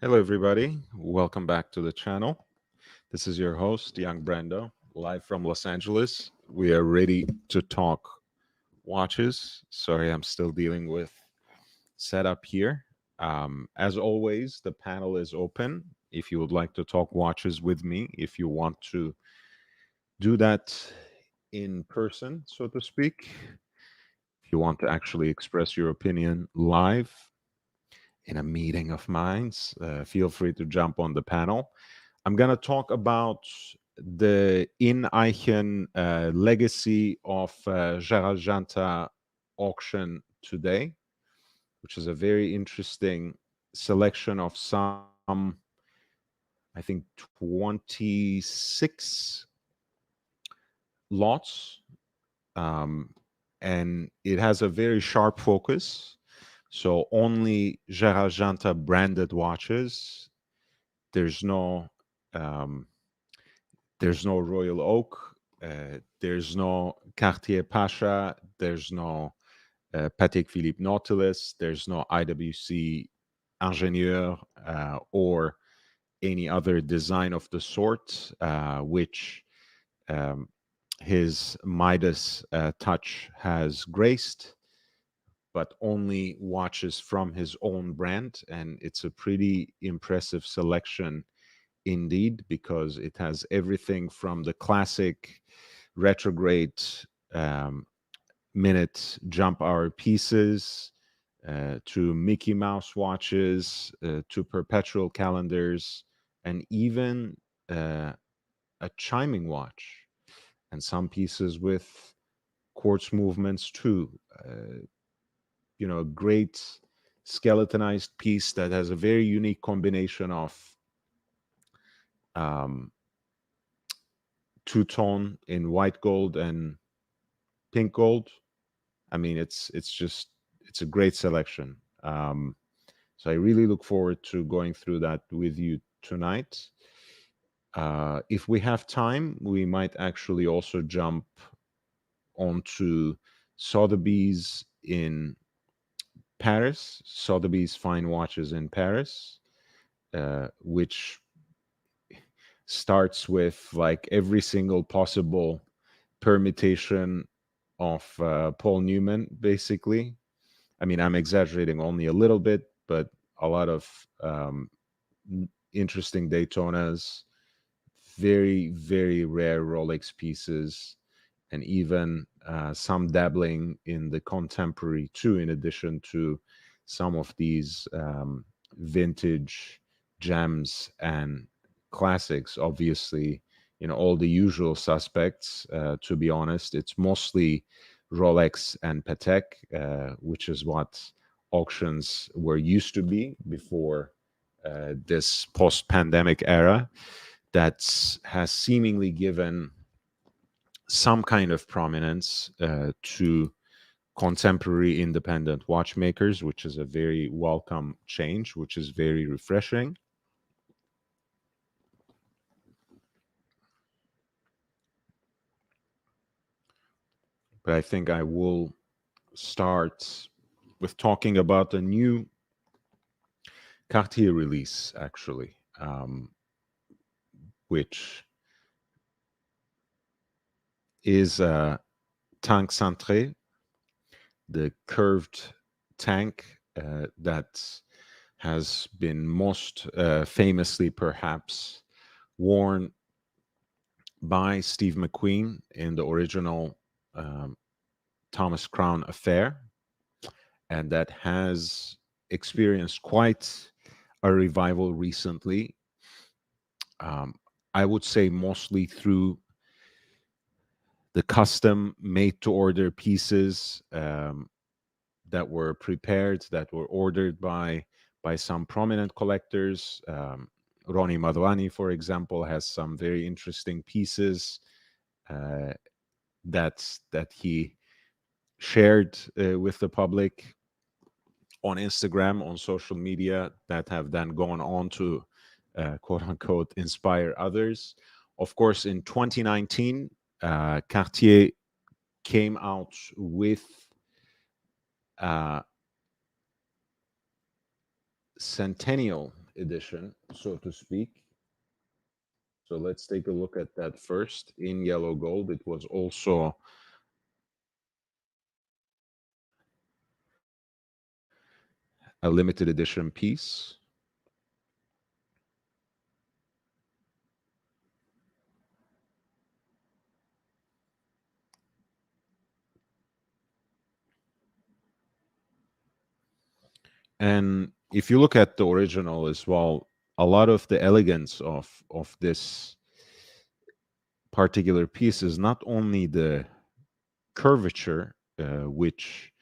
Hello, everybody. Welcome back to the channel. This is your host, Young Brando, live from Los Angeles. We are ready to talk watches. Sorry, I'm still dealing with setup here. As always, the panel is open. If you would like to talk watches with me, if you want to do that in person, so to speak, if you want to actually express your opinion live in a meeting of minds, feel free to jump on the panel. I'm going to talk about the Ineichen legacy of Gerald Genta auction today, which is a very interesting selection of some, I think, 26 lots. Um, and it has a very sharp focus. So only Gerald Genta branded watches. There's no um, There's no Royal Oak. There's no Cartier Pasha. There's no Patek Philippe Nautilus. There's no IWC Ingenieur or any other design of the sort, which um, his Midas touch has graced, but only watches from his own brand. And it's a pretty impressive selection indeed, because it has everything from the classic retrograde um, minute jump hour pieces to Mickey Mouse watches to perpetual calendars and even uh, a chiming watch and some pieces with quartz movements too. A great skeletonized piece that has a very unique combination of um, two-tone in white gold and pink gold. I mean, it's a great selection. So I really look forward to going through that with you tonight. If we have time, we might actually also jump onto Sotheby's in Paris, Sotheby's Fine Watches in Paris, which starts with like every single possible permutation of Paul Newman, basically. I mean, I'm exaggerating only a little bit, but a lot of interesting Daytonas, very, very rare Rolex pieces, and even some dabbling in the contemporary too, in addition to some of these vintage gems and classics. Obviously, all the usual suspects. To be honest, it's mostly Rolex and Patek, which is what auctions were used to be before this post-pandemic era that has seemingly given some kind of prominence to contemporary independent watchmakers, which is a very welcome change, which is very refreshing. But I think I will start with talking about a new Cartier release, actually, which is a Tank Centré, the curved tank that has been most famously, perhaps, worn by Steve McQueen in the original um, Thomas Crown affair, and that has experienced quite a revival recently. Um, I would say mostly through the custom made to order pieces that were prepared, that were ordered by some prominent collectors. Ronnie Madwani, for example, has some very interesting pieces uh, that he shared with the public on Instagram, on social media, that have then gone on to quote unquote inspire others. Of course, in 2019, Cartier came out with uh, Centennial edition, so to speak. So let's take a look at that first in yellow gold. It was also a limited edition piece. And if you look at the original as well, a lot of the elegance of this particular piece is not only the curvature, which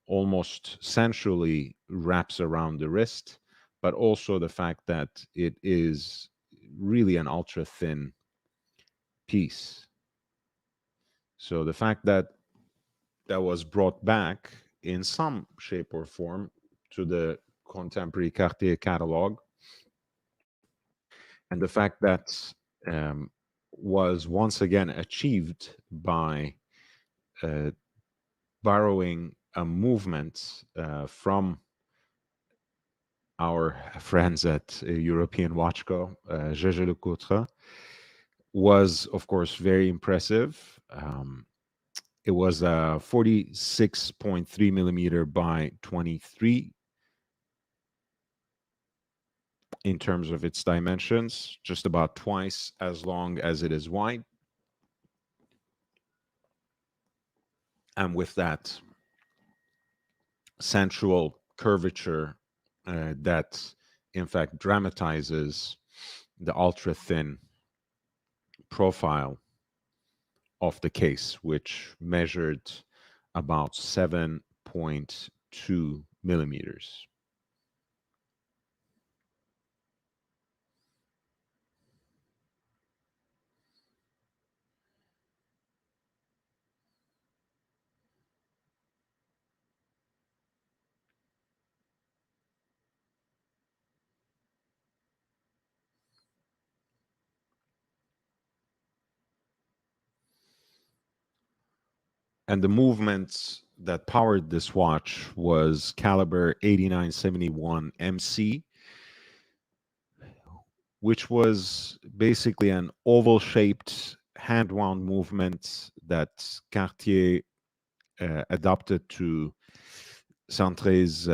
almost sensually wraps around the wrist, but also the fact that it is really an ultra thin piece. So the fact that that was brought back in some shape or form to the contemporary Cartier catalog, and the fact that um, was once again achieved by uh, borrowing a movement from our friends at European Watch Co, Gégé Lecoutre, was, of course, very impressive. It was a 46.3 millimeter by 23 in terms of its dimensions, just about twice as long as it is wide. And with that sensual curvature that, in fact, dramatizes the ultra thin profile of the case, which measured about 7.2 millimeters. And the movement that powered this watch was caliber 8971 MC, which was basically an oval shaped hand wound movement that Cartier adapted to Santré's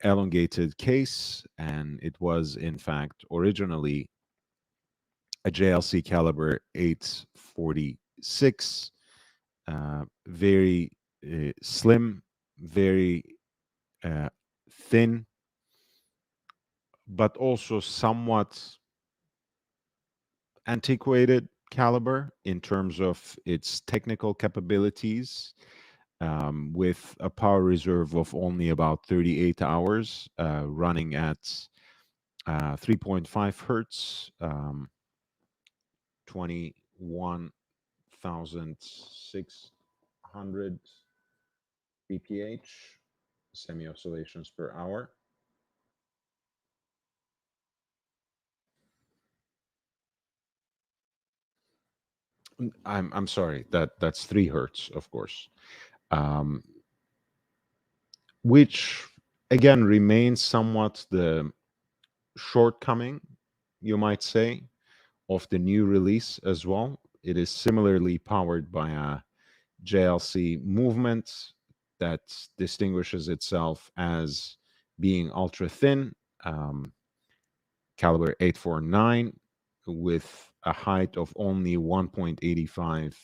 elongated case. And it was, in fact, originally a JLC caliber 846, very slim, very uh, thin, but also somewhat antiquated caliber in terms of its technical capabilities, with a power reserve of only about 38 hours, running at 3.5 hertz, 21,600 bph, semi oscillations per hour. I'm sorry, that's 3 hertz, of course, um, which again remains somewhat the shortcoming, you might say, of the new release as well. It is similarly powered by a JLC movement that distinguishes itself as being ultra thin, um, caliber 849, with a height of only 1.85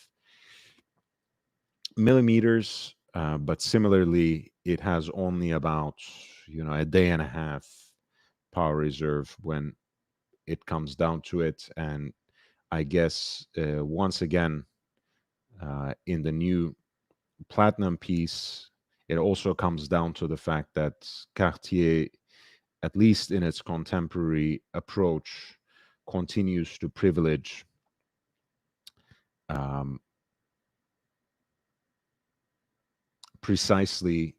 millimeters. But similarly, it has only about a day and a half power reserve when it comes down to it. And I guess once again, in the new platinum piece, it also comes down to the fact that Cartier, at least in its contemporary approach, continues to privilege um, precisely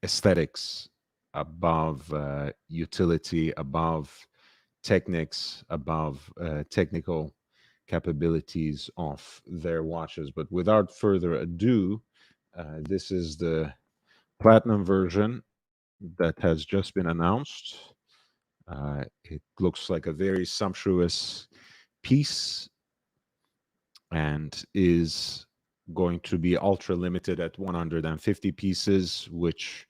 aesthetics above utility, above techniques, above technical capabilities of their watches. But without further ado, this is the platinum version that has just been announced. It looks like a very sumptuous piece and is going to be ultra limited at 150 pieces, which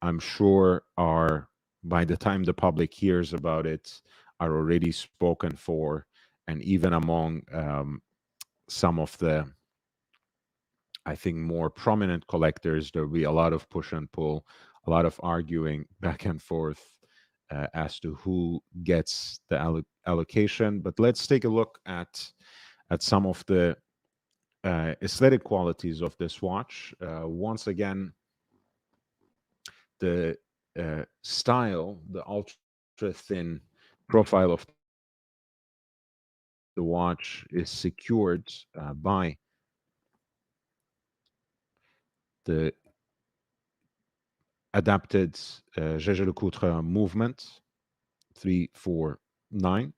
I'm sure are, by the time the public hears about it, are already spoken for. And even among some of the, I think, more prominent collectors, there'll be a lot of push and pull, a lot of arguing back and forth as to who gets the allocation. But let's take a look at some of the aesthetic qualities of this watch. Once again, the style, the ultra thin profile of the watch is secured by the adapted Jaeger-LeCoultre movement 349.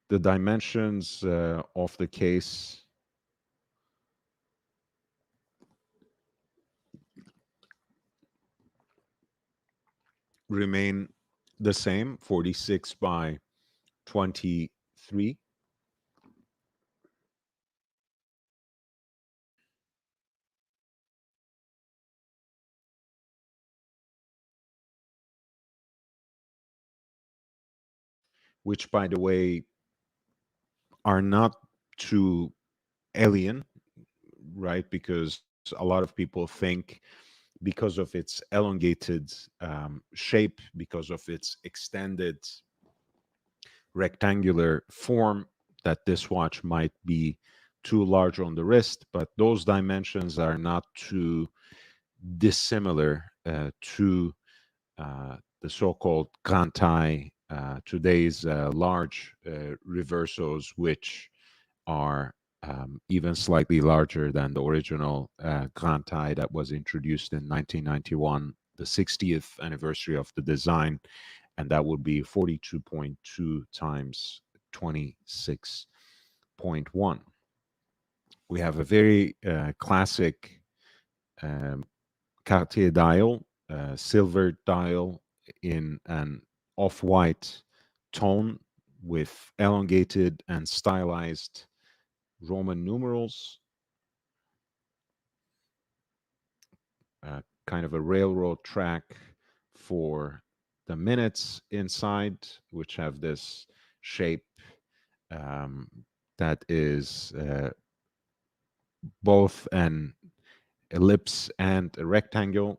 The dimensions of the case remain the same, 46 by 23. Which, by the way, are not too alien, right? Because a lot of people think because of its elongated shape, because of its extended rectangular form, that this watch might be too large on the wrist, but those dimensions are not too dissimilar to the so-called Genta, today's large reversos, which are even slightly larger than the original Genta that was introduced in 1991, the 60th anniversary of the design, and that would be 42.2 times 26.1. We have a very classic um, Cartier dial, silver dial in an off-white tone with elongated and stylized Roman numerals, kind of a railroad track for the minutes inside, which have this shape um, that is both an ellipse and a rectangle,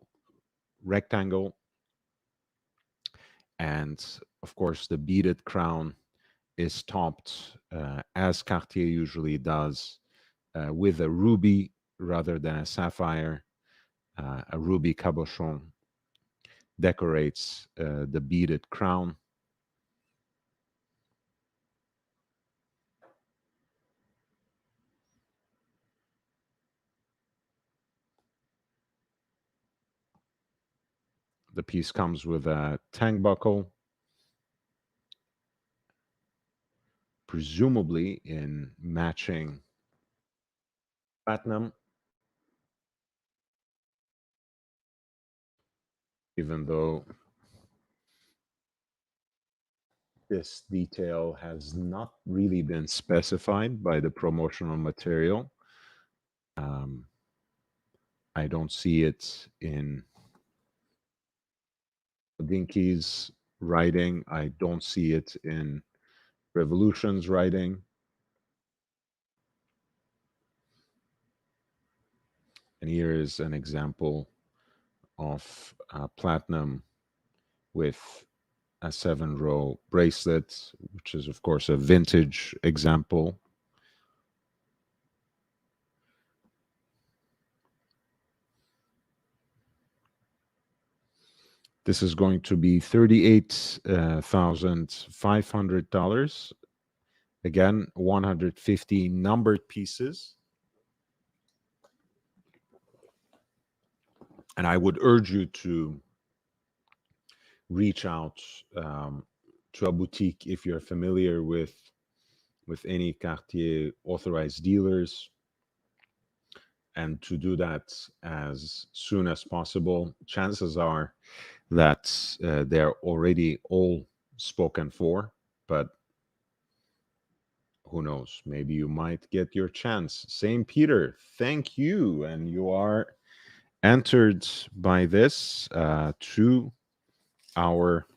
and of course the beaded crown is topped as Cartier usually does with a ruby rather than a sapphire. A ruby cabochon decorates the beaded crown. The piece comes with a tang buckle, presumably in matching platinum, even though this detail has not really been specified by the promotional material. Um, I don't see it in Dinky's writing. I don't see it in Revolution's writing. And here is an example of platinum with a 7-row bracelet, which is, of course, a vintage example. This is going to be $38,500. Again, 150 numbered pieces. And I would urge you to reach out to a boutique if you're familiar with any Cartier authorized dealers. and to do that as soon as possible. Chances are that they're already all spoken for, but who knows? Maybe you might get your chance. St. Peter, thank you. And you are entered by this to our,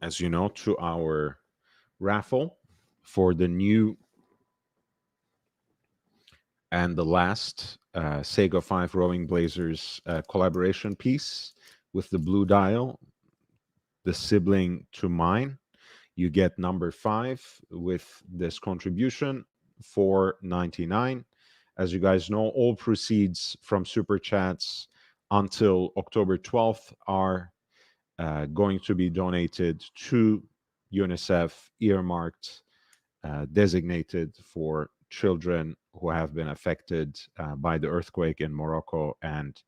as you know, to our raffle for the new and the last Sega 5 Rowing Blazers collaboration piece with the blue dial, the sibling to mine. You get number 5 with this contribution, 4.99. As you guys know, all proceeds from super chats until October 12th are going to be donated to UNICEF, earmarked, designated for children who have been affected by the earthquake in Morocco and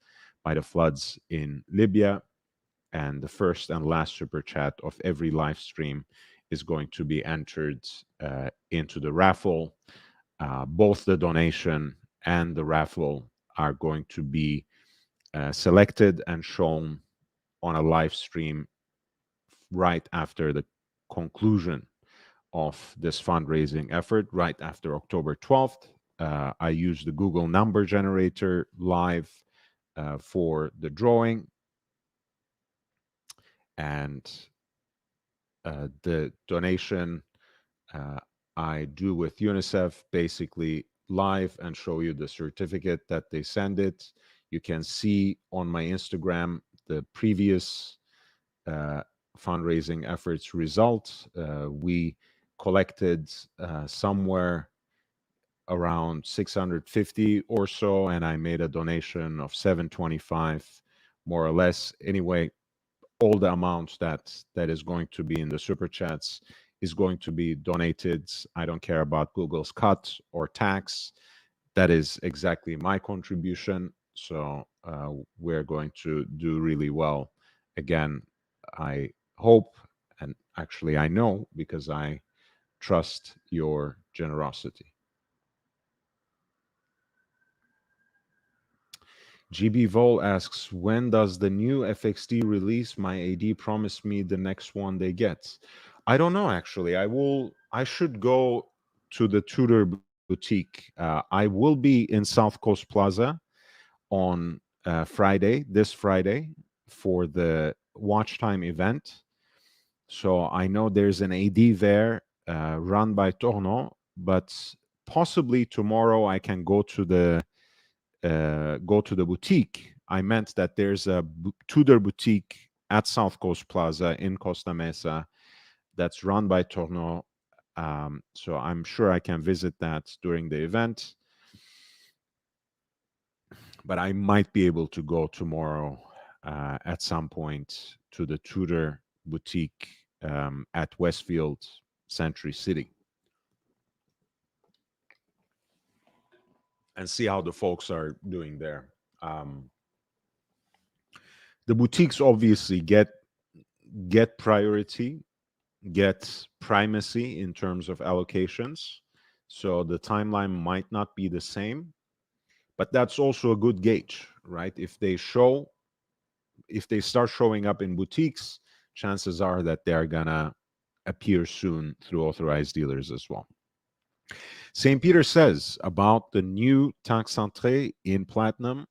by the floods in Libya. And the first and last super chat of every live stream is going to be entered into the raffle. Both the donation and the raffle are going to be selected and shown on a live stream right after the conclusion of this fundraising effort, right after October 12th. I use the Google number generator live for the drawing, and the donation I do with UNICEF basically live and show you the certificate that they send it. You can see on my Instagram the previous uh, fundraising efforts result. We collected somewhere around 650 or so, and I made a donation of 725, more or less. Anyway, all the amount that is going to be in the super chats is going to be donated. I don't care about Google's cut or tax. That is exactly my contribution. So we're going to do really well. Again, I hope, and actually I know, because I trust your generosity. GB Vol asks, when does the new FXD release? My AD promised me the next one they get. I don't know, actually. I should go to the Tudor boutique. I will be in South Coast Plaza on this Friday, for the Watch Time event. So I know there's an AD there run by Tournon, but possibly tomorrow I can go to the boutique. I meant that there's a Tudor boutique at South Coast Plaza in Costa Mesa that's run by Tournon. So I'm sure I can visit that during the event. But I might be able to go tomorrow at some point to the Tudor boutique at Westfield Century City and see how the folks are doing there. The boutiques obviously get priority, get primacy in terms of allocations. So the timeline might not be the same, but that's also a good gauge, right? If they start showing up in boutiques, chances are that they're gonna appear soon through authorized dealers as well. St. Peter says about the new Tax Centré in platinum,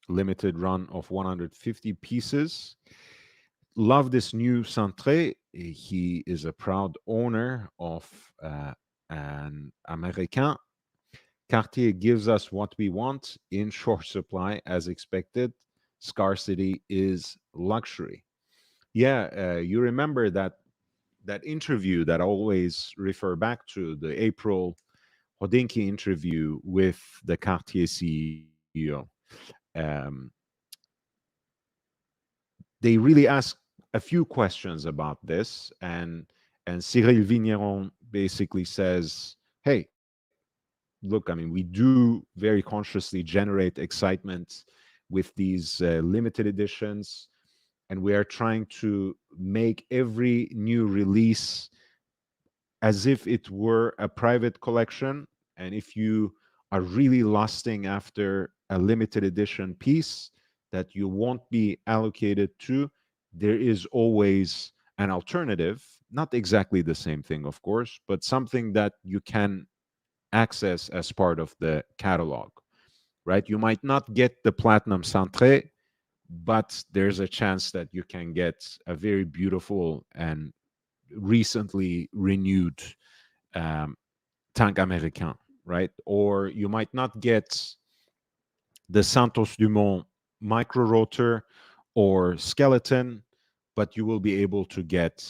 limited run of 150 pieces. Love this new Centré. He is a proud owner of an American. Cartier gives us what we want in short supply, as expected. Scarcity is luxury. Yeah, you remember that interview that I always refer back to, the April Hodinky interview with the Cartier CEO. Um, they really asked a few questions about this, and Cyril Vigneron basically says, "Hey, look, I mean, we do very consciously generate excitement with these limited editions, and we are trying to make every new release as if it were a private collection. And if you are really lusting after a limited edition piece that you won't be allocated to, there is always an alternative, not exactly the same thing, of course, but something that you can access as part of the catalog, right? You might not get the Platinum Centré, but there's a chance that you can get a very beautiful and recently renewed um, Tank Américain, right? Or you might not get the Santos Dumont micro rotor or skeleton, but you will be able to get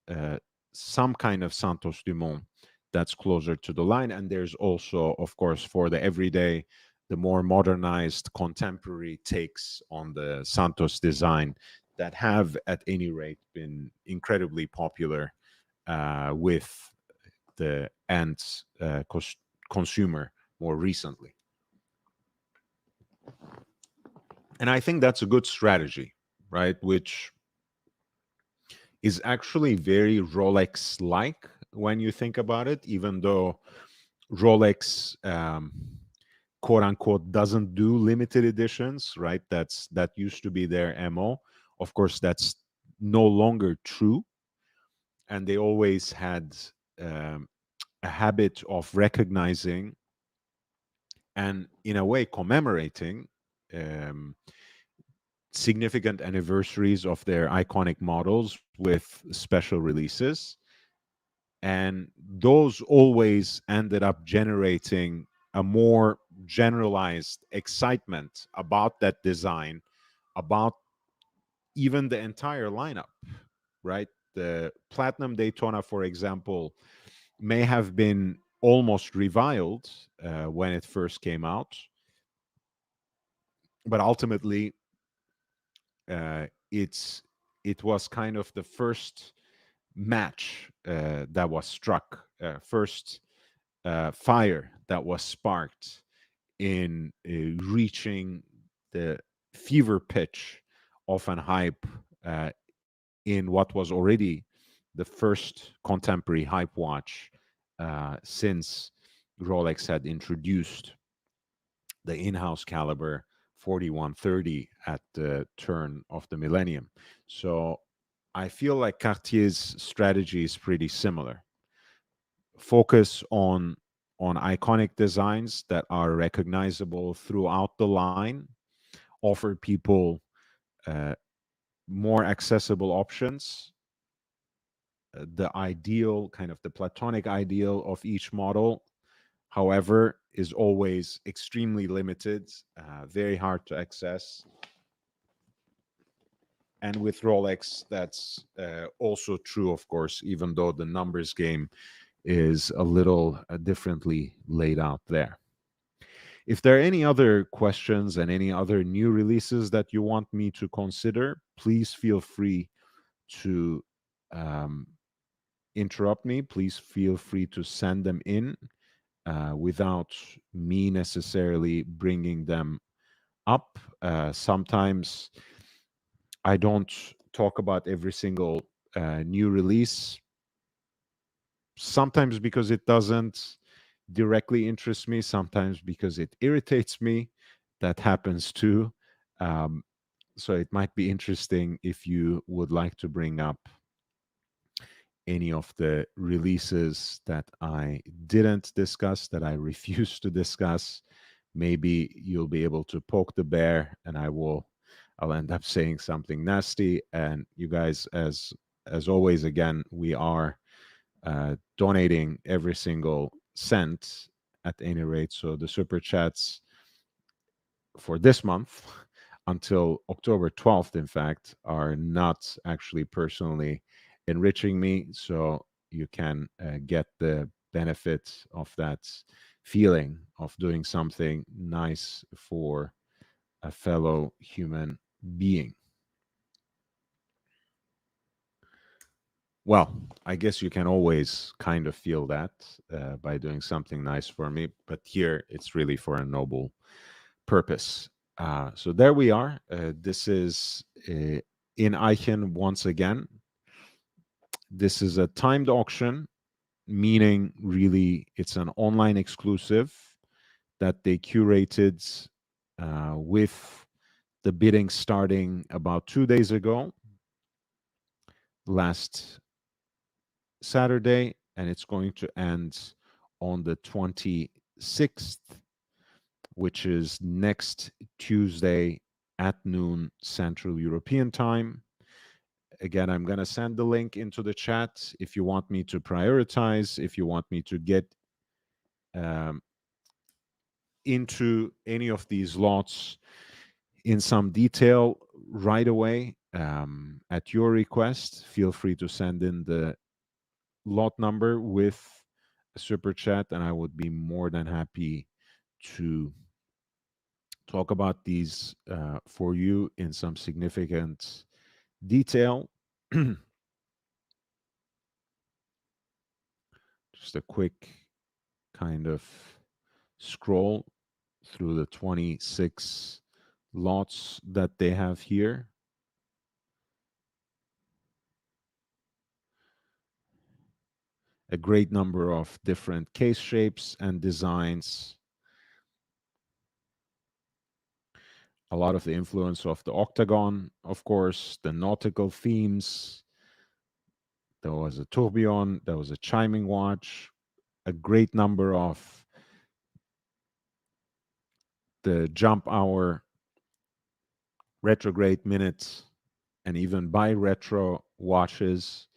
uh, some kind of Santos Dumont that's closer to the line. And there's also, of course, for the everyday, the more modernized contemporary takes on the Santos design that have, at any rate, been incredibly popular with the end consumer more recently. And I think that's a good strategy, right? Which is actually very Rolex like when you think about it, even though Rolex, quote unquote, doesn't do limited editions, right? That used to be their MO. Of course, that's no longer true. And they always had um, a habit of recognizing and, in a way, commemorating um, significant anniversaries of their iconic models with special releases. And those always ended up generating a more generalized excitement about that design, about even the entire lineup, right? The Platinum Daytona, for example, may have been almost reviled when it first came out, but ultimately, uh, it's it was kind of the first match that was struck, first fire that was sparked in reaching the fever pitch of an hype uh, in what was already the first contemporary hype watch since Rolex had introduced the in-house caliber 4130 at the turn of the millennium. So I feel like Cartier's strategy is pretty similar. Focus on iconic designs that are recognizable throughout the line, offer people uh, more accessible options. The ideal, kind of the platonic ideal of each model, however, is always extremely limited, very hard to access. And with Rolex, that's also true, of course, even though the numbers game is a little differently laid out there. If there are any other questions and any other new releases that you want me to consider, please feel free to um, interrupt me. Please feel free to send them in without me necessarily bringing them up. Sometimes I don't talk about every single new release, sometimes because it doesn't directly interest me, sometimes because it irritates me. That happens too. Um, so it might be interesting if you would like to bring up any of the releases that I didn't discuss, that I refuse to discuss. Maybe you'll be able to poke the bear, and I'll end up saying something nasty. And you guys, as always, again, we are donating every single cent at any rate. So the super chats for this month until October 12th, in fact, are not actually personally enriching me. So you can get the benefit of that feeling of doing something nice for a fellow human being. Well, I guess you can always kind of feel that by doing something nice for me, but here it's really for a noble purpose. So there we are. This is Ineichen once again. This is a timed auction. meaning really it's an online exclusive that they curated with the bidding starting about 2 days ago, last Saturday, and it's going to end on the 26th, which is next Tuesday at noon Central European time. Again, I'm going to send the link into the chat if you want me to prioritize, if you want me to get um, into any of these lots in some detail right away. At your request, feel free to send in the lot number with a super chat, and I would be more than happy to talk about these for you in some significant detail. Just a quick kind of scroll through the 26 lots that they have here. A great number of different case shapes and designs. A lot of the influence of the octagon, of course, the nautical themes. There was a tourbillon, there was a chiming watch, a great number of the jump hour, retrograde minutes, and even bi-retro watches,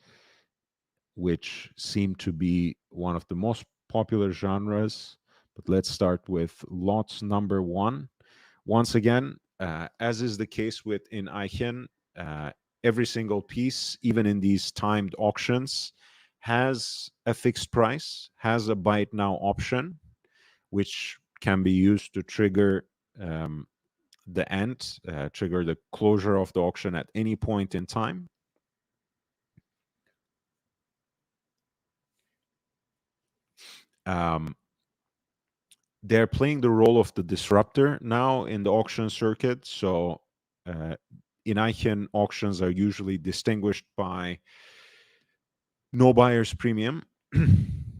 which seem to be one of the most popular genres. But let's start with lots number one. Once again, as is the case with Ineichen, every single piece, even in these timed auctions, has a fixed price, has a buy it now option, which can be used to trigger the end, trigger the closure of the auction at any point in time. Um, they're playing the role of the disruptor now in the auction circuit. So Ineichen auctions are usually distinguished by no buyer's premium.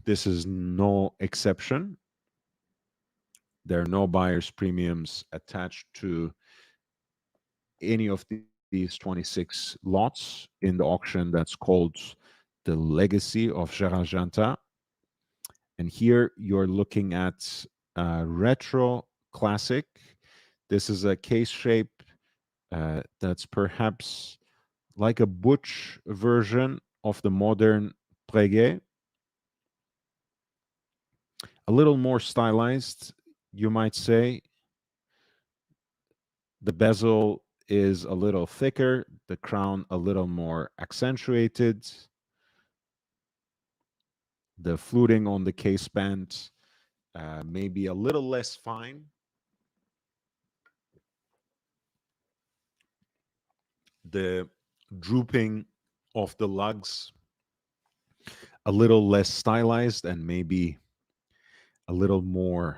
This is no exception. There are no buyer's premiums attached to any of these 26 lots in the auction that's called the Legacy of Gerald Genta. And here you're looking at retro classic. This is a case shape that's perhaps like a butch version of the modern Breguet. A little more stylized, you might say. The bezel is a little thicker, the crown a little more accentuated. The fluting on the case band maybe a little less fine. The drooping of the lugs a little less stylized and maybe a little more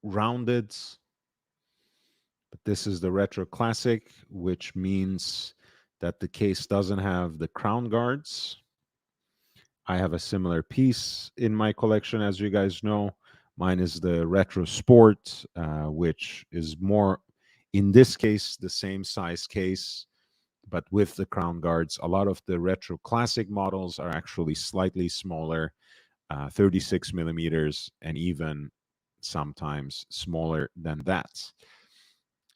rounded. But this is the retro classic, which means that the case doesn't have the crown guards. I have a similar piece in my collection, as you guys know. Mine is the retro sport, which is more, in this case, the same size case, but with the crown guards. A lot of the retro classic models are actually slightly smaller, 36 millimeters, and even sometimes smaller than that.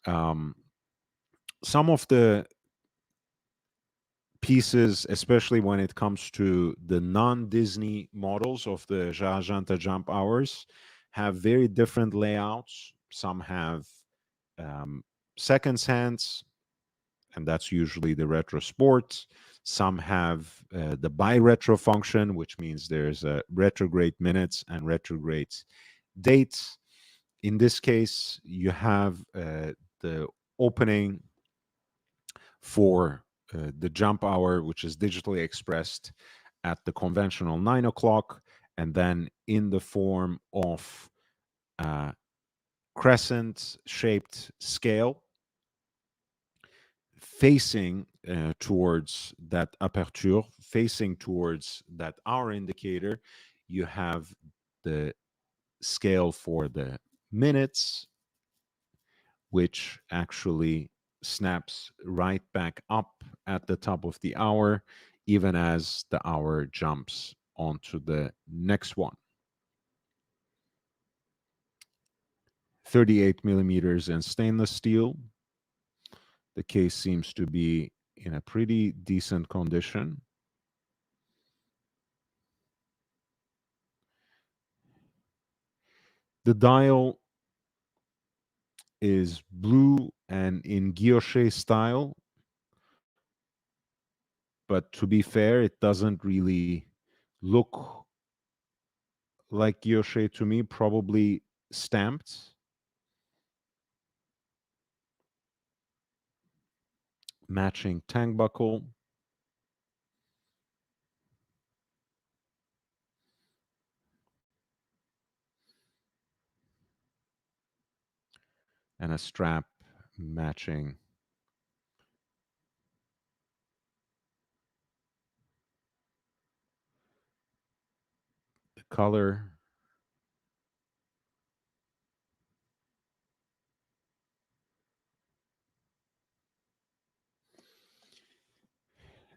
Some of the pieces, especially when it comes to the non-Disney models of the Genta Jump Hours, have very different layouts. Some have seconds hands, and that's usually the retro sport. Some have the bi-retro function, which means there's a retrograde minutes and retrograde dates. In this case, you have the opening for the jump hour, which is digitally expressed at the conventional 9 o'clock, and then in the form of crescent shaped scale, facing towards that aperture, facing towards that hour indicator, you have the scale for the minutes, which actually snaps right back up at the top of the hour, even as the hour jumps onto the next one. 38 millimeters in stainless steel. The case seems to be in a pretty decent condition. The dial is blue and in guilloche style, but to be fair, it doesn't really look like guilloche to me, probably stamped. Matching tang buckle. And a strap matching the color.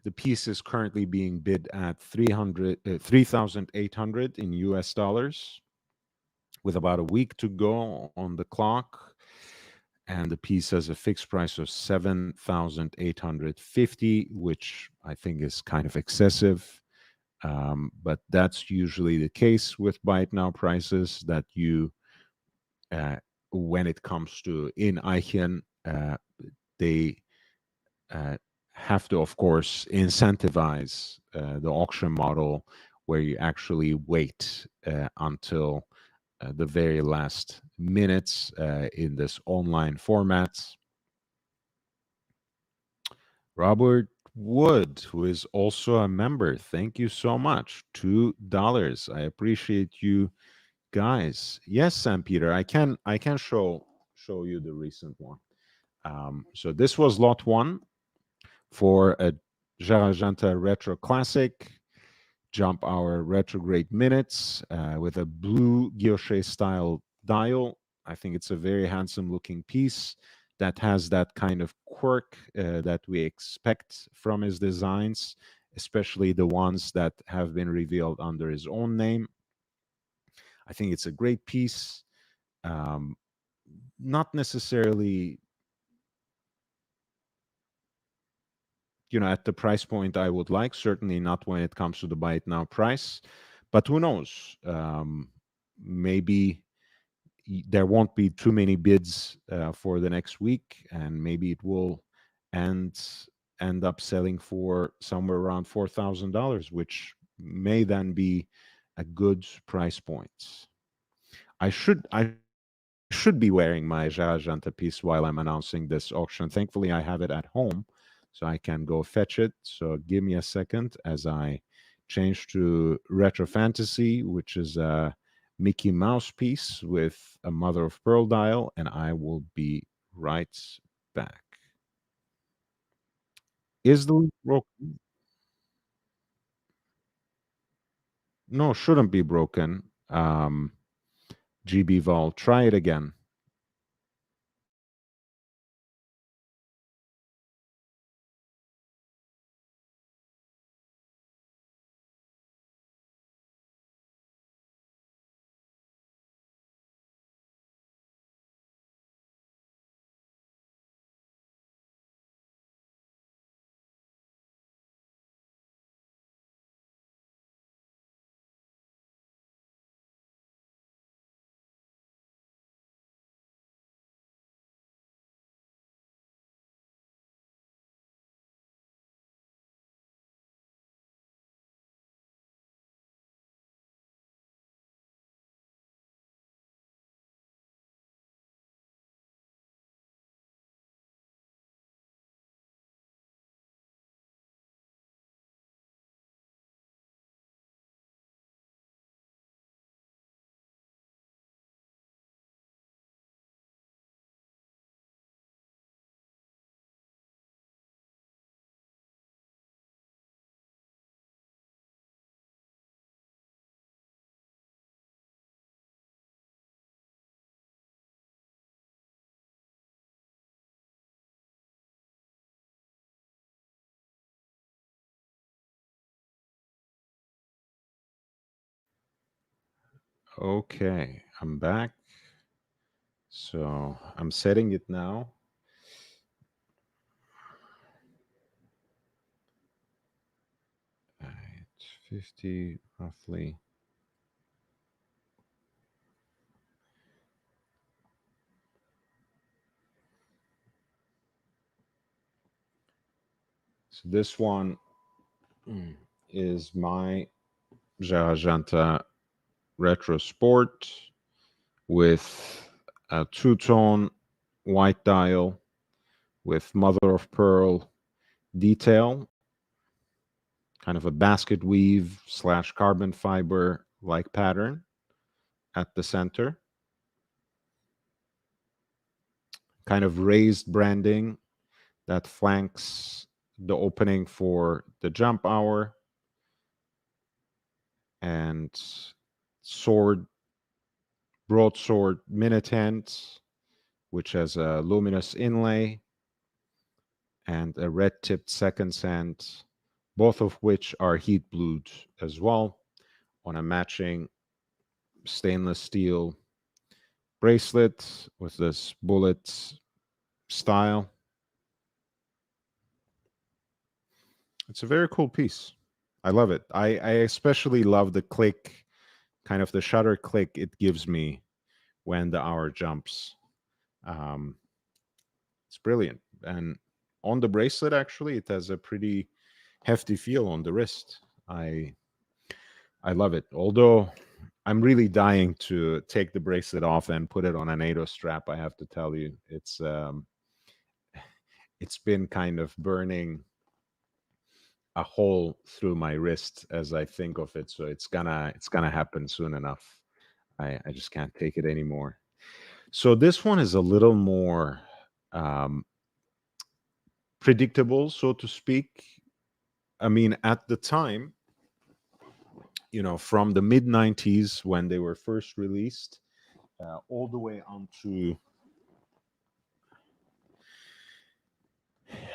The piece is currently being bid at 3,800 in US dollars, with about a week to go on the clock. And the piece has a fixed price of 7,850, which I think is kind of excessive. But that's usually the case with buy it now prices, that you, uh, when it comes to Ineichen, they uh, have to, of course, incentivize the auction model, where you actually wait until the very last minutes in this online format. Robert Wood, who is also a member, thank you so much. $2. I appreciate you guys. Yes, Sam Peter, I can show you the recent one. So this was lot one for a Gerald Genta Retro Classic jump hour retrograde minutes with a blue guilloche style dial. I think it's a very handsome looking piece that has that kind of quirk that we expect from his designs, especially the ones that have been revealed under his own name. I think it's a great piece. Um, Not necessarily, at the price point I would like, certainly not when it comes to the buy it now price. But who knows? Maybe there won't be too many bids for the next week, and maybe it will end end up selling for somewhere around $4,000, which may then be a good price point. I should be wearing my Janta piece while I'm announcing this auction. Thankfully, I have it at home, so I can go fetch it. So give me a second as I change to Retro Fantasy, which is a Mickey Mouse piece with a mother of pearl dial, and I will be right back. Is the loop broken? No, shouldn't be broken. GB Vol, try it again. Okay, I'm back. So I'm setting it now. Right, 50 roughly. So this one is my Genta Retro Sport with a two-tone white dial with mother of pearl detail, kind of a basket weave slash carbon fiber like pattern at the center, kind of raised branding that flanks the opening for the jump hour, and sword, broadsword minute hand, which has a luminous inlay, and a red tipped second hand, both of which are heat blued as well on a matching stainless steel bracelet with this bullet style. It's a very cool piece. I love it. I especially love the click, kind of the shutter click it gives me when the hour jumps. Um, it's brilliant. And on the bracelet, actually, it has a pretty hefty feel on the wrist. I love it. Although I'm really dying to take the bracelet off and put it on an NATO strap. I have to tell you, it's been kind of burning a hole through my wrist as I think of it. So it's gonna happen soon enough. I just can't take it anymore. So this one is a little more um, predictable, so to speak. I mean, at the time, from the mid '90s when they were first released, all the way onto,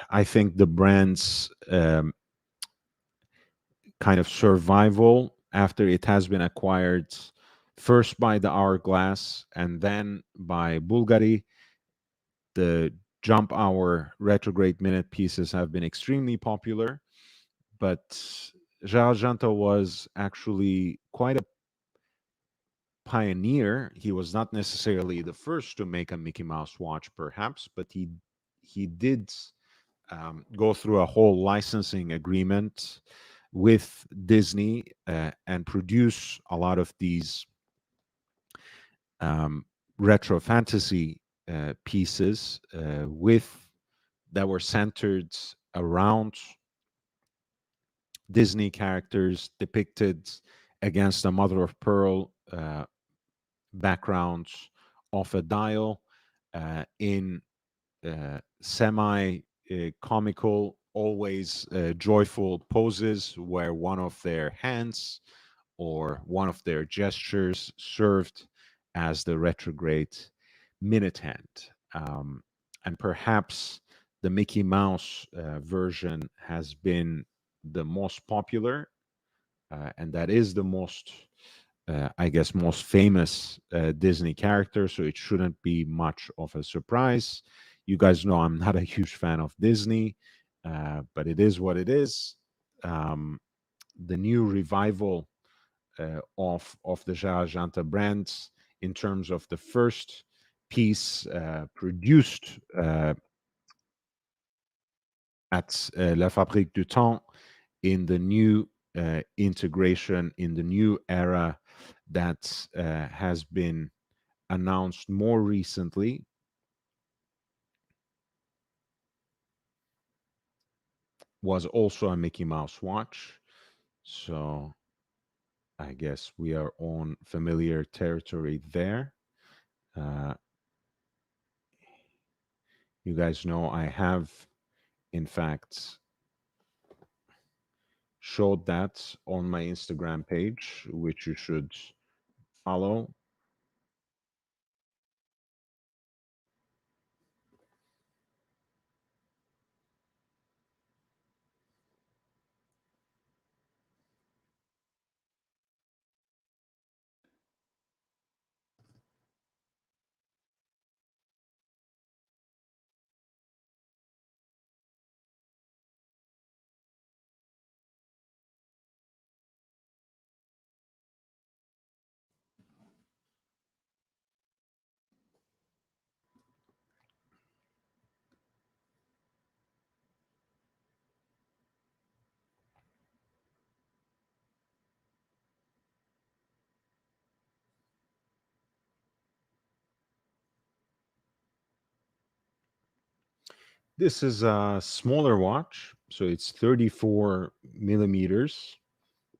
I think, the brand's kind of survival after it has been acquired first by the Hourglass and then by Bulgari. The jump hour retrograde minute pieces have been extremely popular, but Gerald Genta was actually quite a pioneer. He was not necessarily the first to make a Mickey Mouse watch, perhaps, but he did go through a whole licensing agreement with Disney and produce a lot of these um, retro fantasy pieces with that were centered around Disney characters depicted against a mother of pearl background of a dial in semi comical, always joyful poses where one of their hands or one of their gestures served as the retrograde minute hand. And perhaps the Mickey Mouse version has been the most popular, and that is the most, I guess, most famous Disney character. So it shouldn't be much of a surprise. You guys know I'm not a huge fan of Disney, but it is what it is. Um, the new revival of the Janta brands in terms of the first piece produced at La Fabrique du Temps in the new integration, in the new era that has been announced more recently, was also a Mickey Mouse watch. So I guess we are on familiar territory there. Uh, you guys know I have, in fact, showed that on my Instagram page, which you should follow. This is a smaller watch, so it's 34 millimeters,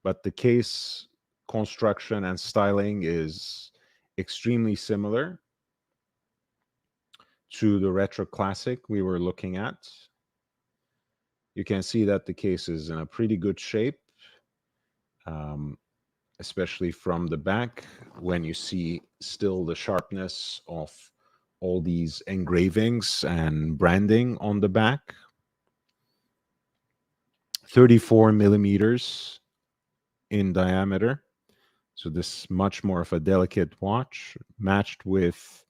but the case construction and styling is extremely similar to the retro classic we were looking at. You can see that the case is in a pretty good shape, um, especially from the back when you see still the sharpness of all these engravings and branding on the back. 34 millimeters in diameter. So this much more of a delicate watch matched with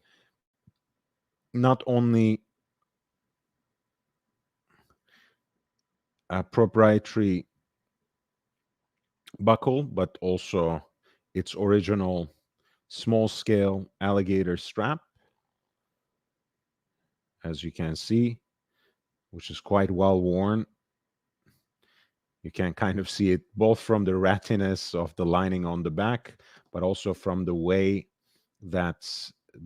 not only a proprietary buckle, but also its original small scale alligator strap, as you can see, which is quite well worn. You can kind of see it both from the rattiness of the lining on the back, but also from the way that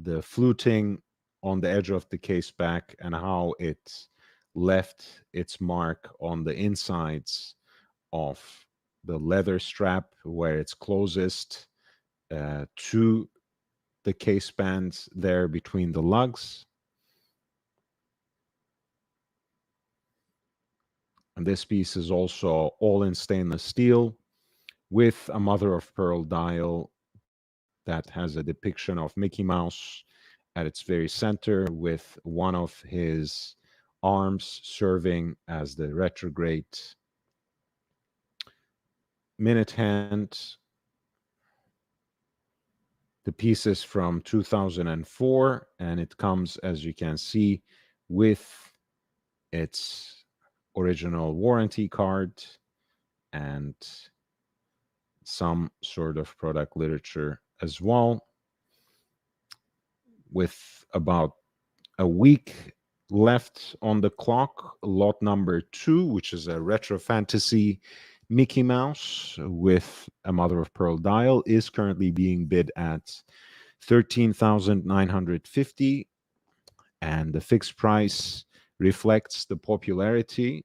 the fluting on the edge of the case back and how it left its mark on the insides of the leather strap where it's closest to the case bands there between the lugs. And this piece is also all in stainless steel with a mother of pearl dial that has a depiction of Mickey Mouse at its very center with one of his arms serving as the retrograde minute hand. The piece is from 2004 and it comes, as you can see, with its original warranty card and some sort of product literature as well, with about a week left on the clock. Lot number 2, which is a retro fantasy Mickey Mouse with a mother of pearl dial, is currently being bid at 13,950, and the fixed price reflects the popularity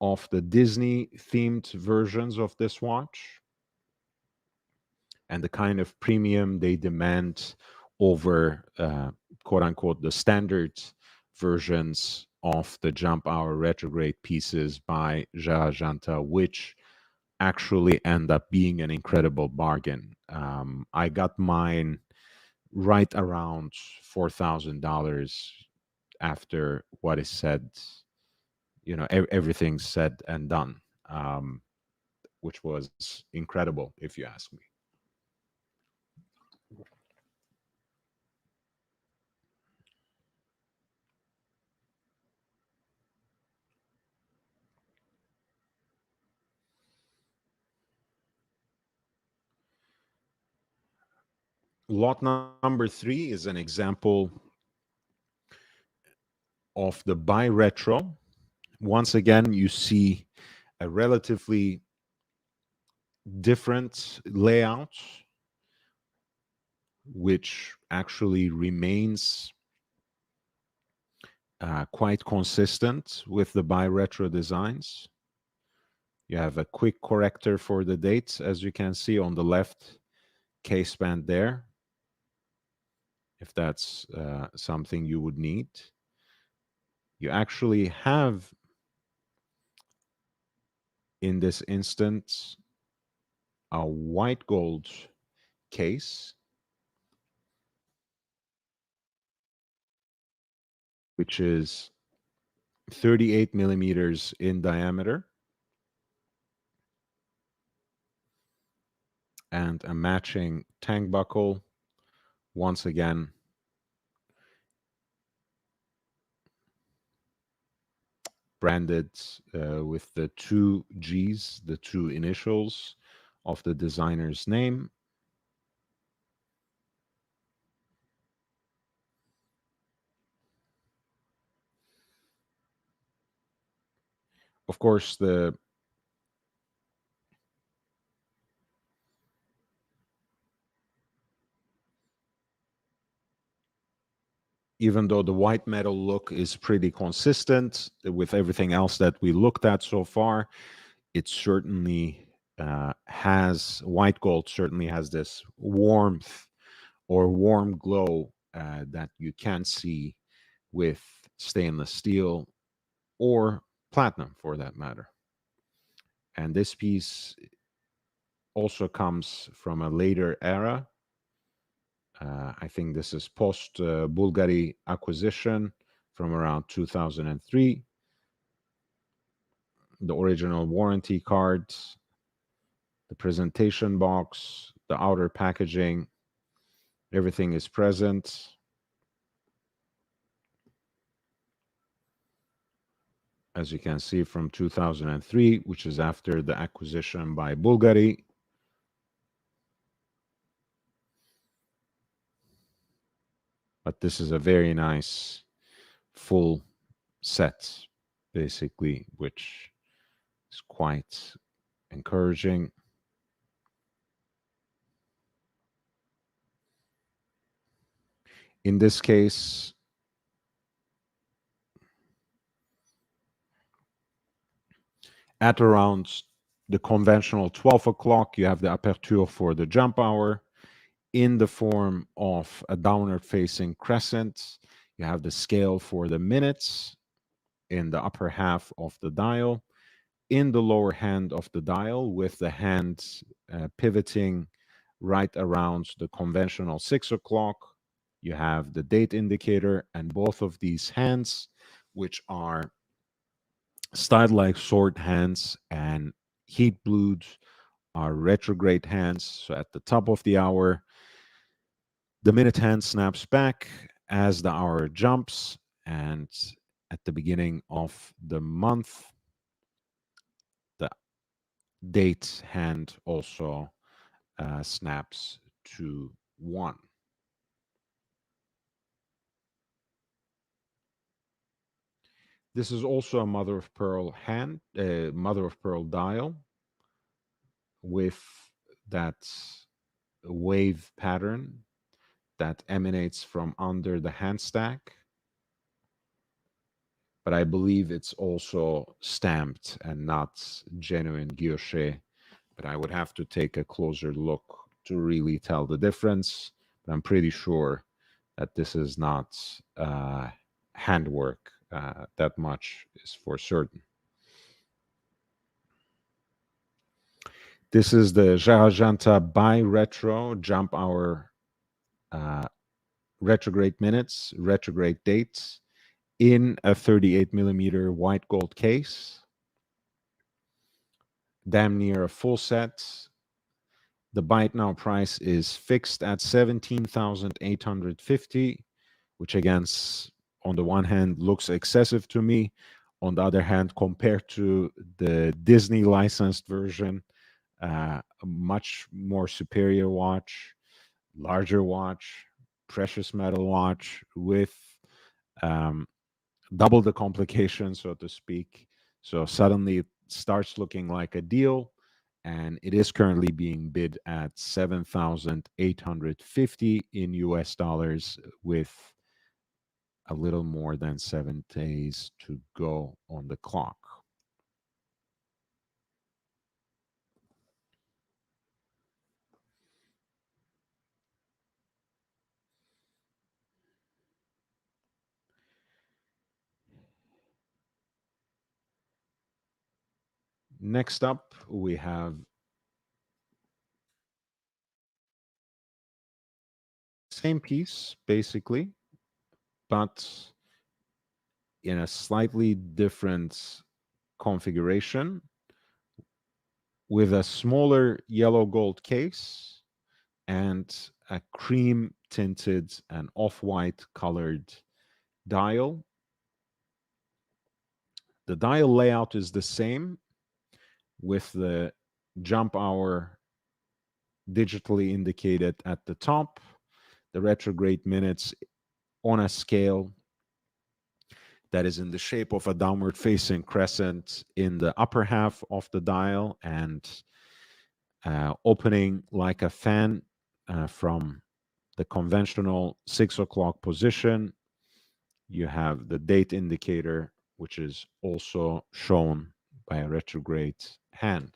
of the Disney themed versions of this watch and the kind of premium they demand over quote unquote the standard versions of the jump hour retrograde pieces by Genta, which actually end up being an incredible bargain. I got mine right around $4,000 after what is said, everything's said and done, which was incredible, if you ask me. Lot number 3 is an example of the bi-retro. Once again, you see a relatively different layout, which actually remains quite consistent with the bi-retro designs. You have a quick corrector for the dates, as you can see on the left case band there, if that's something you would need. You actually have, in this instance, a white gold case, which is 38 millimeters in diameter, and a matching tank buckle, once again branded with the 2 Gs, the 2 initials of the designer's name. Of course, the even though the white metal look is pretty consistent with everything else that we looked at so far, it certainly white gold certainly has this warmth or warm glow that you can see with stainless steel or platinum for that matter. And this piece also comes from a later era. I think this is post Bulgari acquisition from around 2003. The original warranty cards, the presentation box, the outer packaging, everything is present. As you can see from 2003, which is after the acquisition by Bulgari. But this is a very nice full set, basically, which is quite encouraging. In this case, at around the conventional 12 o'clock, you have the aperture for the jump hour in the form of a downward facing crescent. You have the scale for the minutes in the upper half of the dial, in the lower hand of the dial, with the hand pivoting right around the conventional 6 o'clock. You have the date indicator, and both of these hands, which are styled like sword hands and heat blued, are retrograde hands. So at the top of the hour, the minute hand snaps back as the hour jumps, and at the beginning of the month, the date hand also snaps to 1. This is also a mother of pearl mother of pearl dial with that wave pattern that emanates from under the hand stack. But I believe it's also stamped and not genuine guilloche. But I would have to take a closer look to really tell the difference. But I'm pretty sure that this is not handwork. That much is for certain. This is the Genta bi-retro jump hour retrograde minutes, retrograde dates in a 38 millimeter white gold case. Damn near a full set. The buy it now price is fixed at 17,850, which again, on the one hand, looks excessive to me. On the other hand, compared to the Disney licensed version, a much more superior watch, larger watch, precious metal watch with double the complication, so to speak. So suddenly it starts looking like a deal, and it is currently being bid at 7,850 in US dollars with a little more than 7 days to go on the clock. Next up, we have same piece, basically, but in a slightly different configuration with a smaller yellow gold case and a cream tinted and off-white colored dial. The dial layout is the same with the jump hour digitally indicated at the top, the retrograde minutes on a scale that is in the shape of a downward facing crescent in the upper half of the dial, and opening like a fan from the conventional 6 o'clock position You have the date indicator, which is also shown by a retrograde hand.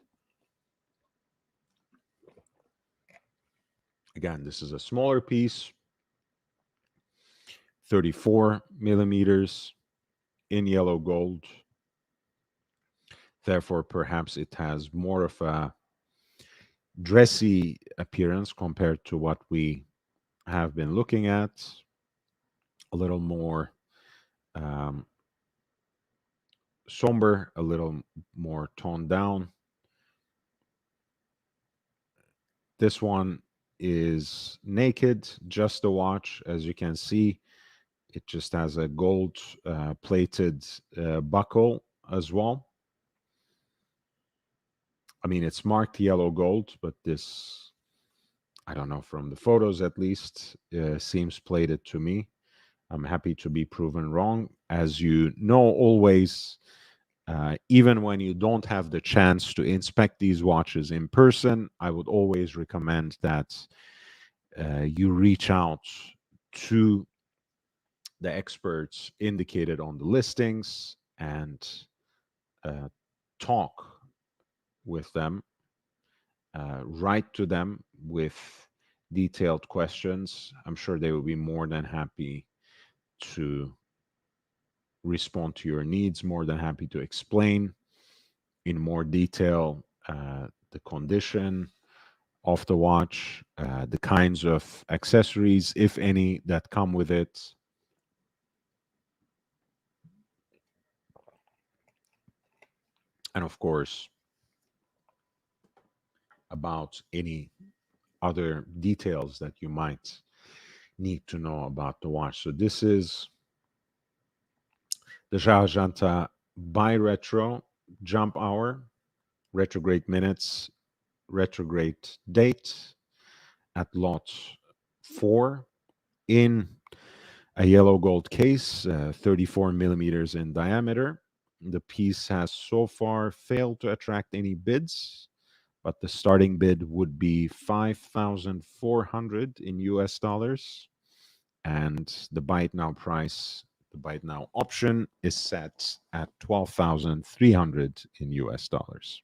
Again, this is a smaller piece, 34 millimeters in yellow gold. Therefore, perhaps it has more of a dressy appearance compared to what we have been looking at. A little more um, somber, a little more toned down. This one is naked, just a watch. As you can see, it just has a gold plated buckle as well. I mean, it's marked yellow gold, but this, I don't know, from the photos at least, seems plated to me. I'm happy to be proven wrong. As you know, always, even when you don't have the chance to inspect these watches in person, I would always recommend that you reach out to the experts indicated on the listings and uh, talk with them, write to them with detailed questions. I'm sure they will be more than happy to respond to your needs, more than happy to explain in more detail the condition of the watch, the kinds of accessories, if any, that come with it. And of course, about any other details that you might need to know about the watch. So this is the Genta bi-retro jump hour, retrograde minutes, retrograde date at lot 4 in a yellow gold case, 34 millimeters in diameter. The piece has so far failed to attract any bids, but the starting bid would be 5,400 in US dollars. And the buy it now price, the buy it now option is set at 12,300 in US dollars.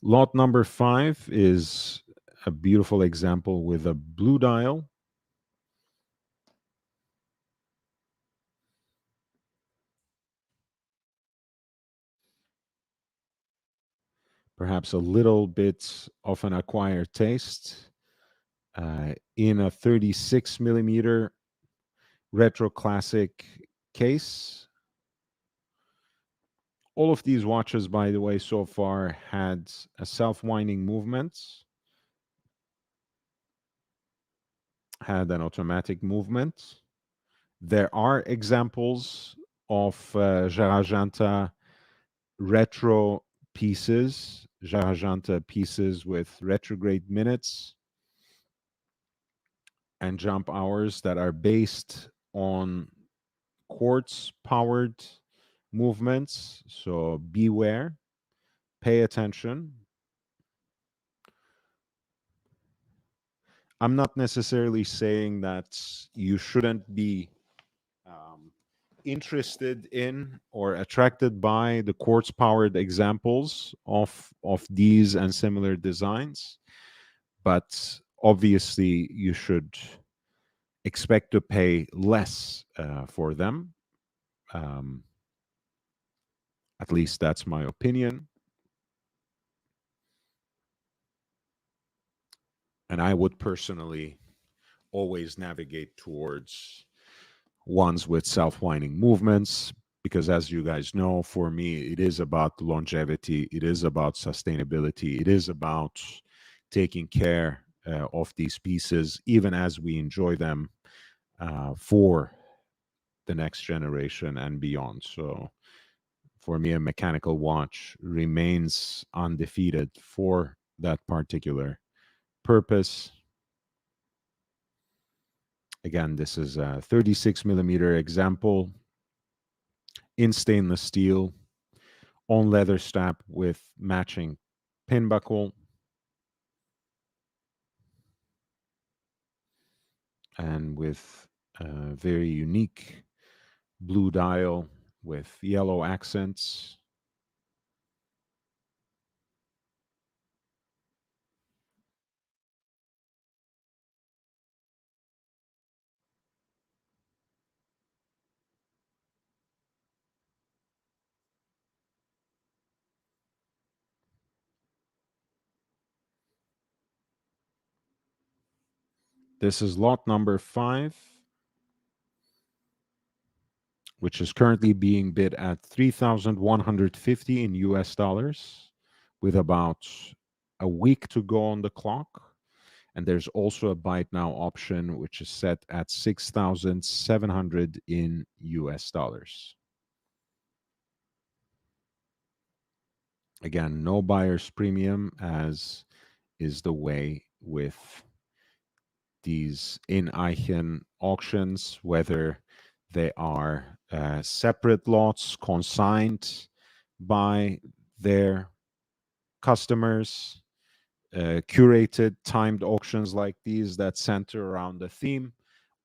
Lot number 5 is a beautiful example with a blue dial. Perhaps a little bit of an acquired taste in a 36 millimeter retro classic case. All of these watches, by the way, so far had a self-winding movement, had an automatic movement. There are examples of Genta retro pieces, Genta pieces with retrograde minutes and jump hours that are based on quartz powered movements. So beware, pay attention. I'm not necessarily saying that you shouldn't be interested in or attracted by the quartz powered examples of these and similar designs, but obviously you should expect to pay less for them. At least that's my opinion. And I would personally always navigate towards ones with self-winding movements, because as you guys know, for me, it is about longevity, it is about sustainability, it is about taking care of these pieces, even as we enjoy them for the next generation and beyond. So for me, a mechanical watch remains undefeated for that particular purpose. Again, this is a 36 millimeter example in stainless steel on leather strap with matching pin buckle. and with a very unique blue dial with yellow accents. This is lot number 5, which is currently being bid at 3,150 in US dollars, with about a week to go on the clock. And there's also a buy it now option, which is set at 6,700 in US dollars. Again, no buyer's premium, as is the way with these Ineichen auctions, whether they are separate lots consigned by their customers, curated timed auctions like these that center around a theme,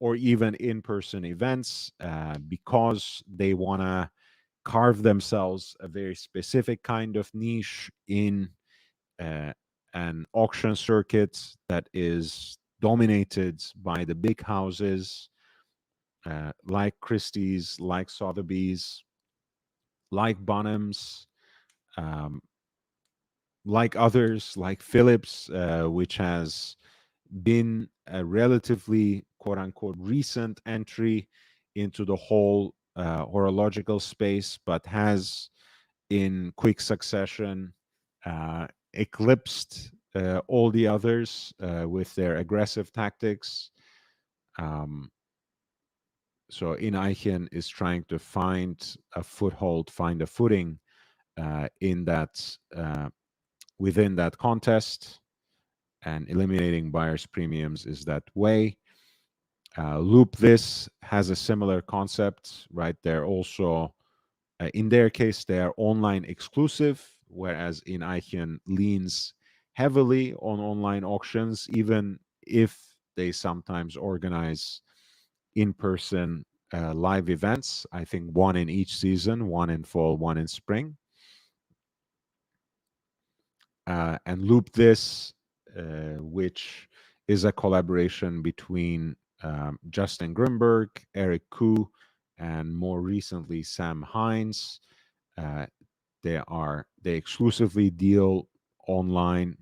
or even in-person events, because they want to carve themselves a very specific kind of niche in uh, an auction circuit that is dominated by the big houses, like Christie's, like Sotheby's, like Bonhams, um, like others, like Phillips, which has been a relatively quote unquote recent entry into the whole horological space, but has in quick succession eclipsed all the others with their aggressive tactics. Um, so Ineichen is trying to find a foothold, find a footing in that within that contest, and eliminating buyers' premiums is that way. Loop This has a similar concept, right? They're also, in their case, they are online exclusive, whereas Ineichen leans heavily on online auctions, even if they sometimes organize in-person live events. I think one in each season, one in fall, one in spring. And Loop This, which is a collaboration between Justin Grimberg, Eric Koo, and more recently Sam Hines. Uh, they exclusively deal online,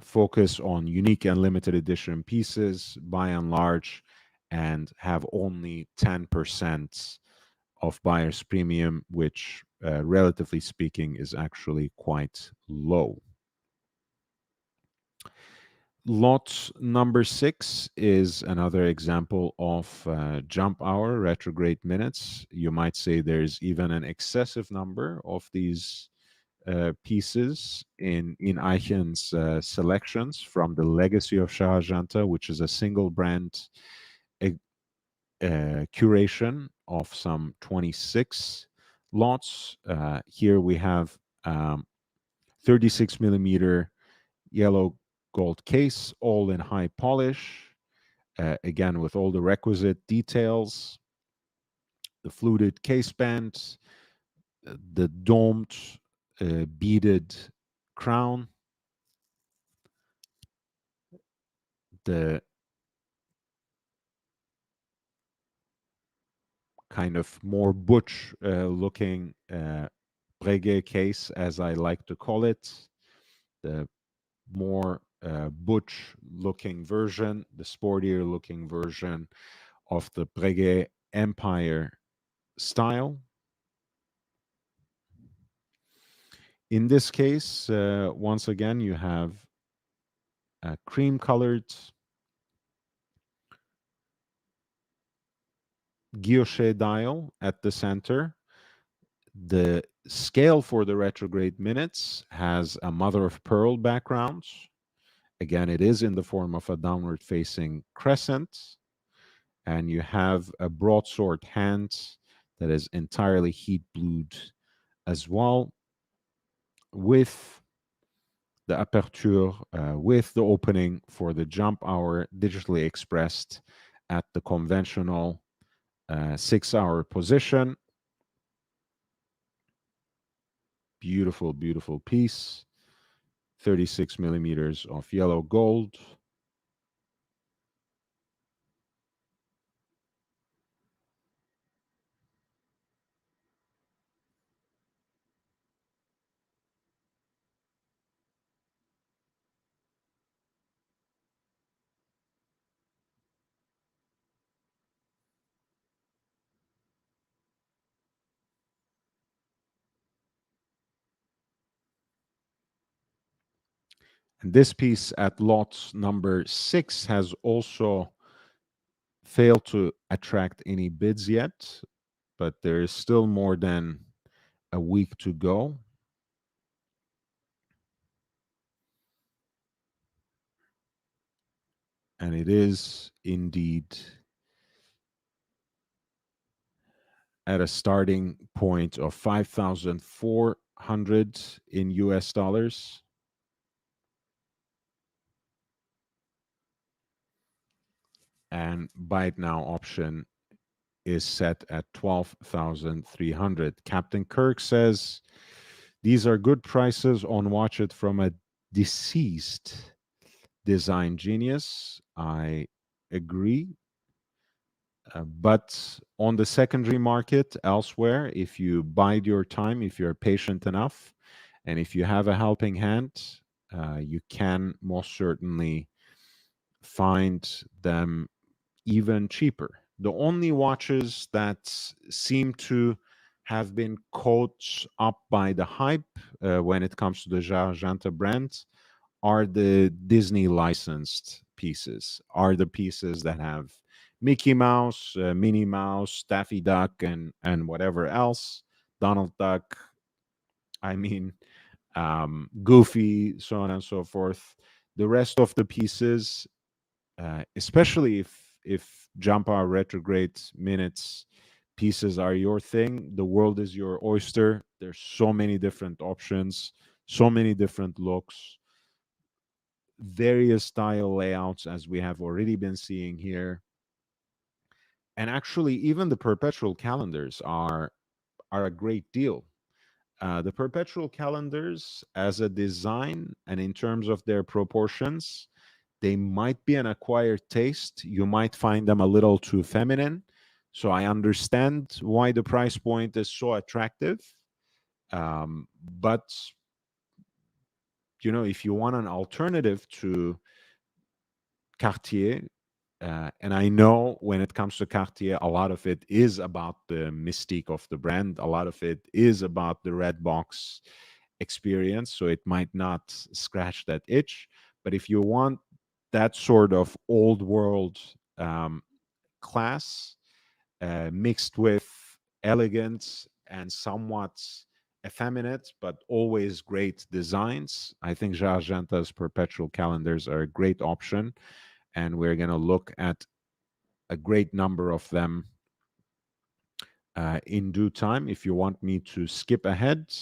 focus on unique and limited edition pieces by and large, and have only 10% of buyer's premium, which relatively speaking is actually quite low. Lot number 6 is another example of jump hour retrograde minutes. You might say there's even an excessive number of these pieces in Eichen's selections from the legacy of Shah Genta, which is a single brand curation of some 26 lots. Here we have 36 millimeter yellow gold case, all in high polish, again with all the requisite details, the fluted case band, the domed beaded crown, the kind of more butch looking Breguet case, as I like to call it, the more butch looking version, the sportier looking version of the Breguet Empire style. In this case, once again, you have a cream colored guilloche dial at the center. The scale for the retrograde minutes has a mother of pearl background. Again, it is in the form of a downward facing crescent. And you have a broadsword hand that is entirely heat blued as well, with the aperture with the opening for the jump hour digitally expressed at the conventional 6-hour position. Beautiful, beautiful piece. 36 millimeters of yellow gold. And this piece at lot number 6 has also failed to attract any bids yet, but there is still more than a week to go. And it is indeed at a starting point of 5,400 in US dollars. And buy it now option is set at 12,300. Captain Kirk says these are good prices on Watch It from a deceased design genius. I agree. But on the secondary market elsewhere, if you bide your time, if you're patient enough, and if you have a helping hand, you can most certainly find them even cheaper. The only watches that seem to have been caught up by the hype when it comes to the Genta brand are the Disney licensed pieces, are the pieces that have Mickey Mouse, Minnie Mouse, Daffy Duck, and whatever else, Donald Duck. I mean, Goofy, so on and so forth. The rest of the pieces, especially if jump hour retrograde minutes pieces are your thing, the world is your oyster. There's so many different options, so many different looks, various style layouts, as we have already been seeing here. And actually, even the perpetual calendars are a great deal. The perpetual calendars, as a design and in terms of their proportions, they might be an acquired taste. You might find them a little too feminine. So I understand why the price point is so attractive. But if you want an alternative to Cartier, and I know when it comes to Cartier, a lot of it is about the mystique of the brand. A lot of it is about the red box experience. So it might not scratch that itch. But if you want that sort of old world class mixed with elegance and somewhat effeminate, but always great designs, I think Genta's perpetual calendars are a great option. And we're going to look at a great number of them in due time. If you want me to skip ahead,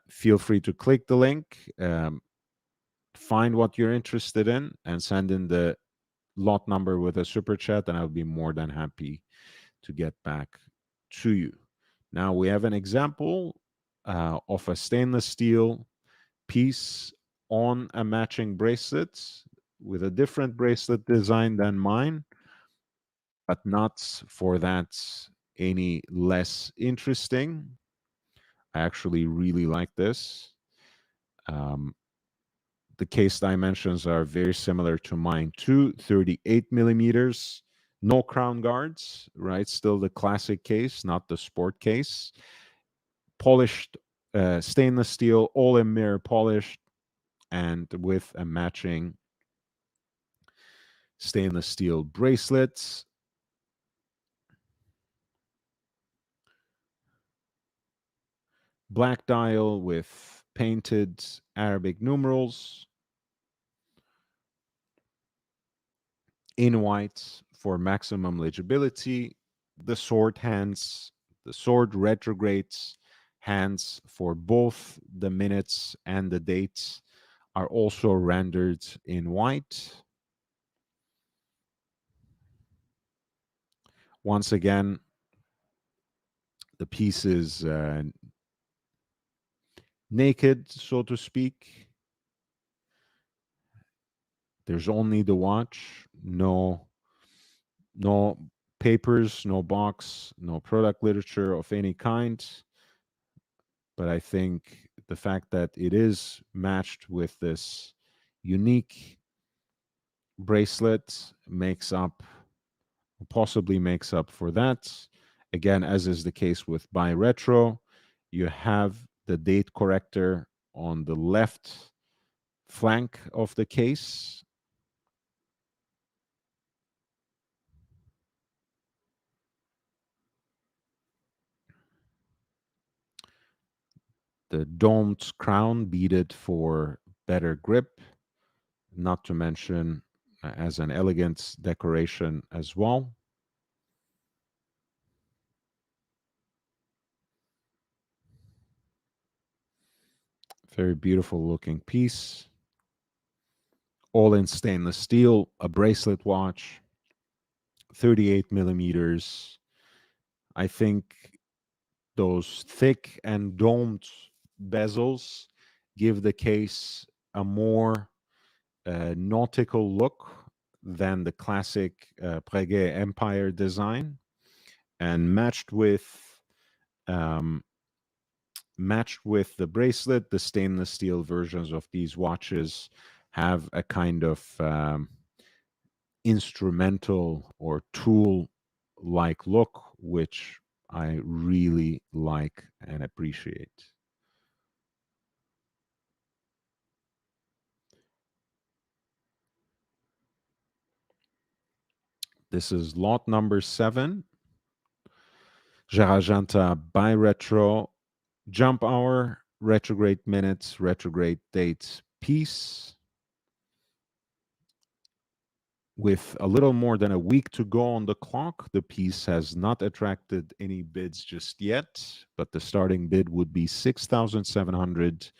feel free to click the link, find what you're interested in, and send in the lot number with a super chat, and I'll be more than happy to get back to you. Now we have an example of a stainless steel piece on a matching bracelet with a different bracelet design than mine, but not for that any less interesting. I actually really like this. Um, the case dimensions are very similar to mine too, 38 millimeters, no crown guards, right? Still the classic case, not the sport case. Polished stainless steel, all in mirror polished, and with a matching stainless steel bracelets. Black dial with painted Arabic numerals. In white for maximum legibility. The sword hands, the sword retrogrades hands for both the minutes and the dates. are also rendered in white. Once again, the piece is naked, so to speak. There's only the watch, no papers, no box, no product literature of any kind. But I think the fact that it is matched with this unique bracelet possibly makes up for that. Again, as is the case with Buy Retro, you have the date corrector on the left flank of the case. The domed crown beaded for better grip, not to mention as an elegant decoration as well. Very beautiful looking piece. All in stainless steel, a bracelet watch, 38 millimeters. I think those thick and domed bezels give the case a more nautical look than the classic Breguet Empire design, and um, matched with the bracelet, the stainless steel versions of these watches have a kind of instrumental or tool like look, which I really like and appreciate. This is lot number 7, Gerald Genta by Retro, Jump Hour, Retrograde Minutes, Retrograde Dates piece. With a little more than a week to go on the clock, the piece has not attracted any bids just yet, but the starting bid would be 6,700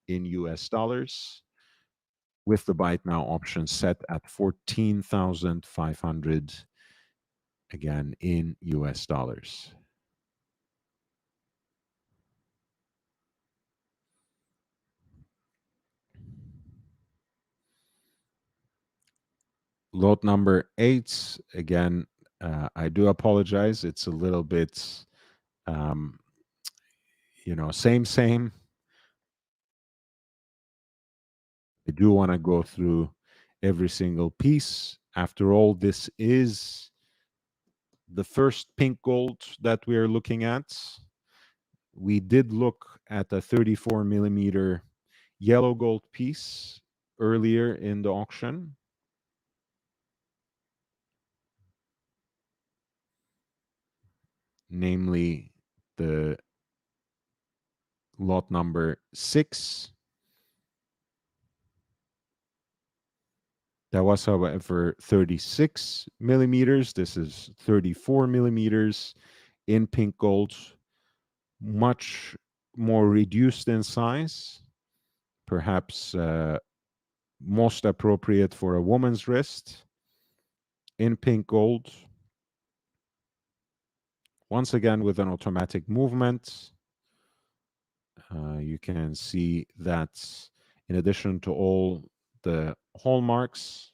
in US dollars, with the buy it now option set at 14,500 again in US dollars. Lot number 8, again, I do apologize. It's a little bit, um, same. I do want to go through every single piece. After all, this is the first pink gold that we are looking at. We did look at a 34 millimeter yellow gold piece earlier in the auction. Namely the lot number 6. That was, however, 36 millimeters. This is 34 millimeters in pink gold, much more reduced in size, perhaps most appropriate for a woman's wrist, in pink gold. Once again, with an automatic movement, you can see that in addition to all the hallmarks,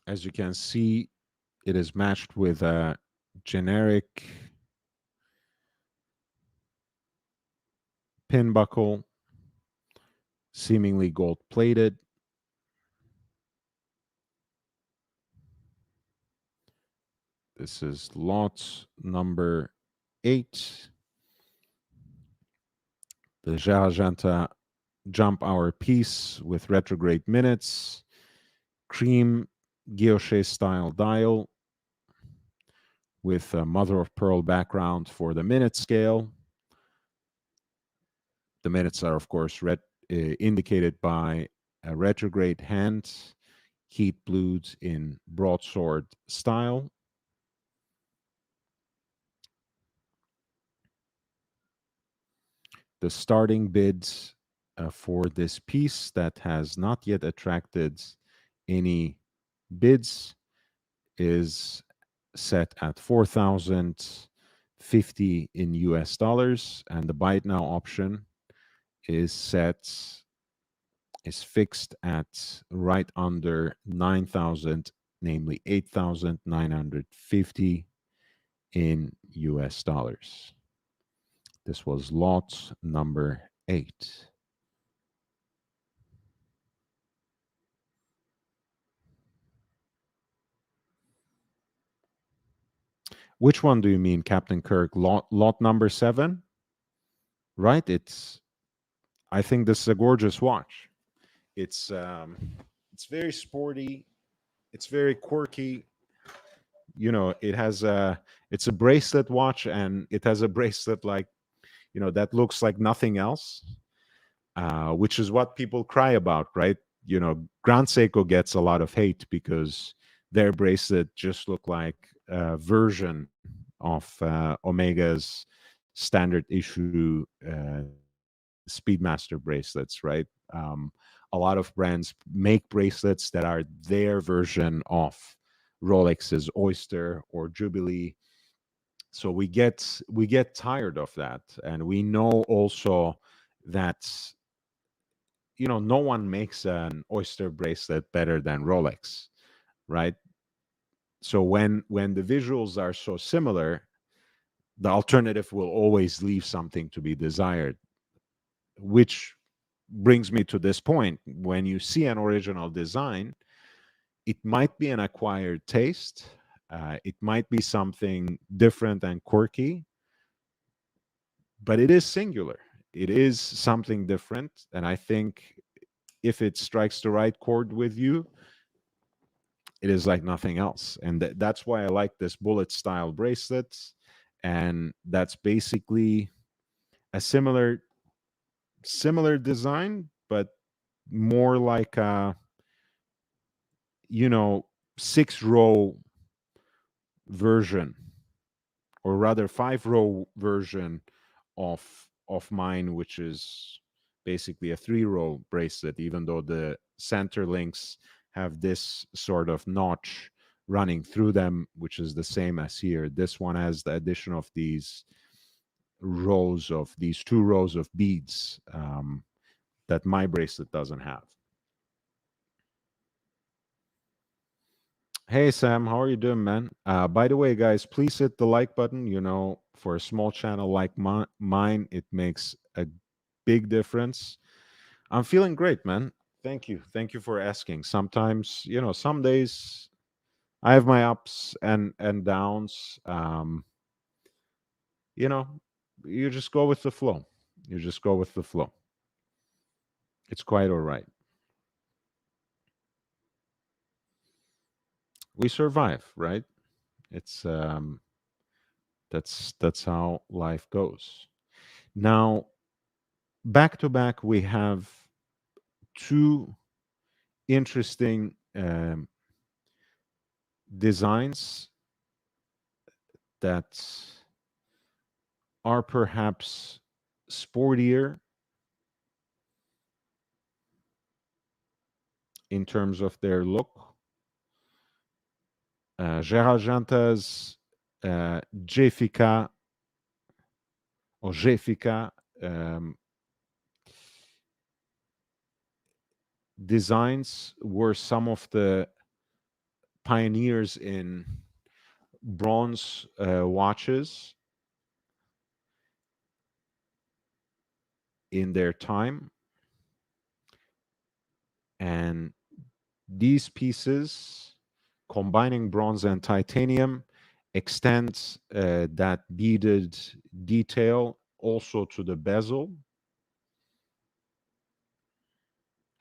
as you can see, it is matched with a generic pin buckle, seemingly gold plated. This is lot number 8. The Genta jump hour piece with retrograde minutes, cream guilloche style dial with a mother of pearl background for the minute scale. The minutes are, of course, indicated by a retrograde hand, heat blued in broadsword style. The starting bids for this piece that has not yet attracted any bids is set at 4,050 in US dollars, and the buy it now option is fixed at right under 9,000, namely 8,950 in US dollars. This was lot number 8. Which one do you mean, Captain Kirk? Lot number 7? Right? I think this is a gorgeous watch. It's very sporty. It's very quirky. It's a bracelet watch, and it has a bracelet like, that looks like nothing else, which is what people cry about, right? Grand Seiko gets a lot of hate because their bracelet just look like a version of Omega's standard issue Speedmaster bracelets, right? A lot of brands make bracelets that are their version of Rolex's Oyster or Jubilee. So we get tired of that, and we know also that no one makes an Oyster bracelet better than Rolex, right? So when the visuals are so similar, the alternative will always leave something to be desired, which brings me to this point. When you see an original design, it might be an acquired taste, it might be something different and quirky, but it is singular. It is something different, and I think if it strikes the right chord with you, it is like nothing else. And that's why I like this bullet style bracelet. And that's basically a similar design, but more like a, you know 6-row version, or rather 5-row version of mine, which is basically a 3-row bracelet, even though the center links have this sort of notch running through them, which is the same as here. This one has the addition of these 2 rows of beads, that my bracelet doesn't have. Hey Sam, how are you doing, man? By the way, guys, please hit the like button. For a small channel like mine, it makes a big difference. I'm feeling great, man. Thank you. Thank you for asking. Sometimes, some days I have my ups and downs. You know, you just go with the flow. You just go with the flow. It's quite all right. We survive, right? It's that's how life goes. Now, back to back, we have two interesting designs that are perhaps sportier in terms of their look. Gerald Genta's Jeffica or Jeffica designs were some of the pioneers in bronze watches. in their time. And these pieces, combining bronze and titanium, extends that beaded detail also to the bezel,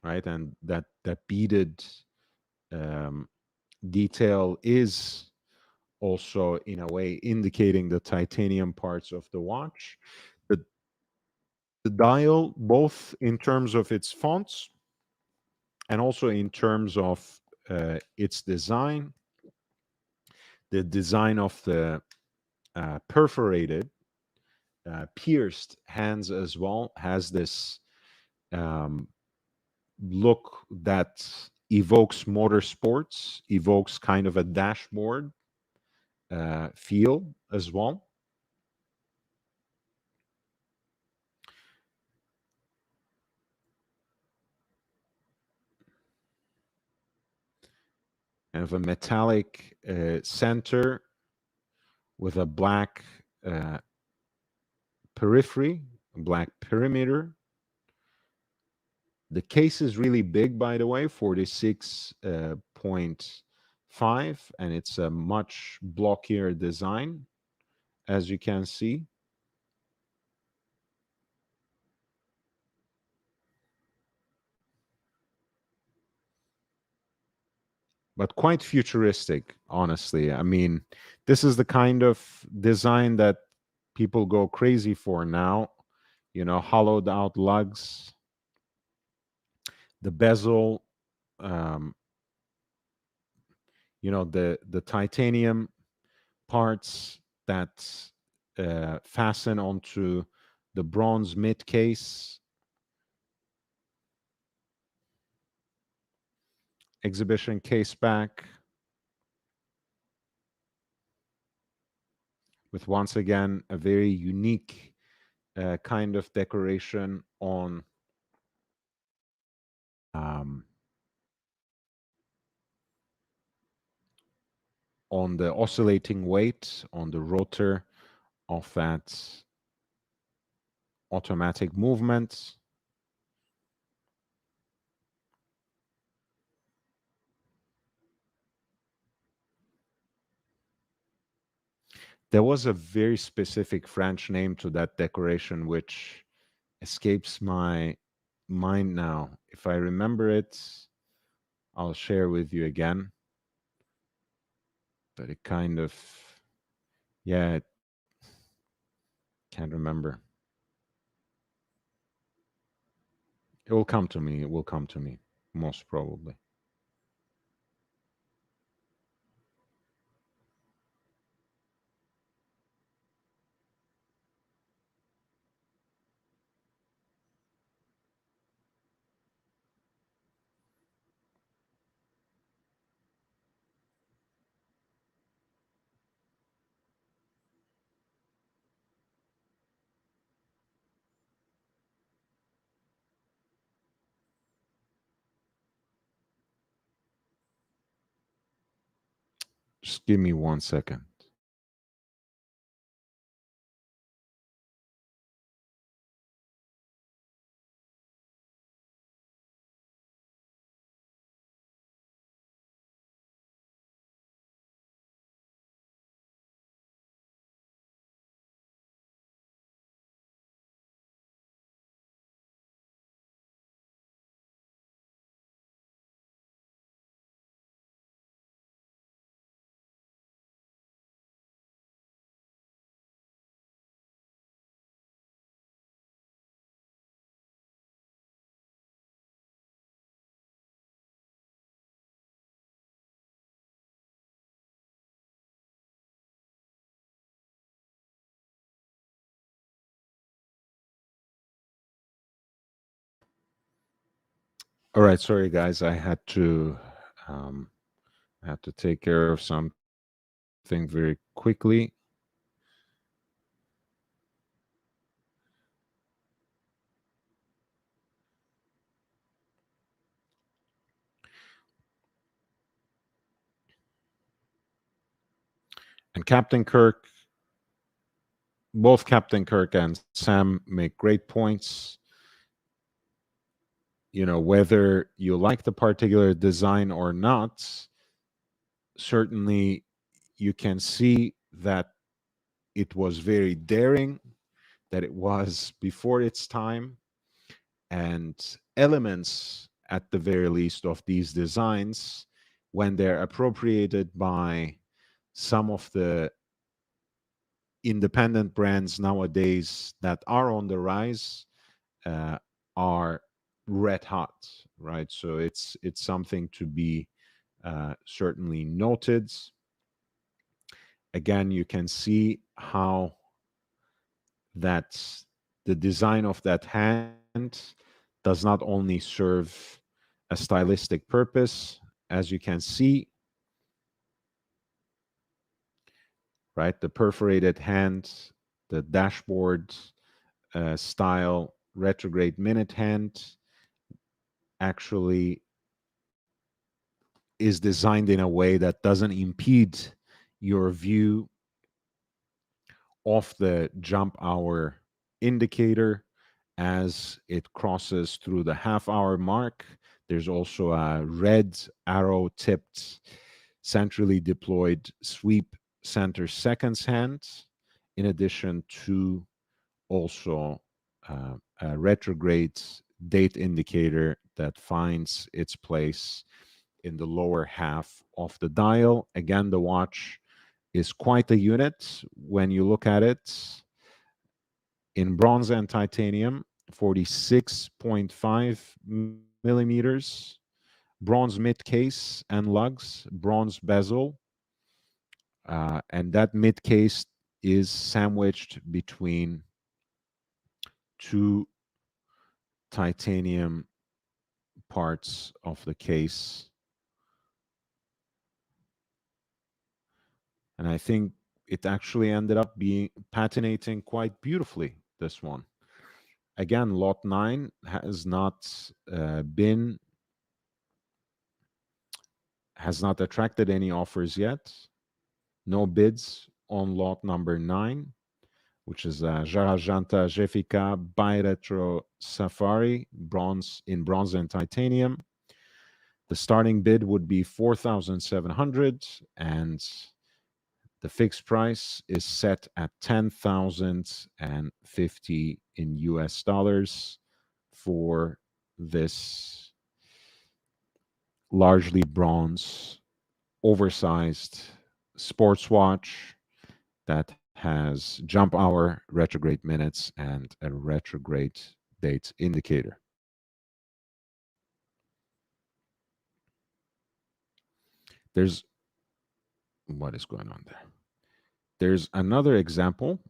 right? And that beaded um, detail is also in a way indicating the titanium parts of the watch. The, the dial, both in terms of its fonts and also in terms of its design, the design of the perforated, pierced hands as well, has this um, look that evokes motorsports, evokes kind of a dashboard feel as well. Kind of a metallic center with a black uh, periphery, a black perimeter. The case is really big, by the way, 46.5, and it's a much blockier design, as you can see. But quite futuristic, honestly. I mean, this is the kind of design that people go crazy for now. You know, hollowed out lugs, the bezel, um, you know, the titanium parts that fasten onto the bronze mid case, exhibition case back, with once again a very unique kind of decoration um, on the oscillating weight on the rotor of that automatic movement. There was a very specific French name to that decoration, which escapes my mind now. If I remember it, I'll share with you again. But it kind of, yeah, can't remember. It will come to me. It will come to me, most probably. Just give me 1 second. All right, sorry guys, um, I had to take care of something very quickly. And Captain Kirk, both Captain Kirk and Sam make great points. whether you like the particular design or not, certainly you can see that it was very daring, that it was before its time, and elements, at the very least, of these designs, when they're appropriated by some of the independent brands nowadays that are on the rise, uh, are red hot, right? So it's something to be certainly noted. Again, you can see how that the design of that hand does not only serve a stylistic purpose, as you can see, right? The perforated hand, the dashboard style retrograde minute hand actually is designed in a way that doesn't impede your view of the jump hour indicator as it crosses through the half hour mark. There's also a red arrow tipped, centrally deployed sweep center seconds hand, in addition to also a retrograde date indicator that finds its place in the lower half of the dial. Again, the watch is quite a unit when you look at it in bronze and titanium, 46.5 millimeters, bronze mid case and lugs, bronze bezel, and that mid case is sandwiched between two titanium parts of the case. And I think it actually ended up being patinating quite beautifully, this one. Again, lot 9 has not been has not attracted any offers yet. No bids on lot number 9, which is Gerald Genta Jeffica Bi-Retro Safari, bronze and titanium. The starting bid would be 4,700, and the fixed price is set at 10,050 in US dollars for this largely bronze, oversized sports watch that has jump hour, retrograde minutes, and a retrograde date indicator. There's what is going on there? There's another example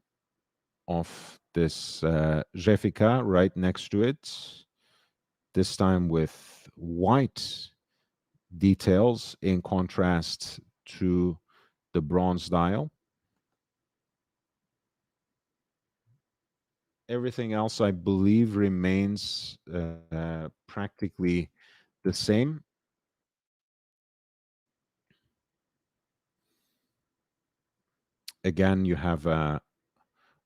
of this Jeffica right next to it, this time with white details in contrast to the bronze dial. Everything else, I believe, remains practically the same. Again, you have a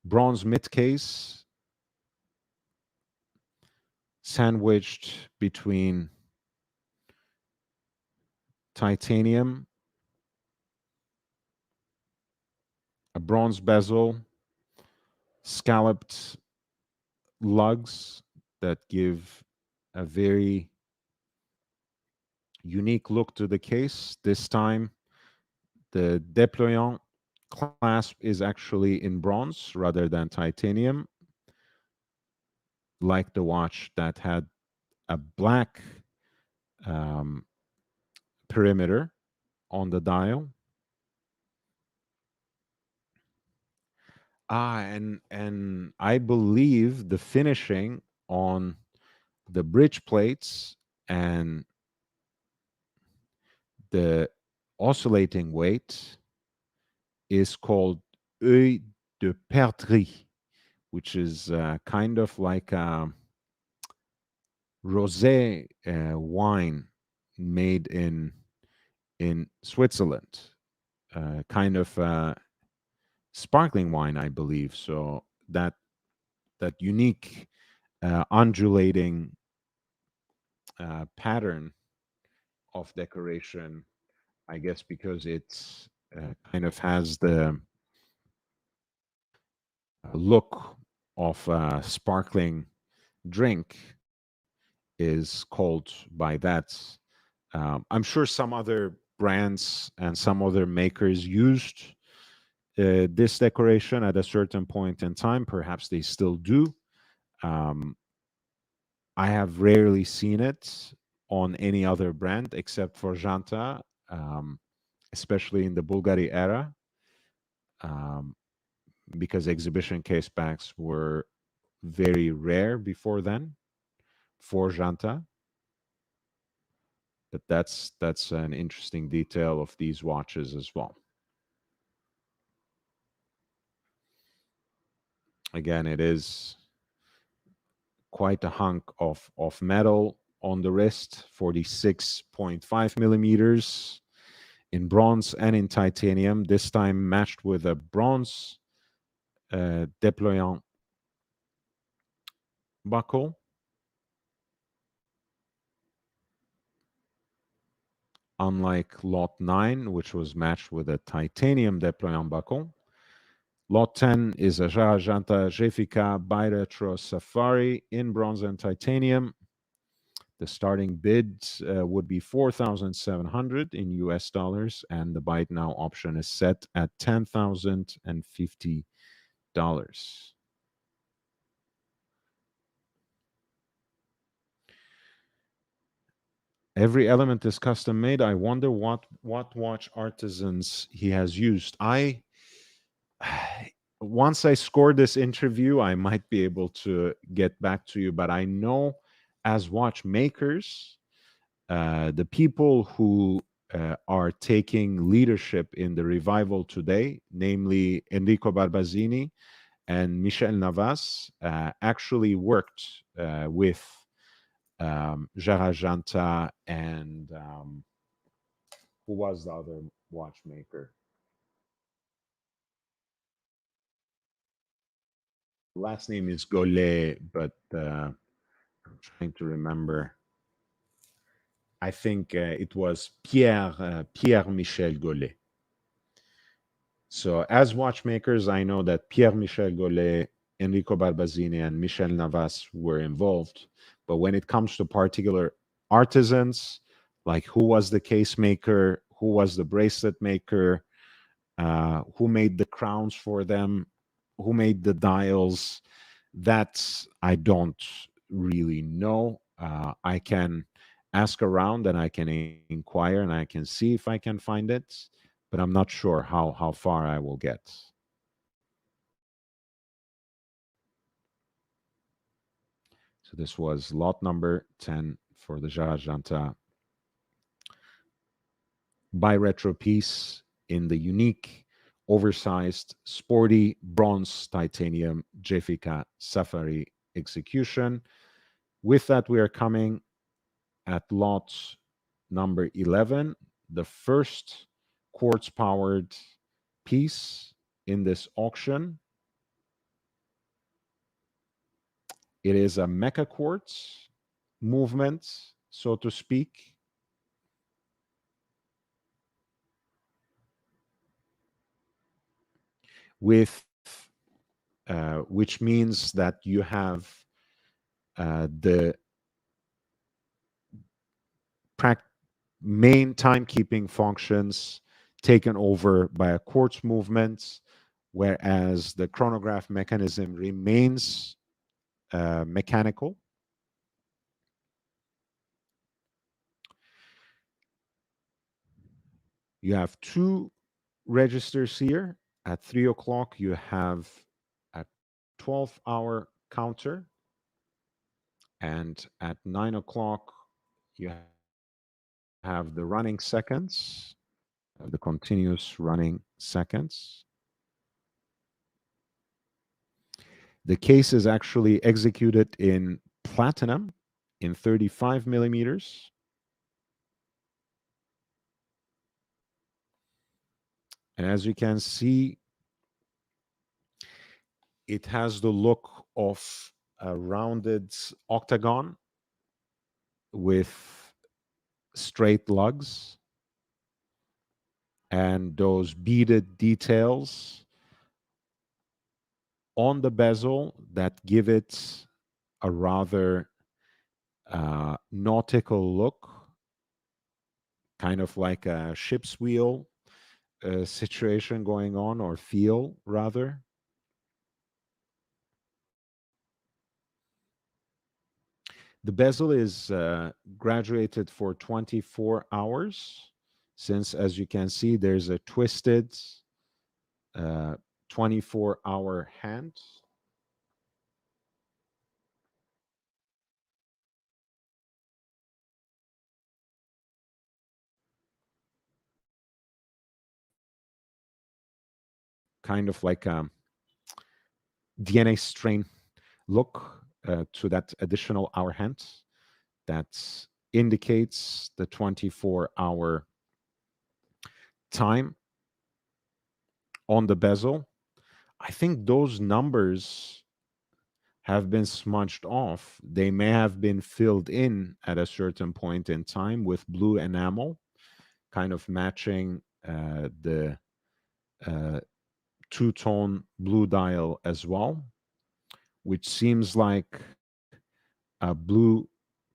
bronze mid case sandwiched between titanium, a bronze bezel, scalloped lugs that give a very unique look to the case. This time, the déployant clasp is actually in bronze rather than titanium, like the watch that had a black um, perimeter on the dial. And I believe the finishing on the bridge plates and the oscillating weight is called œil de perdrix, which is kind of like a rosé wine made in Switzerland, kind of sparkling wine, I believe. So that unique undulating pattern of decoration, I guess because it kind of has the look of a sparkling drink, is called by that. I'm sure some other brands and some other makers used this decoration at a certain point in time. Perhaps they still do. Um, I have rarely seen it on any other brand except for Janta, um, especially in the Bulgari era, um, because exhibition case packs were very rare before then for Janta. But that's an interesting detail of these watches as well. Again, it is quite a hunk of metal on the wrist, 46.5 millimeters in bronze and in titanium, this time matched with a bronze deployant buckle. Unlike Lot 9, which was matched with a titanium deployant buckle. Lot 10 is a Jarajanta Jefika Biretro Safari in bronze and titanium. The starting bid would be 4,700 in US dollars, and the buy it now option is set at $10,050. Every element is custom made. I wonder what watch artisans he has used. I once I score this interview, I might be able to get back to you. But I know as watchmakers, the people who are taking leadership in the revival today, namely Enrico Barbazzini and Michel Navas, actually worked with Gerard Janta and who was the other watchmaker? Last name is Gollet, but I'm trying to remember. I think it was Pierre Michel Gollet. So, as watchmakers, I know that Pierre Michel Gollet, Enrico Barbazzini, and Michel Navas were involved. But when it comes to particular artisans, like who was the case maker, who was the bracelet maker, who made the crowns for them, who made the dials, that I don't really know. I can ask around and I can inquire and I can see if I can find it, but I'm not sure how far I will get. So this was lot number 10 for the Jarajanta bi-retro piece in the unique, oversized, sporty bronze titanium Jefika Safari execution. With that, we are coming at lot number 11, the first quartz powered piece in this auction. It is a mecha quartz movement, so to speak. With which means that you have the main timekeeping functions taken over by a quartz movement, whereas the chronograph mechanism remains mechanical. You have two registers here. At 3 o'clock, you have a 12-hour counter. And at 9 o'clock, you have the running seconds, the continuous running seconds. The case is actually executed in platinum in 35 millimeters. And as you can see, it has the look of a rounded octagon with straight lugs and those beaded details on the bezel that give it a rather nautical look, kind of like a ship's wheel situation going on, or feel rather. The bezel is graduated for 24 hours, since, as you can see, there's a twisted uh, 24-hour hand. Kind of like a DNA strain look to that additional hour hand that indicates the 24-hour time on the bezel. I think those numbers have been smudged off. They may have been filled in at a certain point in time with blue enamel, kind of matching the uh, two-tone blue dial as well, which seems like a blue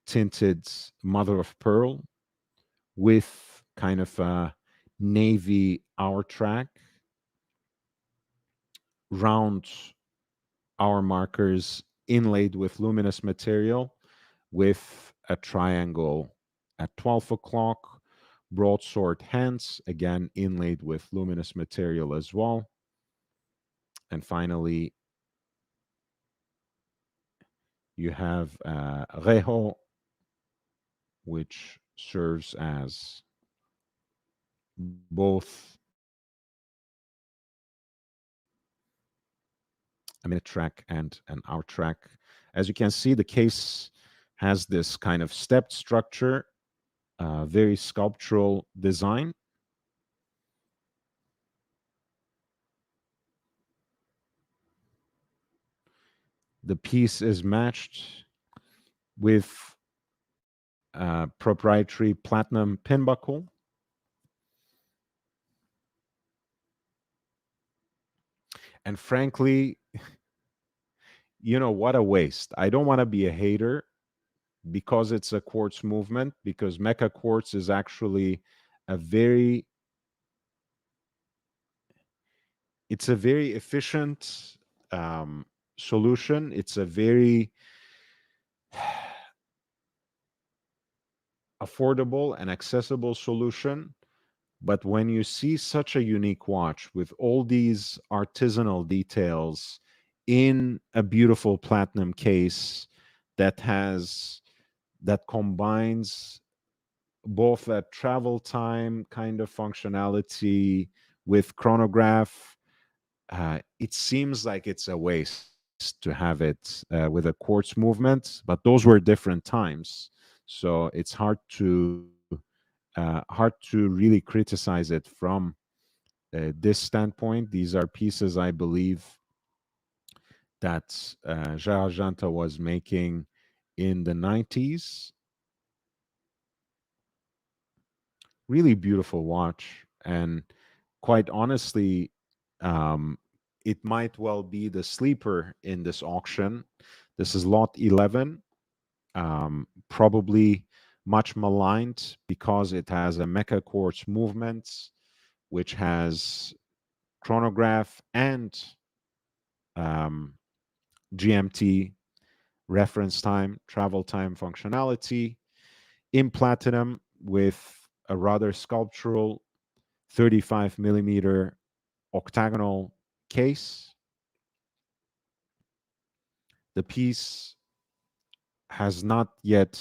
tinted mother of pearl with kind of a navy hour track, round hour markers inlaid with luminous material, with a triangle at 12 o'clock, broadsword hands, again inlaid with luminous material as well. And finally, you have Reho, which serves as both a minute track and an hour track. As you can see, the case has this kind of stepped structure, very sculptural design. The piece is matched with proprietary platinum pin buckle. And frankly, what a waste. I don't want to be a hater because it's a quartz movement, because mecha quartz is actually a very it's a very efficient um, solution. It's a very affordable and accessible solution. But when you see such a unique watch with all these artisanal details in a beautiful platinum case that has that combines both a travel time kind of functionality with chronograph, it seems like it's a waste to have it with a quartz movement. But those were different times, so it's hard to really criticize it from this standpoint. These are pieces, I believe, that Gerald Genta was making in the 90s. Really beautiful watch. And quite honestly, um, it might well be the sleeper in this auction. This is lot 11, probably much maligned because it has a mecha quartz movement, which has chronograph and um, GMT, reference time, travel time functionality in platinum, with a rather sculptural 35 millimeter octagonal case. The piece has not yet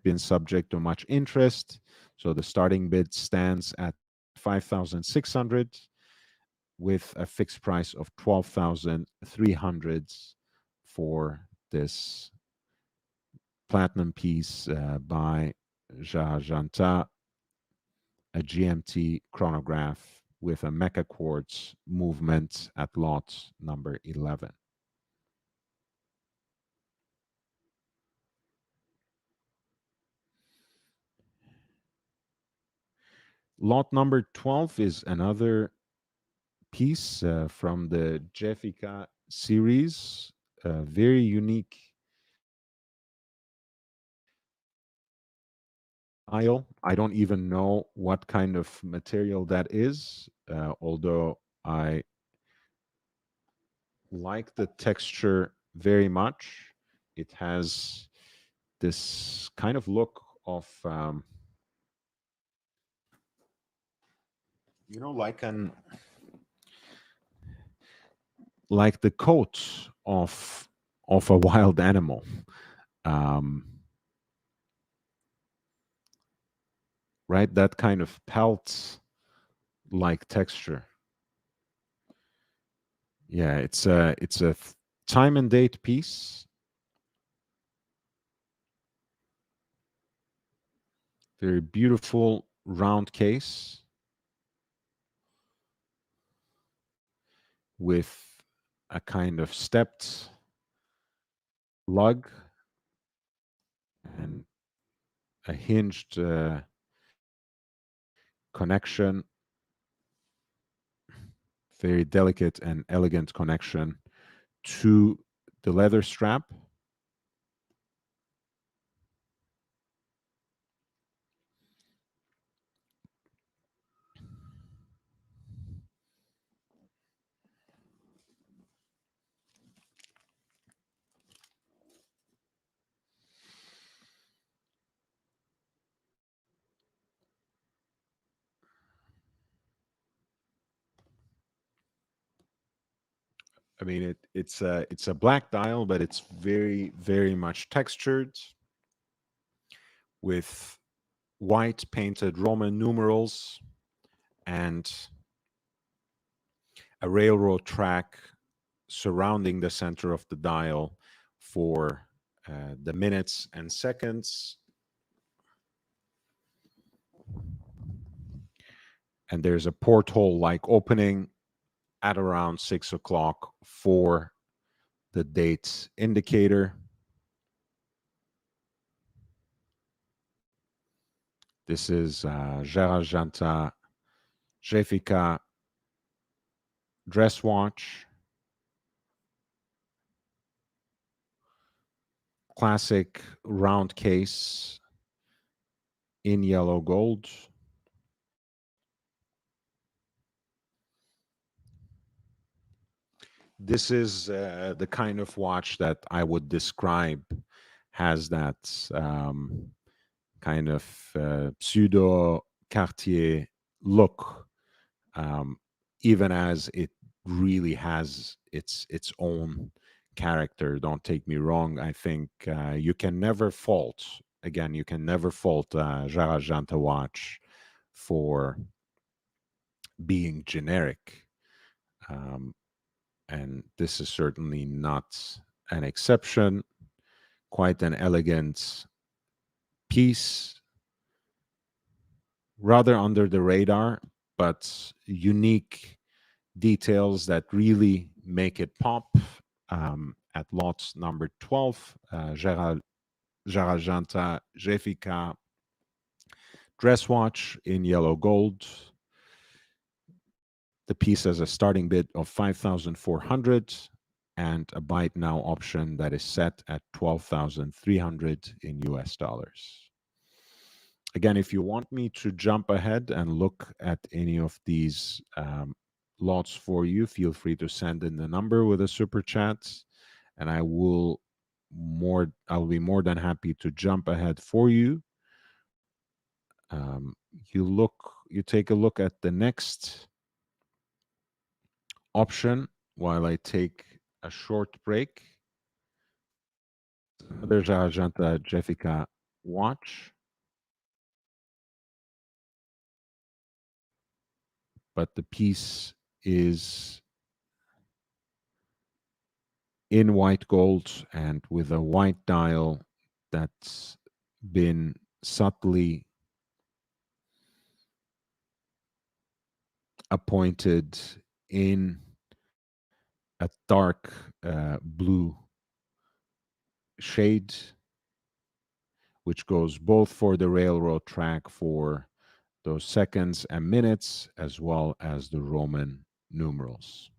been subject to much interest. So the starting bid stands at 5,600 with a fixed price of 12,300 for this platinum piece by Janta, a GMT chronograph with a mecha quartz movement at lot number 11. Lot number 12 is another piece from the Jeffica series, a very unique dial. I don't even know what kind of material that is, although I like the texture very much. It has this kind of look of, like like the coat of a wild animal. Um, right, that kind of pelt like texture. Yeah, it's a time and date piece. Very beautiful round case with a kind of stepped lug and a hinged connection, very delicate and elegant connection to the leather strap. I mean, it's a black dial, but it's very very much textured with white painted Roman numerals and a railroad track surrounding the center of the dial for the minutes and seconds. And there's a porthole like opening at around 6 o'clock for the date indicator. This is Gerald Genta Jeffica dress watch, classic round case in yellow gold. This is the kind of watch that I would describe has that kind of pseudo Cartier look, um, even as it really has its own character. Don't take me wrong. I think you can never fault. Again, you can never fault Gerald Janta watch for being generic. Um, and this is certainly not an exception. Quite an elegant piece, rather under the radar, but unique details that really make it pop. At lot number 12, Gerald Janta Jeffica dress watch in yellow gold. The piece has a starting bid of 5,400 and a buy it now option that is set at 12,300 in US dollars. Again, if you want me to jump ahead and look at any of these lots for you, feel free to send in the number with a super chat, and I'll be more than happy to jump ahead for you. Um, you take a look at the next option while I take a short break. There's Argenta Jeffica watch, but the piece is in white gold and with a white dial that's been subtly appointed in a dark blue shade, which goes both for the railroad track for those seconds and minutes, as well as the Roman numerals.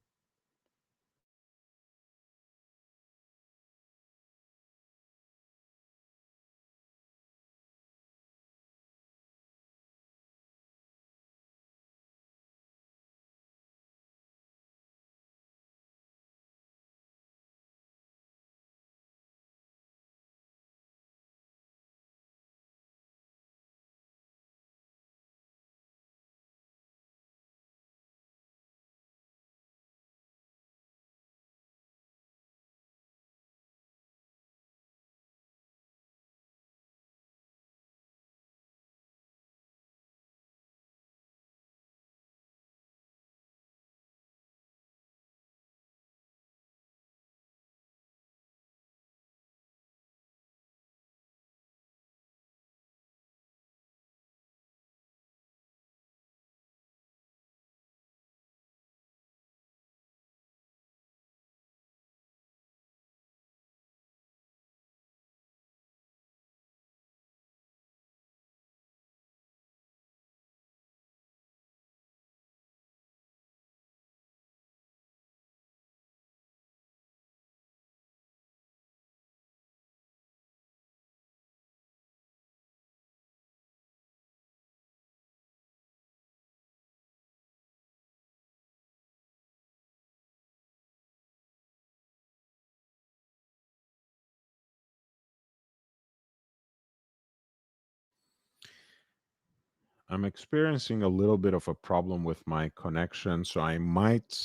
I'm experiencing a little bit of a problem with my connection, so I might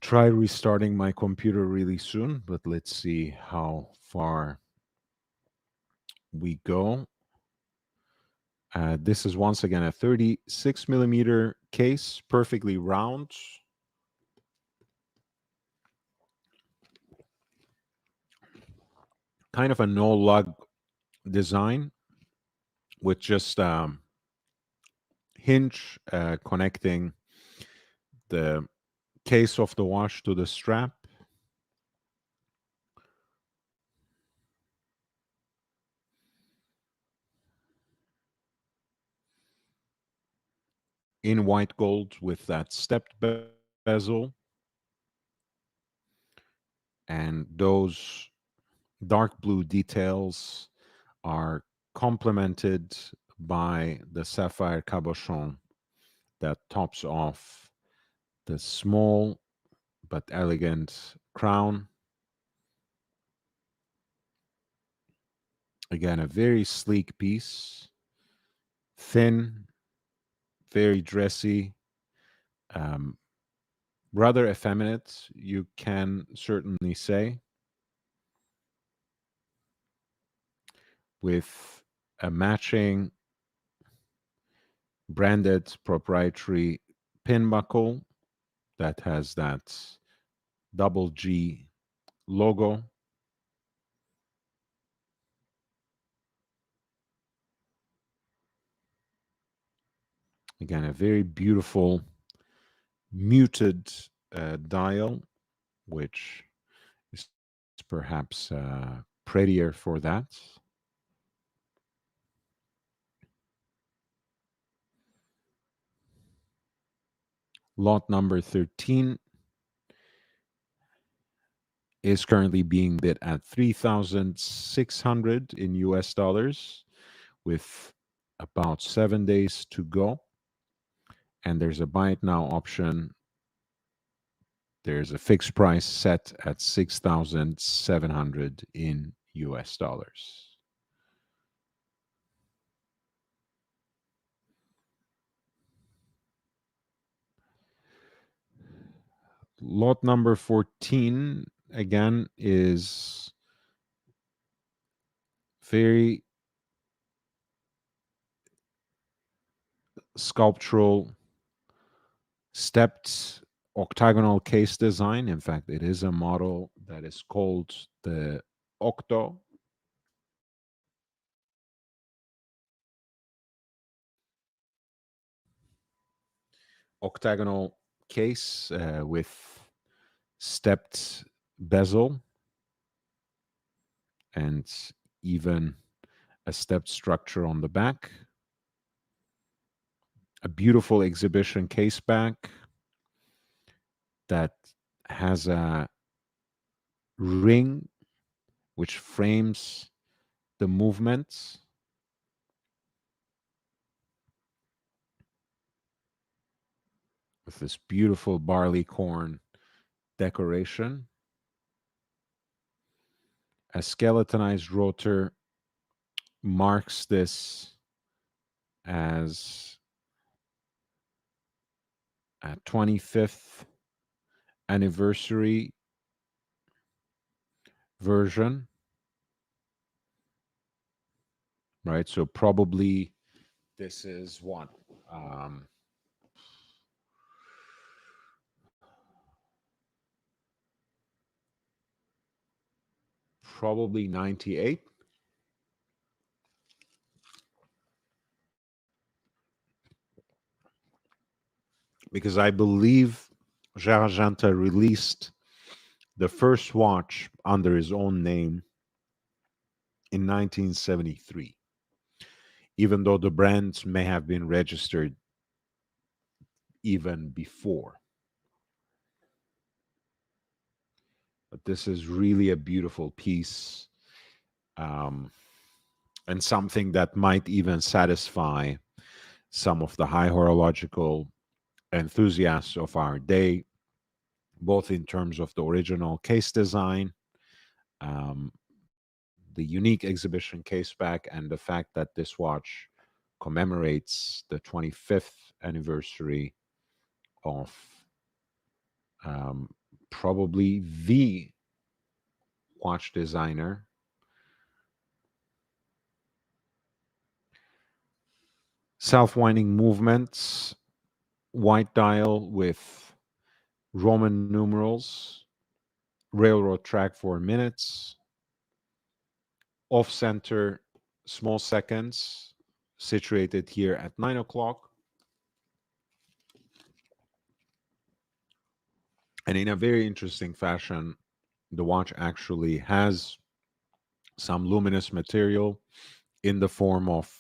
try restarting my computer really soon, but let's see how far we go. This is once again a 36 millimeter case, perfectly round. Kind of a no lug design with just hinge connecting the case of the watch to the strap. In white gold with that stepped bezel. And those dark blue details are complemented by the sapphire cabochon that tops off the small but elegant crown. Again, a very sleek piece, thin, very dressy, um, rather effeminate, you can certainly say, with a matching branded proprietary pin buckle that has that double G logo. Again, a very beautiful muted dial, which is perhaps prettier for that. Lot number 13 is currently being bid at 3,600 in US dollars with about 7 days to go. And there's a buy it now option. There's a fixed price set at 6,700 in US dollars. Lot number 14 again is very sculptural, stepped octagonal case design. In fact, it is a model that is called the Octo. Octagonal case with stepped bezel and even a stepped structure on the back. a beautiful exhibition case back that has a ring which frames the movements. With this beautiful barley corn decoration. A skeletonized rotor marks this as a 25th anniversary version, right? So probably this is what? Um, Probably 98, because I believe Gerald Genta released the first watch under his own name in 1973, even though the brand may have been registered even before. But this is really a beautiful piece, um, and something that might even satisfy some of the high horological enthusiasts of our day, both in terms of the original case design, um, the unique exhibition case back, and the fact that this watch commemorates the 25th anniversary of um, probably the watch designer. Self-winding movements, white dial with Roman numerals, railroad track for minutes, off center small seconds, situated here at 9 o'clock. And in a very interesting fashion, the watch actually has some luminous material in the form of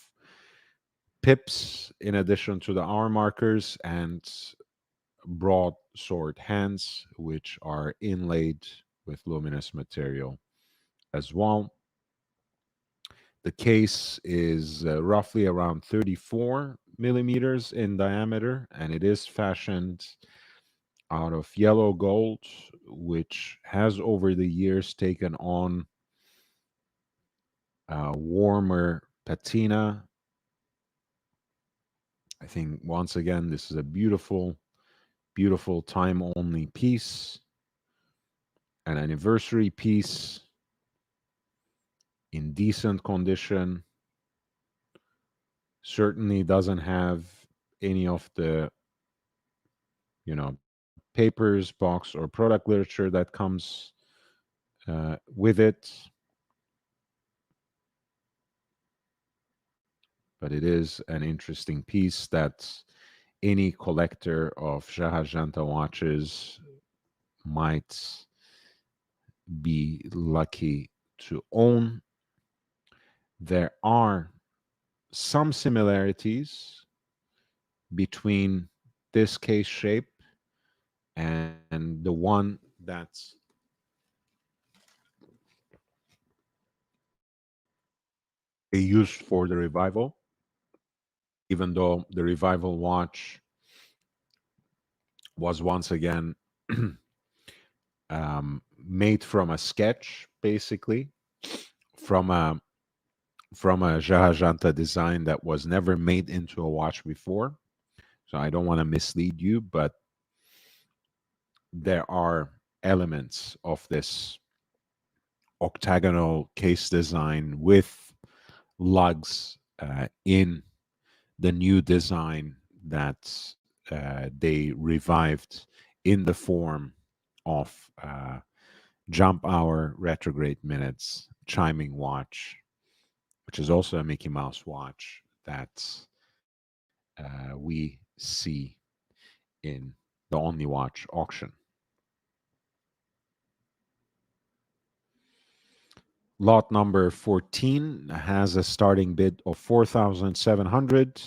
pips, in addition to the hour markers, and broadsword hands, which are inlaid with luminous material as well. The case is roughly around 34 millimeters in diameter, and it is fashioned out of yellow gold, which has over the years taken on warmer patina. I think once again, this is a beautiful, beautiful time only piece, an anniversary piece in decent condition. Certainly doesn't have any of the, papers, box, or product literature that comes with it, but it is an interesting piece that any collector of Jahajanta watches might be lucky to own. There are some similarities between this case shape and the one that's they used for the revival, even though the revival watch was once again made from a sketch, basically from a Jahajanta design that was never made into a watch before. So I don't want to mislead you, but there are elements of this octagonal case design with lugs in the new design that they revived in the form of jump hour, retrograde minutes, chiming watch, which is also a Mickey Mouse watch that we see in the Only Watch auction. Lot number 14 has a starting bid of 4,700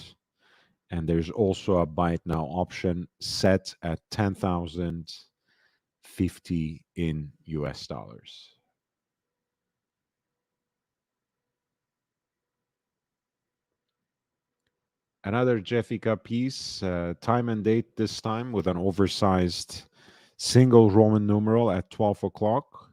And there's also a buy it now option set at 10,050 in US dollars. Another Jessica piece, time and date this time with an oversized single Roman numeral at 12 o'clock.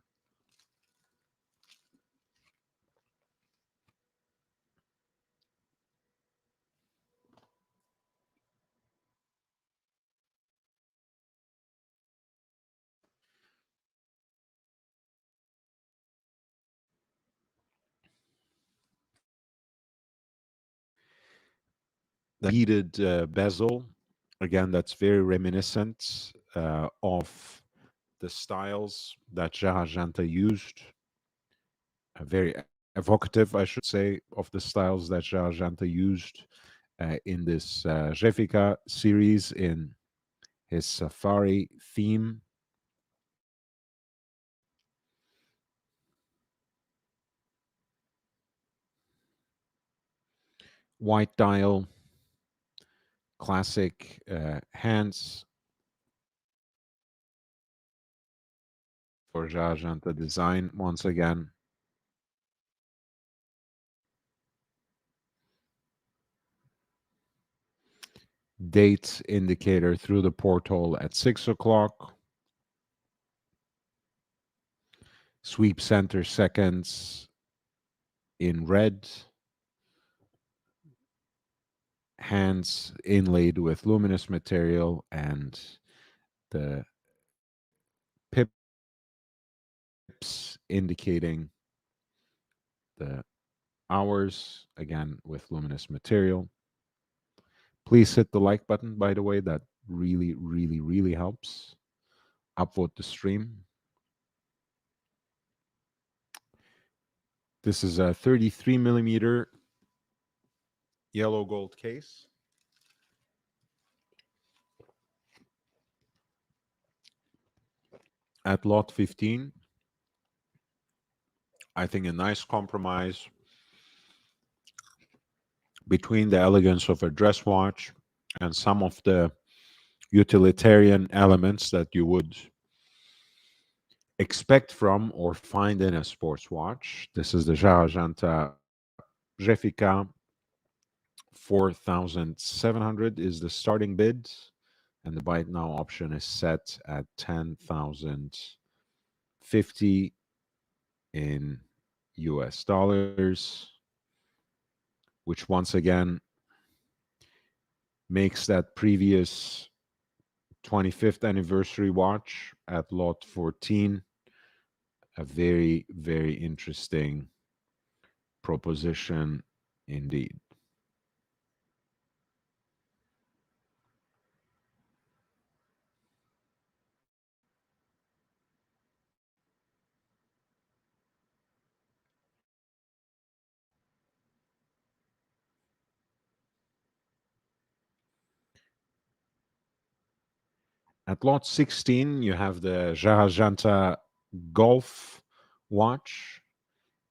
The heated bezel, again, that's very reminiscent of the styles that Genta used. Very evocative, I should say, of the styles that Genta used in this Jefika series in his safari theme. White dial, classic hands for Janta design once again. Date indicator through the porthole at 6 o'clock. Sweep center seconds in red. Hands inlaid with luminous material and the pips indicating the hours, again with luminous material. Please hit the like button, by the way. That really, really, really helps upvote the stream. This is a 33 millimeter yellow gold case. At lot 15, I think a nice compromise between the elegance of a dress watch and some of the utilitarian elements that you would expect from or find in a sports watch. This is the Genta Refica 4,700 is the starting bid, and the buy it now option is set at 10,050 in US dollars, which once again makes that previous 25th anniversary watch at lot 14 a very, very interesting proposition indeed. At lot 16, you have the Jarajanta Golf watch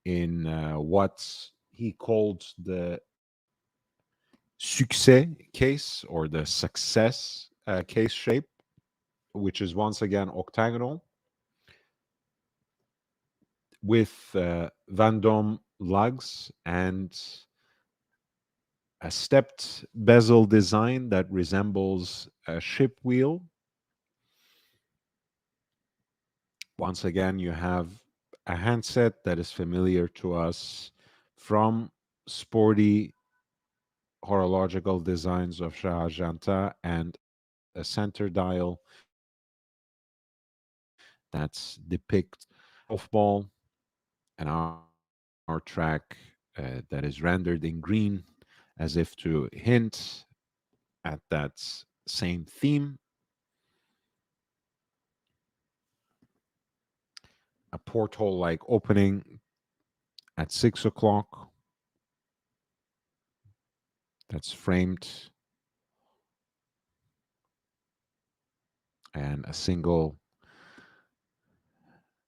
in what he called the succès case or the success case shape, which is once again octagonal with Vendome lugs and a stepped bezel design that resembles a ship wheel. Once again, you have a handset that is familiar to us from sporty horological designs of Shah Janta and a center dial that depicts golf ball and our track that is rendered in green as if to hint at that same theme. A porthole like opening at 6 o'clock that's framed, and a single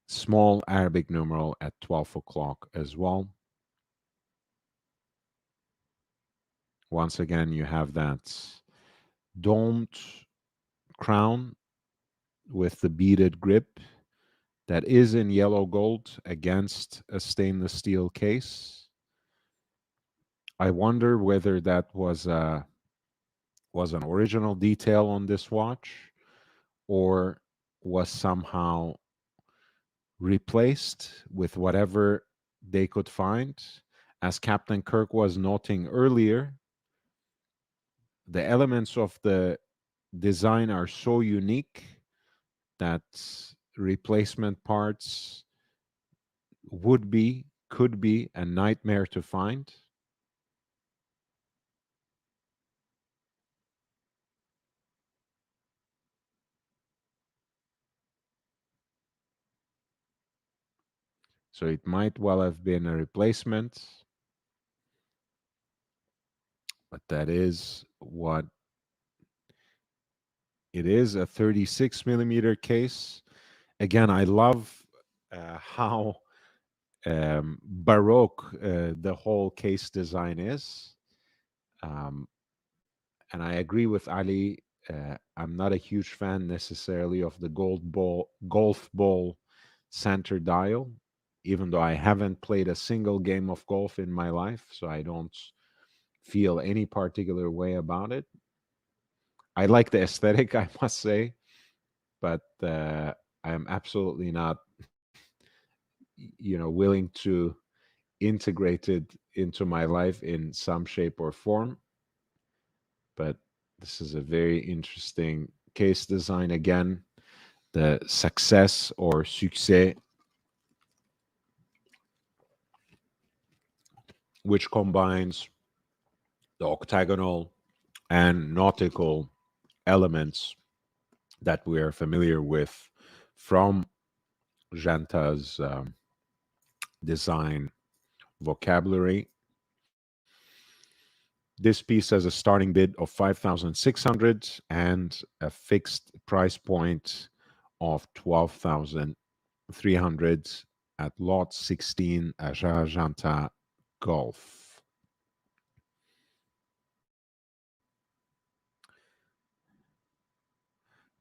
small Arabic numeral at 12 o'clock as well. Once again, you have that domed crown with the beaded grip that is in yellow gold against a stainless steel case. I wonder whether that was an original detail on this watch or was somehow replaced with whatever they could find. As Captain Kirk was noting earlier, the elements of the design are so unique that replacement parts could be a nightmare to find. So it might well have been a replacement, but that is what it is, a 36 millimeter case. Again, I love how baroque the whole case design is. Um, and I agree with Ali. I'm not a huge fan necessarily of the golf ball center dial, even though I haven't played a single game of golf in my life, so I don't feel any particular way about it. I like the aesthetic, I must say, but I am absolutely not, willing to integrate it into my life in some shape or form. But this is a very interesting case design. Again, the success or succès, which combines the octagonal and nautical elements that we are familiar with from Genta's design vocabulary. This piece has a starting bid of 5,600 and a fixed price point of 12,300 at lot 16 at Jarajanta Golf.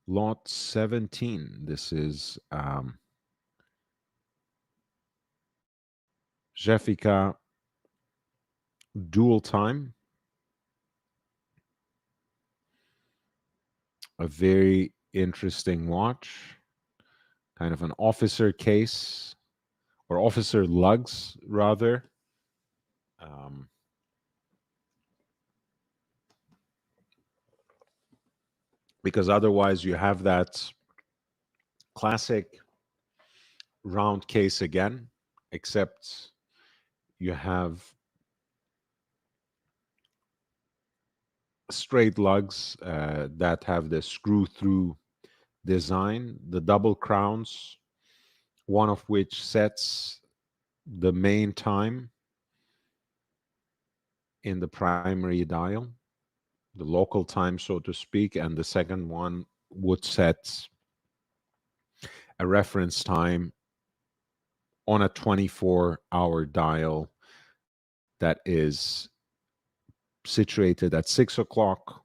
Lot 17, this is Jeffica Dual Time, a very interesting watch, kind of an officer case or officer lugs rather. Um, because otherwise you have that classic round case again, except you have straight lugs that have the screw through design, the double crowns, one of which sets the main time in the primary dial, the local time, so to speak, and the second one would set a reference time on a 24-hour dial that is situated at 6 o'clock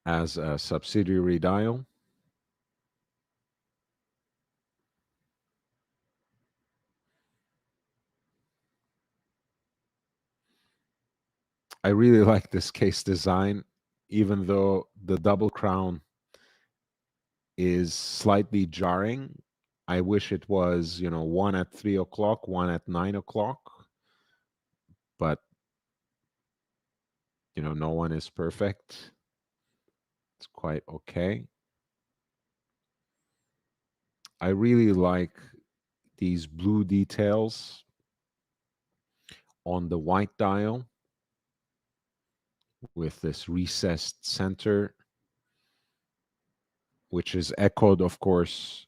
as a subsidiary dial. I really like this case design, even though the double crown is slightly jarring. I wish it was, one at 3 o'clock, one at 9 o'clock, but, no one is perfect. It's quite okay. I really like these blue details on the white dial with this recessed center, which is echoed, of course,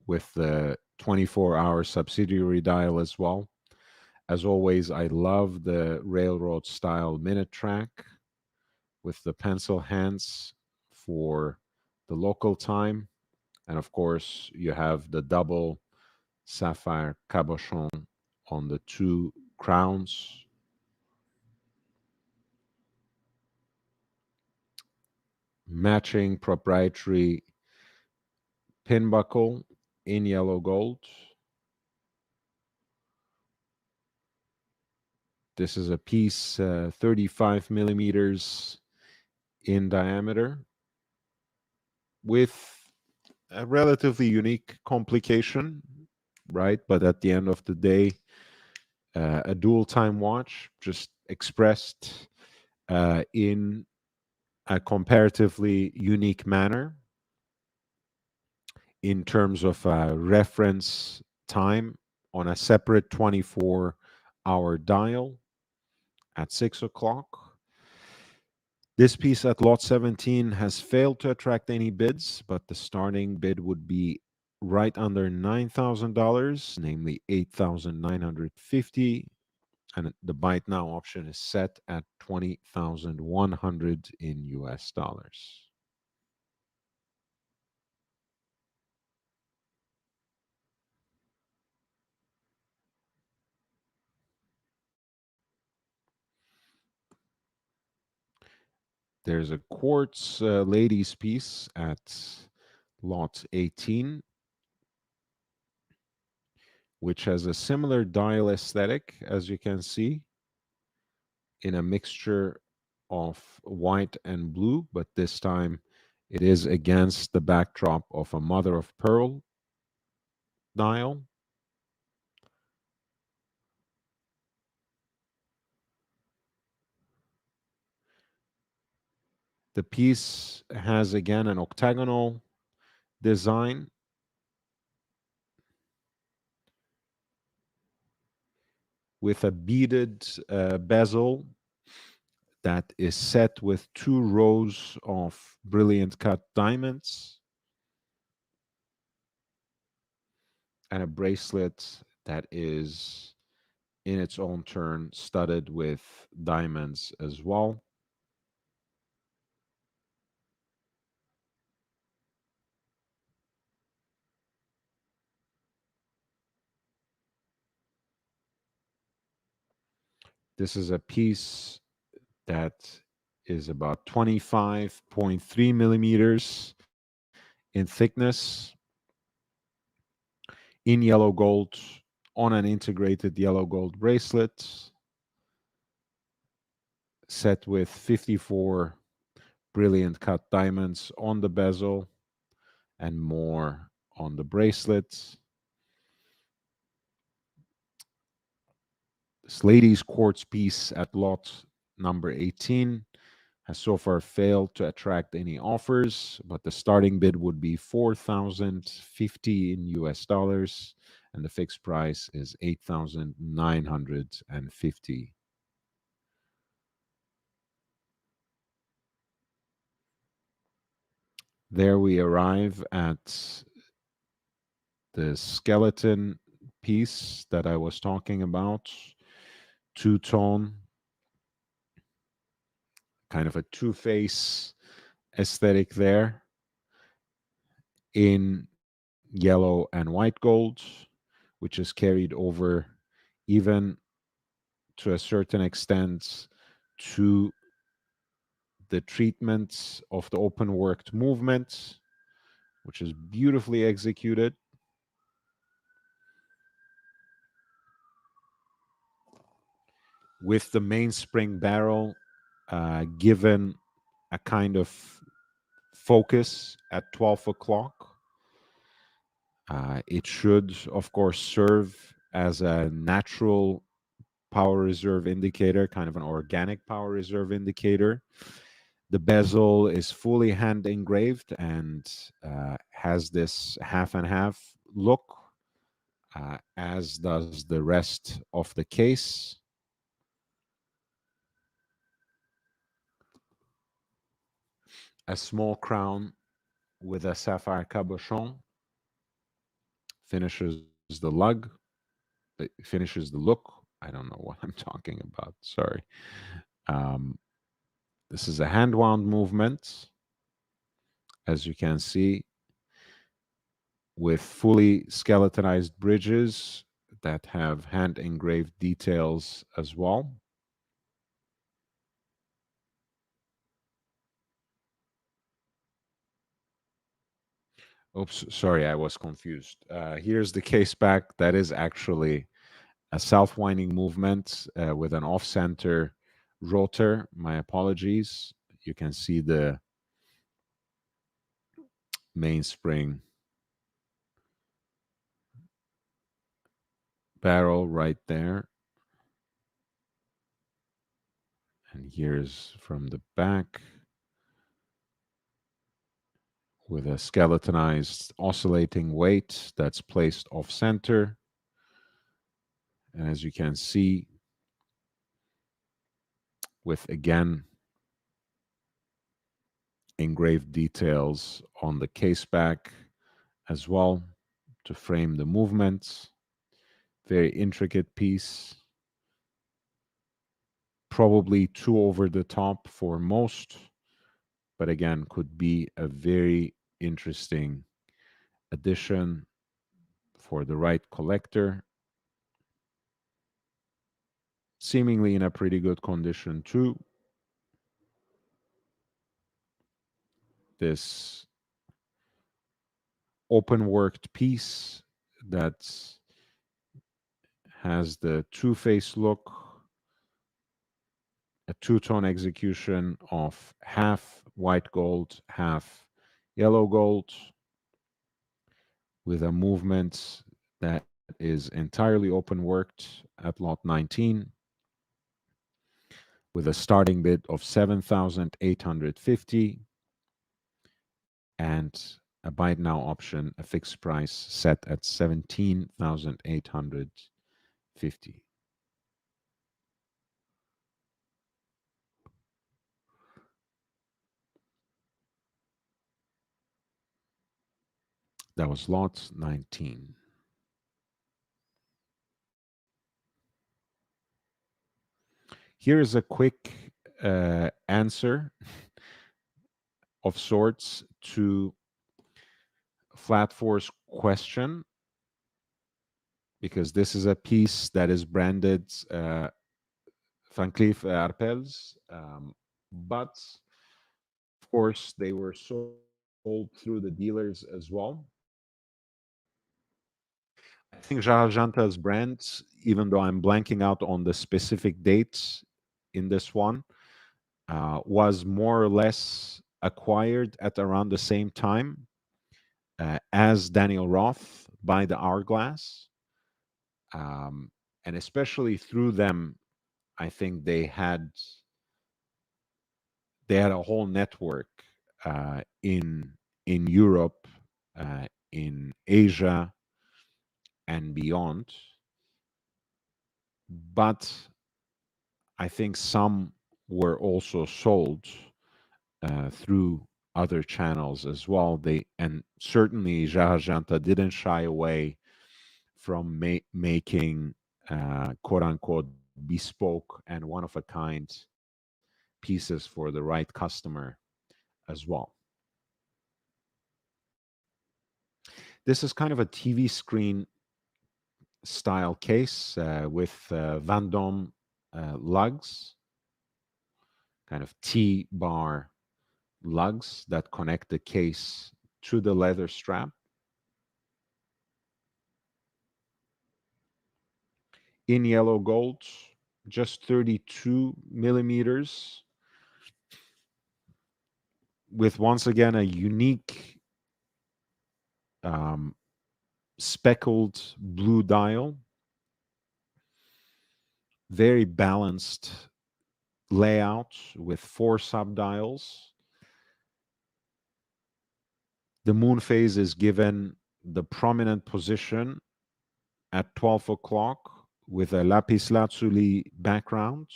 with the 24-hour subsidiary dial as well. As always, I love the railroad style minute track with the pencil hands for the local time. And of course, you have the double sapphire cabochon on the two crowns, matching proprietary pin buckle in yellow gold. This is a piece 35 millimeters in diameter with a relatively unique complication, right? But at the end of the day, a dual time watch just expressed in a comparatively unique manner in terms of reference time on a separate 24-hour dial at 6 o'clock. This piece at lot 17 has failed to attract any bids, but the starting bid would be right under $9,000, namely 8,950, and the buy it now option is set at 20,100 in US dollars. There's a quartz ladies piece at lot 18, which has a similar dial aesthetic, as you can see, in a mixture of white and blue, but this time it is against the backdrop of a mother of pearl dial. The piece has again an octagonal design with a beaded bezel that is set with 2 rows of brilliant cut diamonds and a bracelet that is in its own turn studded with diamonds as well. This is a piece that is about 25.3 millimeters in thickness in yellow gold on an integrated yellow gold bracelet set with 54 brilliant cut diamonds on the bezel and more on the bracelet. This lady's quartz piece at lot number 18 has so far failed to attract any offers, but the starting bid would be 4,050 in US dollars, and the fixed price is 8,950. There we arrive at the skeleton piece that I was talking about, two-tone, kind of a two-face aesthetic there in yellow and white gold, which is carried over even to a certain extent to the treatment of the open worked movement, which is beautifully executed. With the mainspring barrel given a kind of focus at 12 o'clock. It should, of course, serve as a natural power reserve indicator, kind of an organic power reserve indicator. The bezel is fully hand engraved and has this half and half look, as does the rest of the case. A small crown with a sapphire cabochon finishes the lug, finishes the look. I don't know what I'm talking about. Sorry. Um, this is a hand wound movement, as you can see, with fully skeletonized bridges that have hand engraved details as well. Oops, sorry, I was confused. Here's the case back. That is actually a self-winding movement with an off-center rotor. My apologies. You can see the mainspring barrel right there. And here's from the back with a skeletonized oscillating weight that's placed off center. And as you can see, with again engraved details on the case back as well to frame the movements. Very intricate piece, probably too over the top for most, but again, could be a very interesting addition for the right collector. Seemingly in a pretty good condition too. This open worked piece that has the two-face look, a two-tone execution of half white gold, half yellow gold, with a movement that is entirely open worked at lot 19, with a starting bid of 7,850 and a buy it now option, a fixed price set at 17,850. That was lot 19. Here is a quick answer of sorts to Flat Four's question, because this is a piece that is branded Van Cleef Arpels, but of course they were sold through the dealers as well. I think Janta's brand, even though I'm blanking out on the specific dates in this one, was more or less acquired at around the same time as Daniel Roth by the Hourglass. And especially through them, I think they had a whole network in Europe, in Asia, and beyond. But I think some were also sold through other channels as well. And certainly Janta didn't shy away from making quote unquote bespoke and one of a kind pieces for the right customer as well. This is kind of a TV screen style case with Van Dom lugs, kind of T-bar lugs that connect the case to the leather strap. In yellow gold, just 32 millimeters, with once again a unique um, speckled blue dial, very balanced layout with 4 subdials. The moon phase is given the prominent position at 12 o'clock with a lapis lazuli background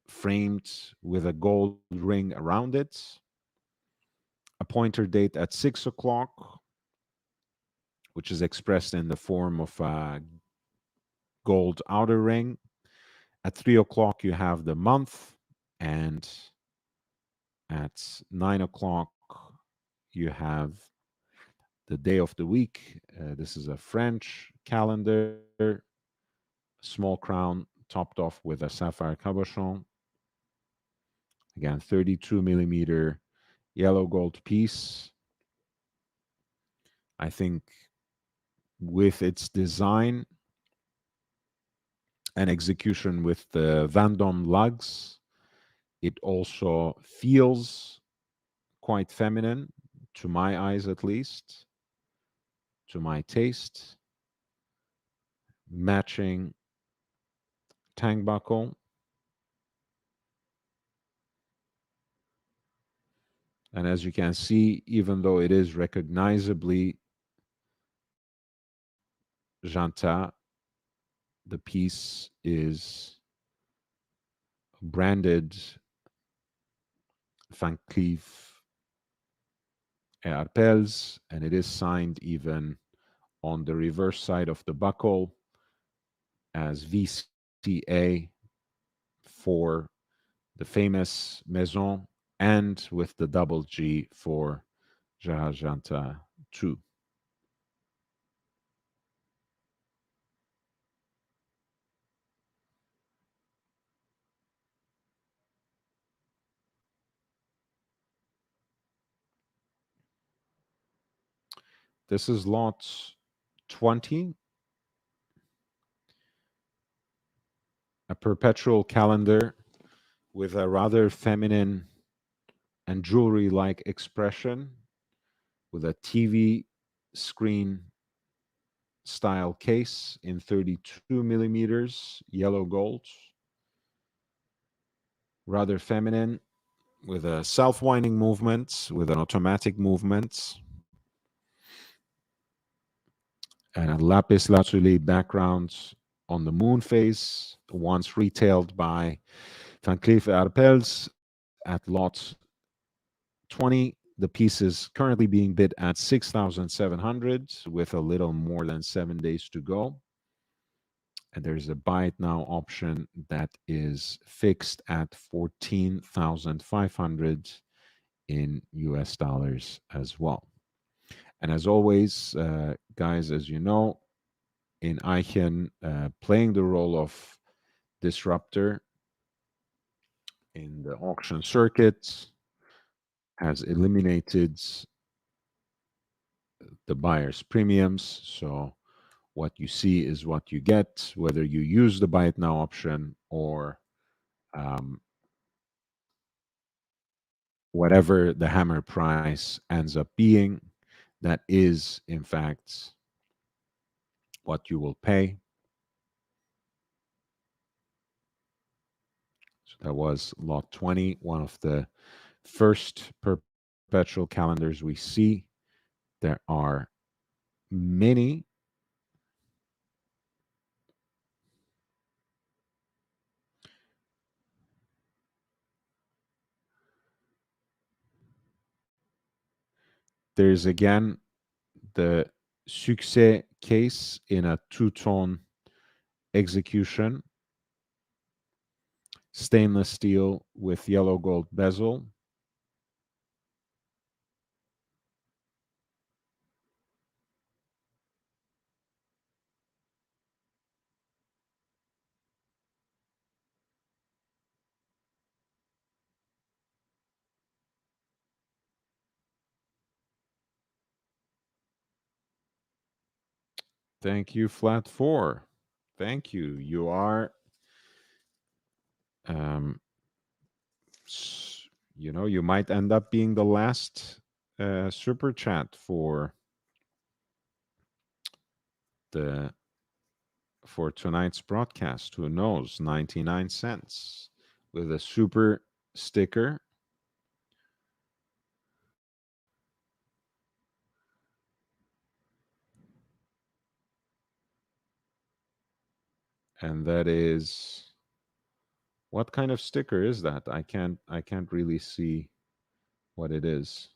framed with a gold ring around it. A pointer date at 6 o'clock, which is expressed in the form of a gold outer ring. At 3 o'clock, you have the month, and at 9 o'clock, you have the day of the week. This is a French calendar, small crown topped off with a sapphire cabochon. Again, 32 millimeter yellow gold piece. I think with its design and execution with the Vendome lugs, it also feels quite feminine, to my eyes at least, to my taste. Matching tang buckle. And as you can see, even though it is recognizably Genta, the piece is branded Van Cleef et Arpels, and it is signed even on the reverse side of the buckle as VCA for the famous Maison and with the double G for Gerald Genta 2. This is lot 20, a perpetual calendar with a rather feminine and jewelry like expression with a TV screen style case in 32 millimeters, yellow gold, rather feminine with a self winding movement, with an automatic movement, and a lapis lazuli background on the moon phase, once retailed by Van Cleef Arpels at lot 20. The piece is currently being bid at 6,700 with a little more than 7 days to go. And there's a buy it now option that is fixed at 14,500 in US dollars as well. And as always, guys, as you know, Ineichen playing the role of disruptor in the auction circuit has eliminated the buyer's premiums. So what you see is what you get, whether you use the buy it now option or um, whatever the hammer price ends up being. That is, in fact, what you will pay. So that was lot 20, one of the first perpetual calendars we see. There are many. There's again the Succès case in a two-tone execution, stainless steel with yellow gold bezel. Thank you, Flat 4. Thank you. You are, um, you might end up being the last super chat the for tonight's broadcast. Who knows? 99 cents with a super sticker. And that is, what kind of sticker is that? I can't really see what it is.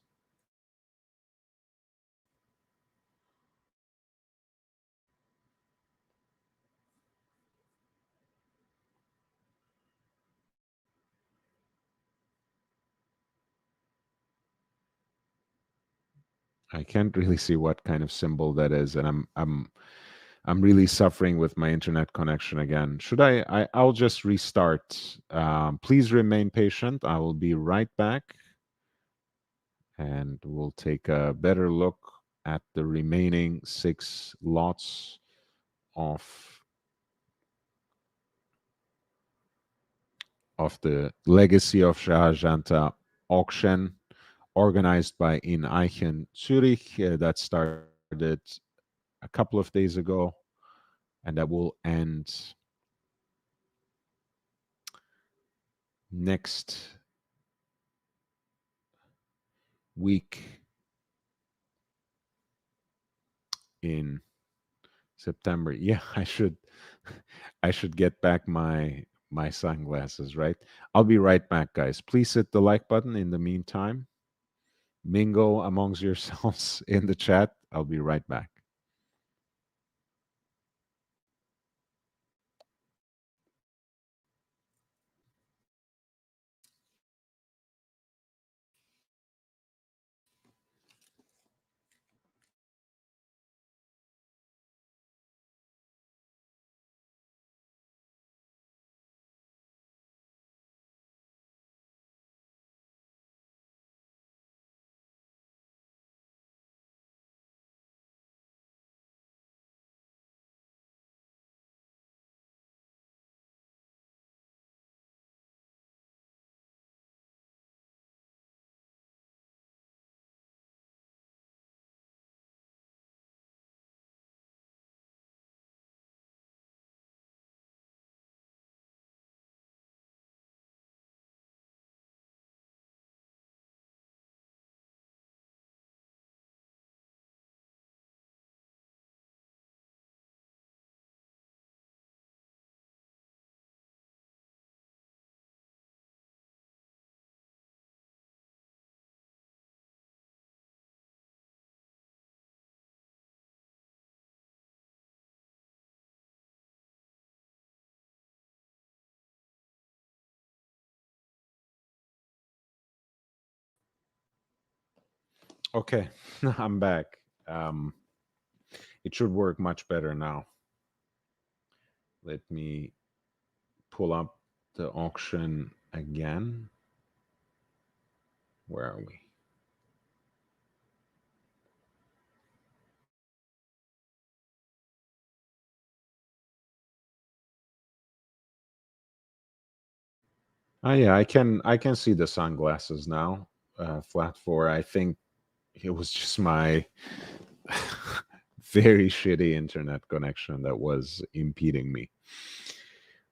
I can't really see what kind of symbol that is, and I'm really suffering with my internet connection again. Should I'll just restart. Please remain patient. I will be right back, and we'll take a better look at the remaining 6 lots of the Legacy of Genta auction organized by Ineichen Zürich that started a couple of days ago, and that will end next week in September. Yeah, I should get back my sunglasses, right? I'll be right back, guys. Please hit the like button in the meantime. Mingle amongst yourselves in the chat. I'll be right back. Okay, I'm back. Um, it should work much better now. Let me pull up the auction again. Where are we? Oh yeah, I can see the sunglasses now. Flat four. I think it was just my very shitty internet connection that was impeding me.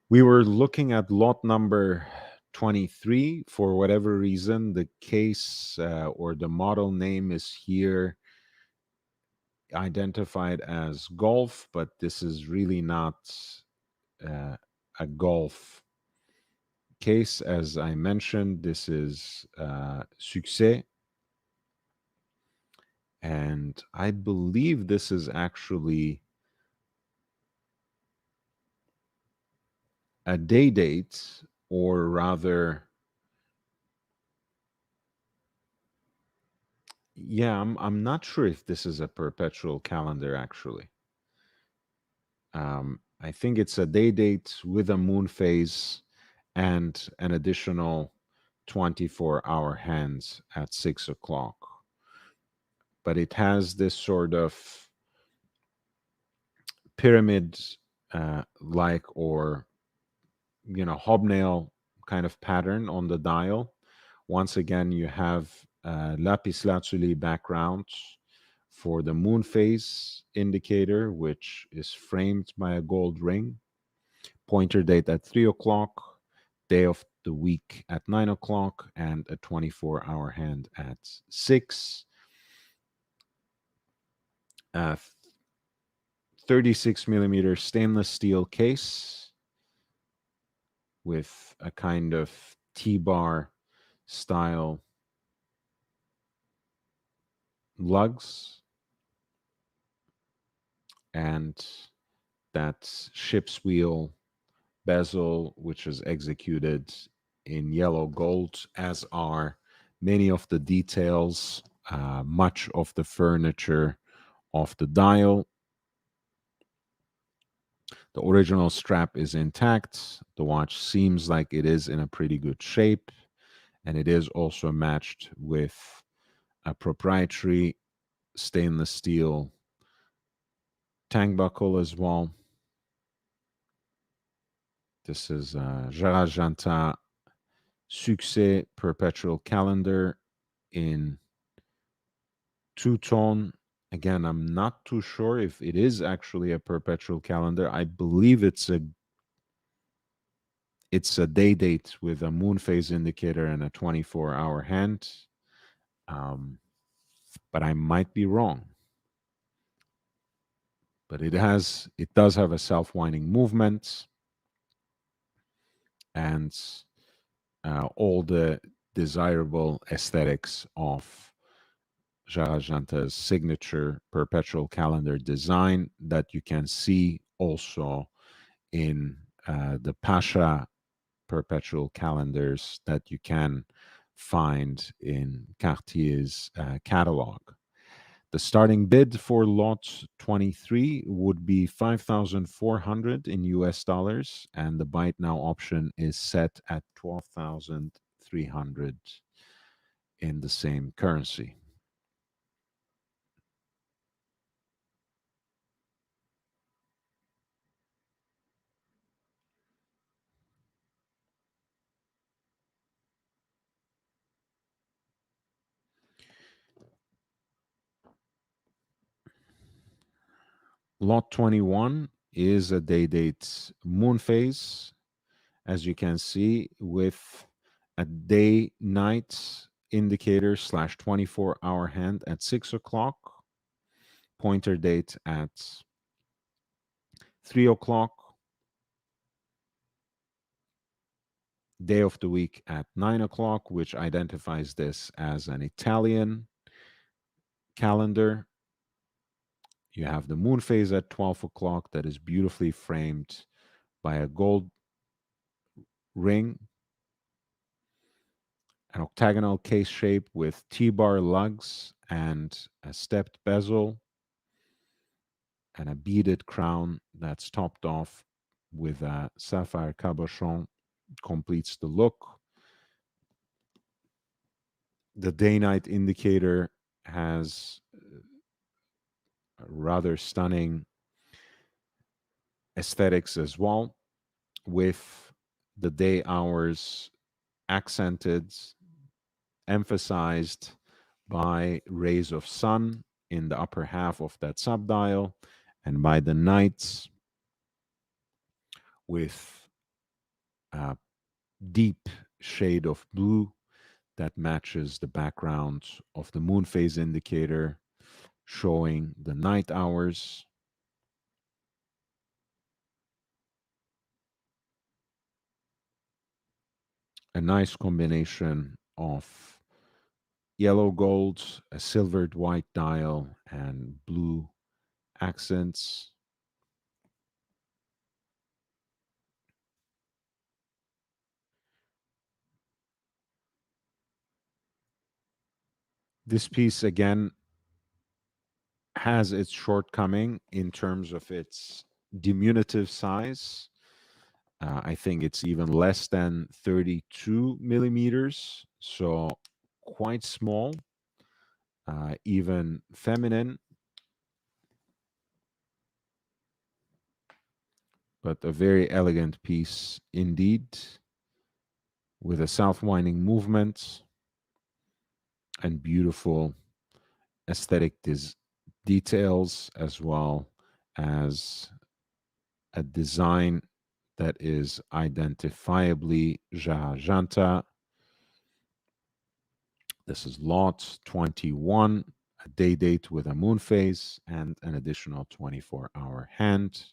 We were looking at lot number 23. For whatever reason, the case or the model name is here identified as golf, but this is really not a golf case. As I mentioned, this is Succès, and I believe this is actually a day date, or rather, yeah, I'm not sure if this is a perpetual calendar actually. I think it's a day date with a moon phase and an additional 24-hour hands at 6 o'clock. But it has this sort of pyramid like, or hobnail kind of pattern on the dial. Once again, you have lapis lazuli background for the moon phase indicator, which is framed by a gold ring. Pointer date at 3 o'clock, day of the week at 9 o'clock, and a 24-hour hand at 6. 36 millimeter stainless steel case with a kind of T-bar style lugs, and that ship's wheel bezel, which is executed in yellow gold, as are many of the details much of the furniture of the dial. The original strap is intact. The watch seems like it is in a pretty good shape, and it is also matched with a proprietary stainless steel tang buckle as well. This is Gerald Genta Succès Perpetual Calendar in two-tone. Again, I'm not too sure if it is actually a perpetual calendar. I believe it's a day date with a moon phase indicator and a 24-hour hand. Um, but I might be wrong. But it does have a self-winding movement and all the desirable aesthetics of Gerald Genta's signature perpetual calendar design that you can see also in the Pasha perpetual calendars that you can find in Cartier's catalog. The starting bid for lot 23 would be 5,400 in US dollars, and the buy it now option is set at 12,300 in the same currency. Lot 21 is a day date moon phase, as you can see, with a day night indicator slash 24-hour hand at 6 o'clock, pointer date at 3 o'clock, day of the week at 9 o'clock, which identifies this as an Italian calendar. You have the moon phase at 12 o'clock that is beautifully framed by a gold ring, an octagonal case shape with T-bar lugs and a stepped bezel, and a beaded crown that's topped off with a sapphire cabochon completes the look. The day-night indicator has rather stunning aesthetics as well, with the day hours accented, emphasized by rays of sun in the upper half of that subdial, and by the nights with a deep shade of blue that matches the background of the moon phase indicator showing the night hours. A nice combination of yellow gold, a silvered white dial, and blue accents. This piece, again, has its shortcoming in terms of its diminutive size. I think it's even less than 32 millimeters, so quite small, even feminine, but a very elegant piece indeed, with a self-winding movement and beautiful aesthetic details, as well as a design that is identifiably Genta. This is lot 21, a day date with a moon phase and an additional 24-hour hand.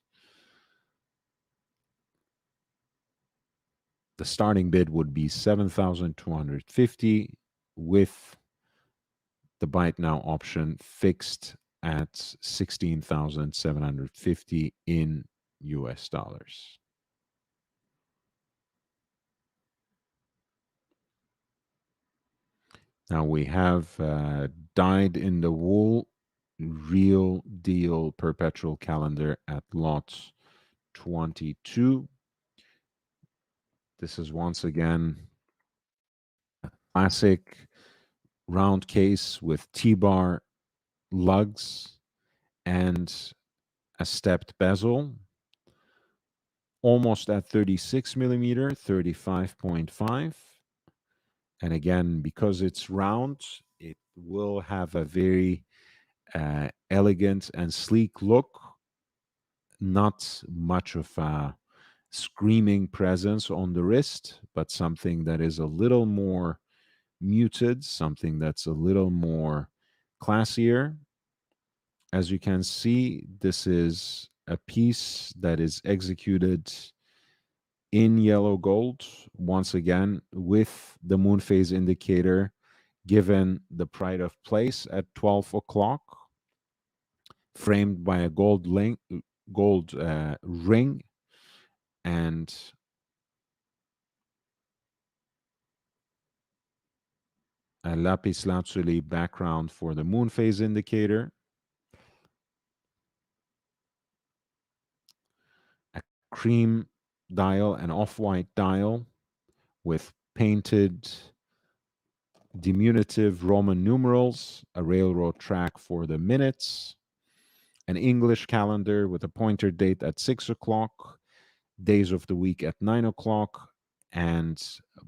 The starting bid would be 7,250 with the buy it now option fixed at 16,750 in US dollars. Now we have dyed in the wool, real deal perpetual calendar at lot 22. This is once again classic round case with T-bar lugs and a stepped bezel, almost at 36 millimeter, 35.5. And again, because it's round, it will have a very elegant and sleek look, not much of a screaming presence on the wrist, but something that is a little more muted, something that's a little more classier. As you can see, this is a piece that is executed in yellow gold, once again, with the moon phase indicator given the pride of place at 12 o'clock, framed by a gold ring, and a lapis lazuli background for the moon phase indicator, a cream dial, an off-white dial with painted diminutive Roman numerals, a railroad track for the minutes, an English calendar with a pointer date at 6 o'clock, days of the week at 9 o'clock, and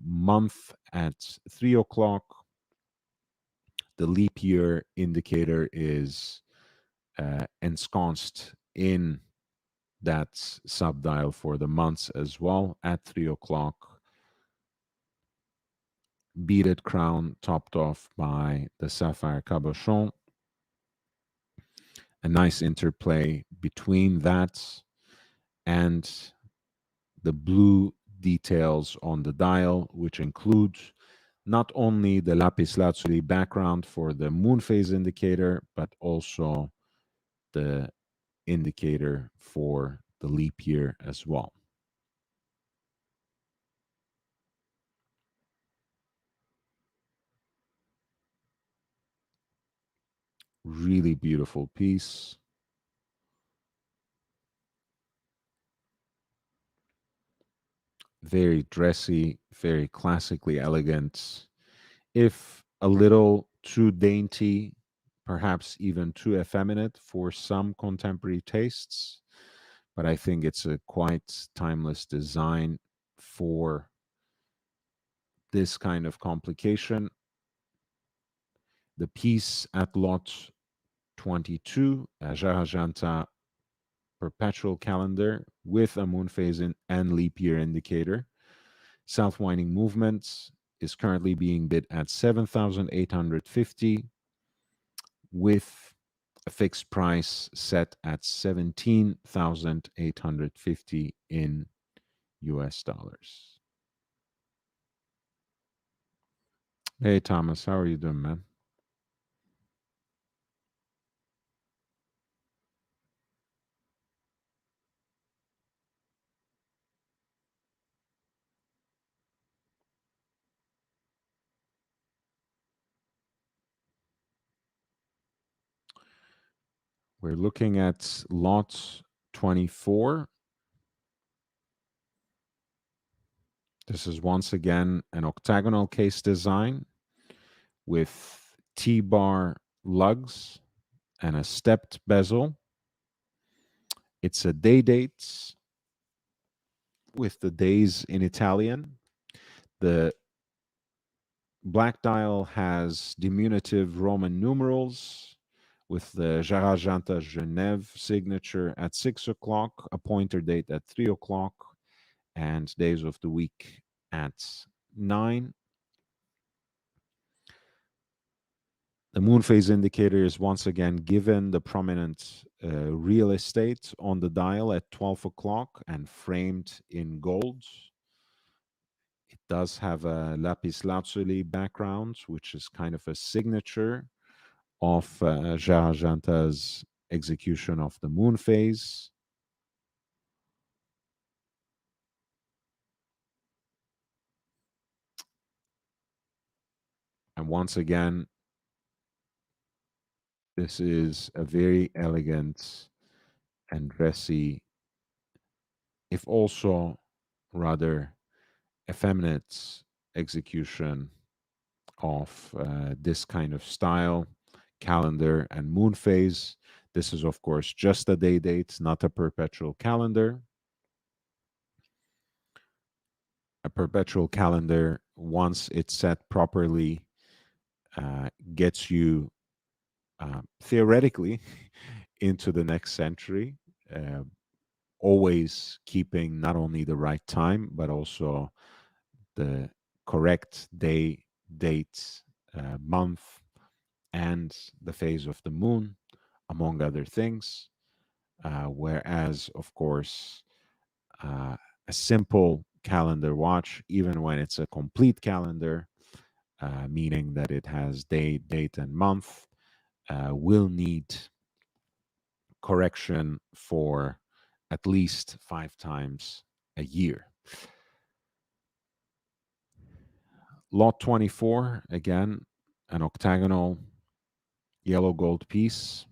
month at 3 o'clock. The leap year indicator is ensconced in that subdial for the months as well at 3 o'clock. Beaded crown topped off by the sapphire cabochon. A nice interplay between that and the blue details on the dial, which include not only the lapis lazuli background for the moon phase indicator, but also the indicator for the leap year as well. Really beautiful piece. Very dressy, very classically elegant. If a little too dainty, perhaps even too effeminate for some contemporary tastes, but I think it's a quite timeless design for this kind of complication. The piece at lot 22, a Genta perpetual calendar with a moon phase and leap year indicator. South-winding movement is currently being bid at 7,850 with a fixed price set at 17,850 in US dollars. Hey, Thomas, how are you doing, man? We're looking at lot 24. This is once again an octagonal case design with T-bar lugs and a stepped bezel. It's a day date with the days in Italian. The black dial has diminutive Roman numerals with the Gerald Genta Genève signature at 6 o'clock, a pointer date at 3 o'clock, and days of the week at 9. The moon phase indicator is once again given the prominent real estate on the dial at 12 o'clock and framed in gold. It does have a lapis lazuli background, which is kind of a signature of Genta's execution of the moon phase. And once again, This is a very elegant and dressy, if also rather effeminate execution of this kind of style, calendar, and moon phase. This is, of course, just a day date, not a perpetual calendar. A perpetual calendar, once it's set properly, gets you theoretically into the next century, uh, always keeping not only the right time, but also the correct day, date, month, and the phase of the moon, among other things. Whereas, of course, uh, a simple calendar watch, even when it's a complete calendar, meaning that it has day, date, and month, will need correction for at least 5 times a year. Lot 24, again, an octagonal yellow gold piece,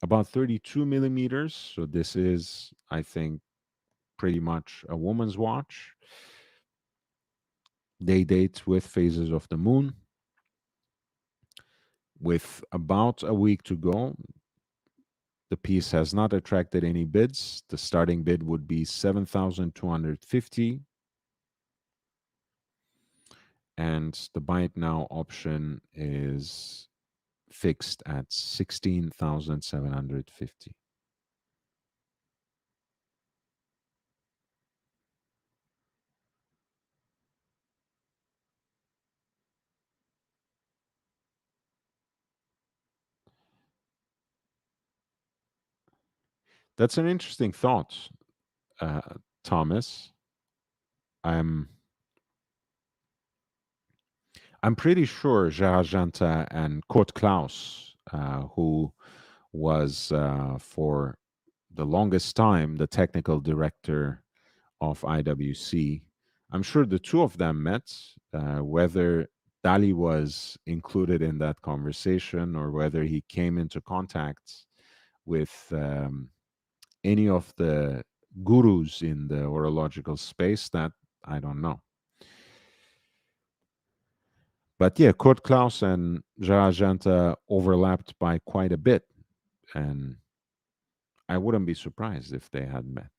about 32 millimeters. So this is, I think, pretty much a woman's watch. Day date with phases of the moon. With about a week to go, the piece has not attracted any bids. The starting bid would be 7,250, and the buy it now option is fixed at 16,750. That's an interesting thought, uh, Thomas. I'm I'm pretty sure Gerald Genta and Kurt Klaus, who was for the longest time the technical director of IWC. I'm sure the two of them met. Whether Dali was included in that conversation or whether he came into contact with any of the gurus in the horological space, that I don't know. But yeah, Kurt Klaus and Gerard Genta overlapped by quite a bit, and I wouldn't be surprised if they had met.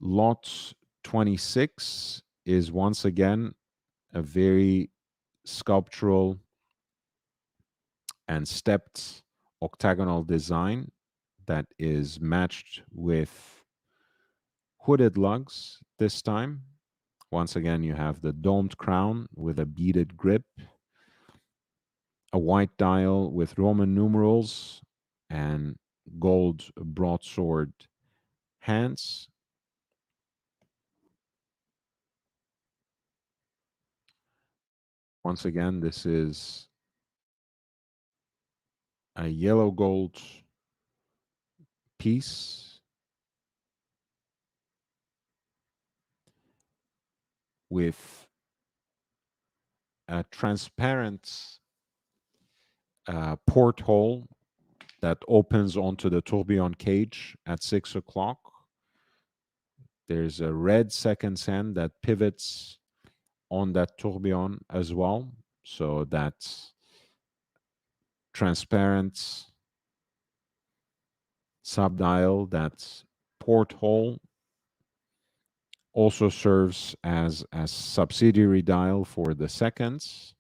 Lot 26 is once again a very sculptural and stepped octagonal design that is matched with hooded lugs this time. Once again, you have the domed crown with a beaded grip, a white dial with Roman numerals, and gold broadsword hands. Once again, this is a yellow gold piece with a transparent porthole that opens onto the tourbillon cage at 6 o'clock. There's a red seconds hand that pivots on that tourbillon as well. So that transparent subdial, that porthole, also serves as a subsidiary dial for the seconds.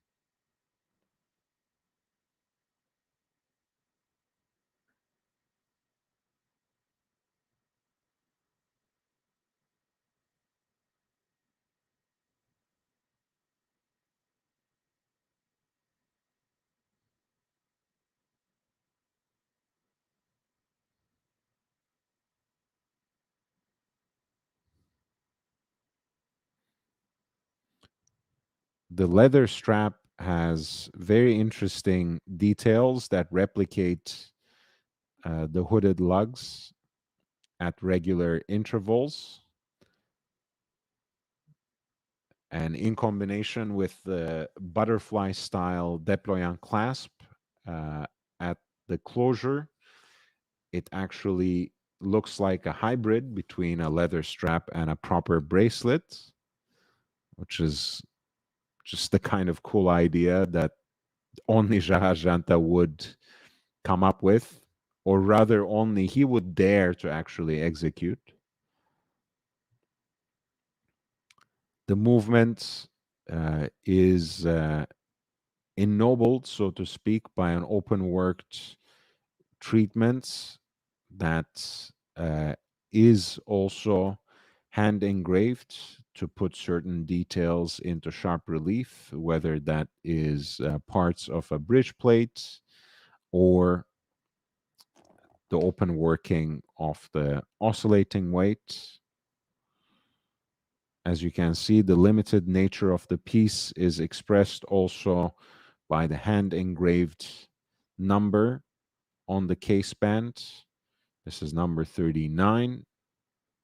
The leather strap has very interesting details that replicate the hooded lugs at regular intervals. And in combination with the butterfly style déployant clasp uh, at the closure, it actually looks like a hybrid between a leather strap and a proper bracelet, which is just the kind of cool idea that only Gerard Genta would come up with, or rather, only he would dare to actually execute. The movement is ennobled, so to speak, by an open worked treatment that is also hand engraved to put certain details into sharp relief, whether that is parts of a bridge plate or the open working of the oscillating weight. As you can see, the limited nature of the piece is expressed also by the hand engraved number on the case band. This is number 39.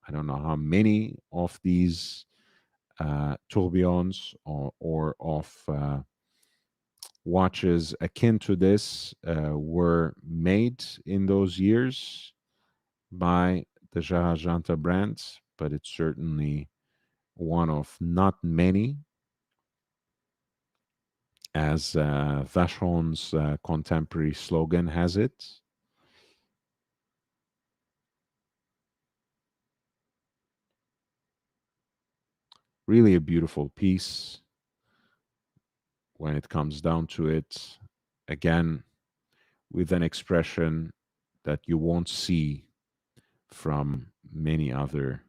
I don't know how many of these tourbillons or of watches akin to this were made in those years by the Jarajanta brand, but it's certainly one of not many, as Vacheron's contemporary slogan has it. Really a beautiful piece when it comes down to it. Again, with an expression that you won't see from many other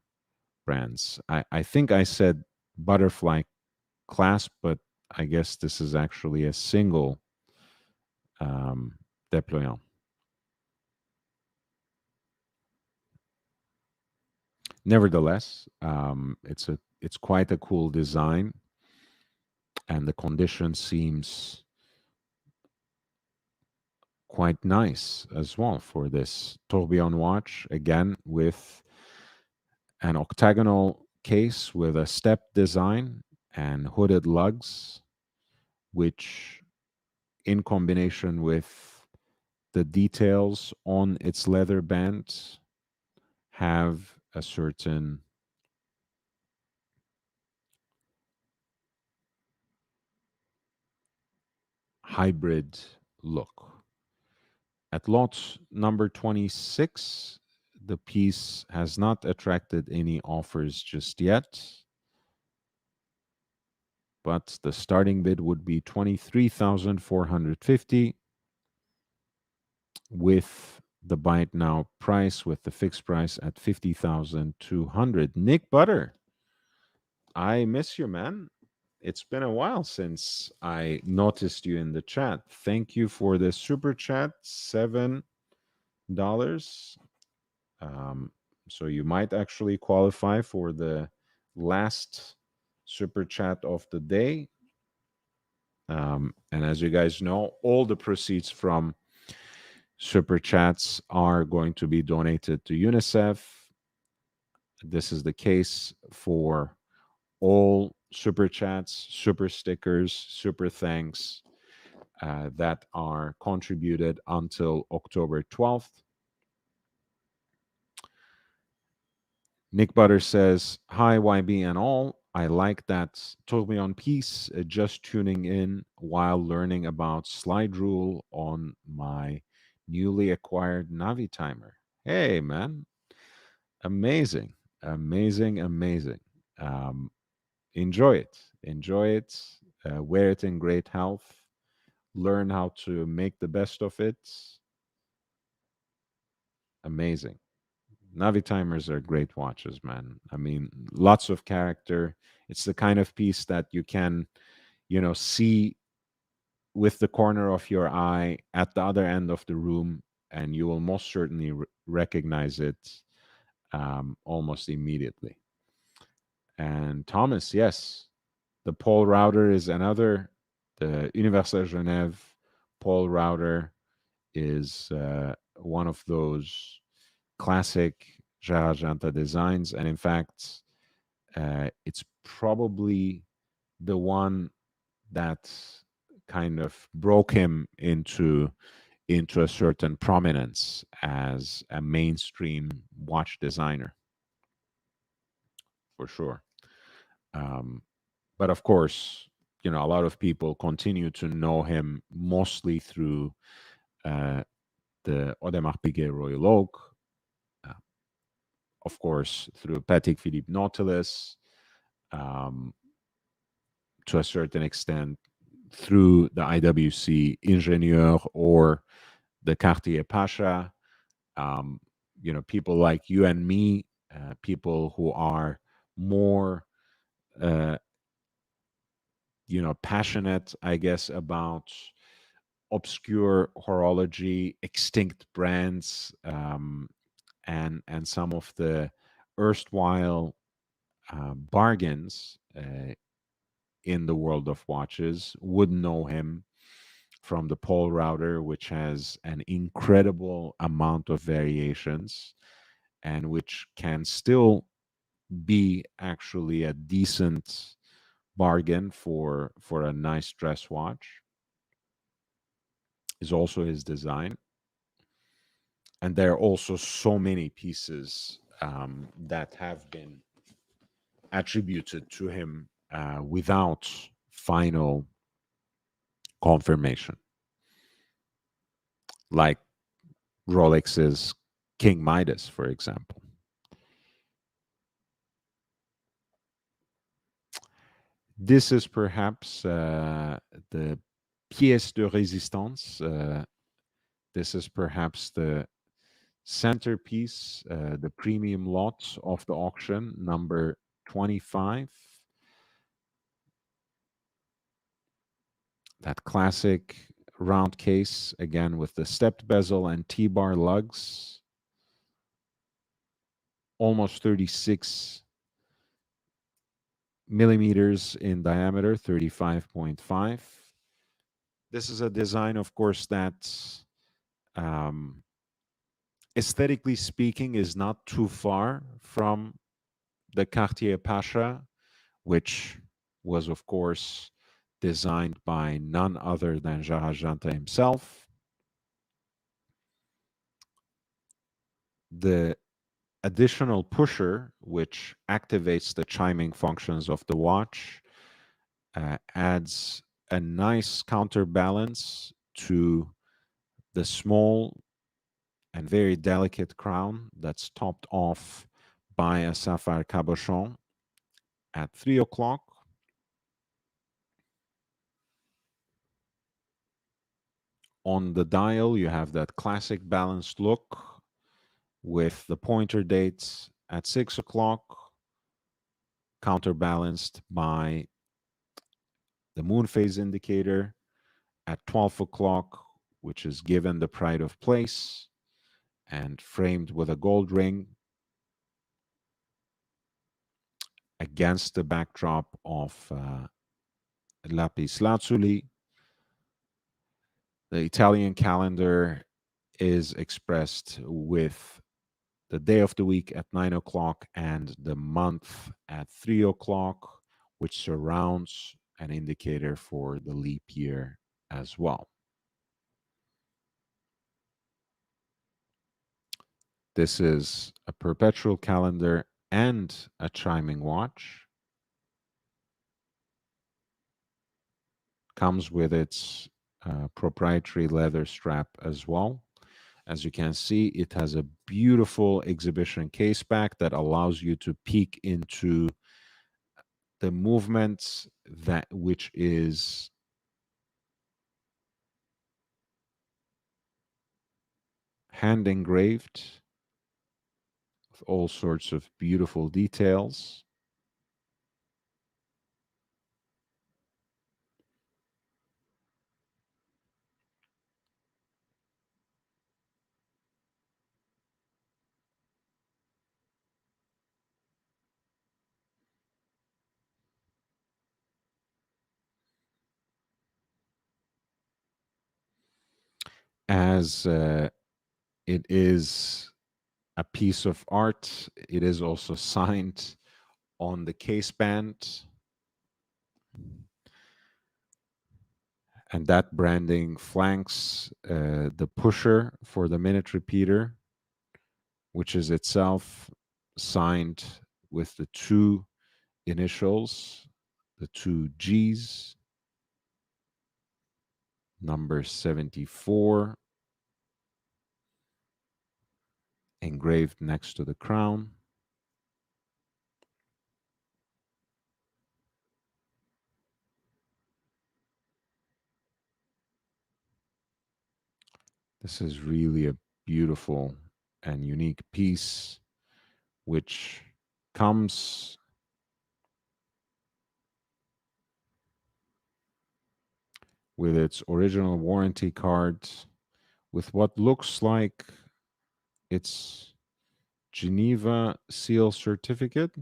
brands. I think I said butterfly clasp, but I guess this is actually a single déployant. Nevertheless, it's quite a cool design, and the condition seems quite nice as well for this tourbillon watch. Again, with an octagonal case with a step design and hooded lugs, which in combination with the details on its leather band have a certain hybrid look. At lot number 26, the piece has not attracted any offers just yet, but the starting bid would be 23,450 with the buy it now price, with the fixed price at 50,200. Nick Butter, I miss you, man. It's been a while since I noticed you in the chat. Thank you for the super chat, $7. Um, so you might actually qualify for the last super chat of the day. And as you guys know, all the proceeds from super chats are going to be donated to UNICEF. This is the case for all super chats, super stickers, super thanks that are contributed until October 12th. Nick Butter says, "Hi, YB and all. I like that tourbillon piece. Just tuning in while learning about slide rule on my newly acquired Navi timer." Hey, man. Amazing. Amazing. Amazing. Um, Enjoy it. Enjoy it. Wear it in great health. Learn how to make the best of it. Amazing. Navi timers are great watches, man. I mean, lots of character. It's the kind of piece that you can, see with the corner of your eye at the other end of the room, and you will most certainly recognize it almost immediately. And Thomas, yes, the Paul router is another. The Universal Genève Paul router is one of those classic Gerald Genta designs, and in fact, it's probably the one that kind of broke him into a certain prominence as a mainstream watch designer, for sure. Um, but of course, a lot of people continue to know him mostly through uh, the Audemars Piguet Royal Oak, uh, of course, through Patek Philippe Nautilus, um, to a certain extent through the IWC Ingenieur or the Cartier Pasha. Um, people like you and me, people who are more, uh, passionate, I guess, about obscure horology, extinct brands, and some of the erstwhile bargains in the world of watches would know him from the pole router, which has an incredible amount of variations and which can still be actually a decent bargain for a nice dress watch. Is also his design. And there are also so many pieces that have been attributed to him without final confirmation, like Rolex's King Midas, for example. This is perhaps the pièce de résistance. This is perhaps the centerpiece, the premium lot of the auction, number 25. That classic round case, again with the stepped bezel and T-bar lugs, almost 36 millimeters in diameter, 35.5. This is a design, of course, that um, aesthetically speaking is not too far from the Cartier Pasha, which was, of course, designed by none other than Gerald Genta himself. The additional pusher, which activates the chiming functions of the watch, adds a nice counterbalance to the small and very delicate crown that's topped off by a sapphire cabochon at 3 o'clock. On the dial, you have that classic balanced look with the pointer dates at 6 o'clock, counterbalanced by the moon phase indicator at 12 o'clock, which is given the pride of place and framed with a gold ring against the backdrop of lapis lazuli. The Italian calendar is expressed with the day of the week at 9 o'clock and the month at 3 o'clock, which surrounds an indicator for the leap year as well. This is a perpetual calendar and a chiming watch. Comes with its proprietary leather strap as well. As you can see, it has a beautiful exhibition case back that allows you to peek into the movement that which is hand engraved with all sorts of beautiful details. As it is a piece of art, it is also signed on the case band. And that branding flanks the pusher for the minute repeater, which is itself signed with the two initials, the two G's, number 74, engraved next to the crown. This is really a beautiful and unique piece, which comes with its original warranty card, with what looks like its Geneva seal certificate.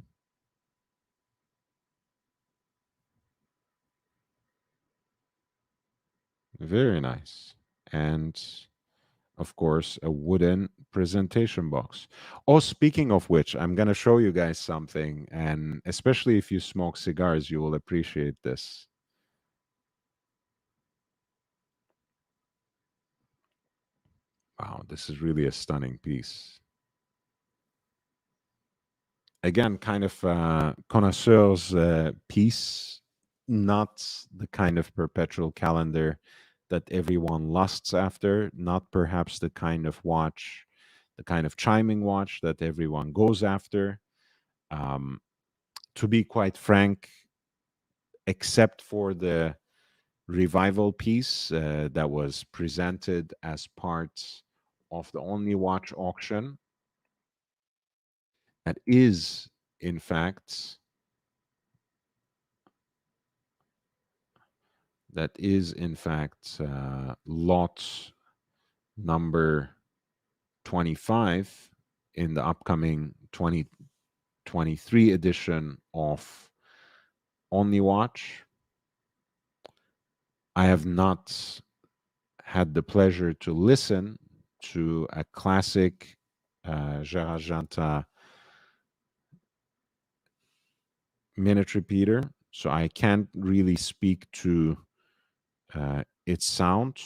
Very nice. And of course, a wooden presentation box. Oh, speaking of which, I'm going to show you guys something. And especially if you smoke cigars, you will appreciate this. Wow, this is really a stunning piece. Again, kind of connoisseur's piece, not the kind of perpetual calendar that everyone lusts after, not perhaps the kind of watch, the kind of chiming watch that everyone goes after. Um, to be quite frank, except for the revival piece that was presented as part of the Only Watch auction, that is, in fact, lot number 25 in the upcoming 2023 edition of Only Watch. I have not had the pleasure to listen to a classic Gerald Genta minute repeater, so I can't really speak to its sound,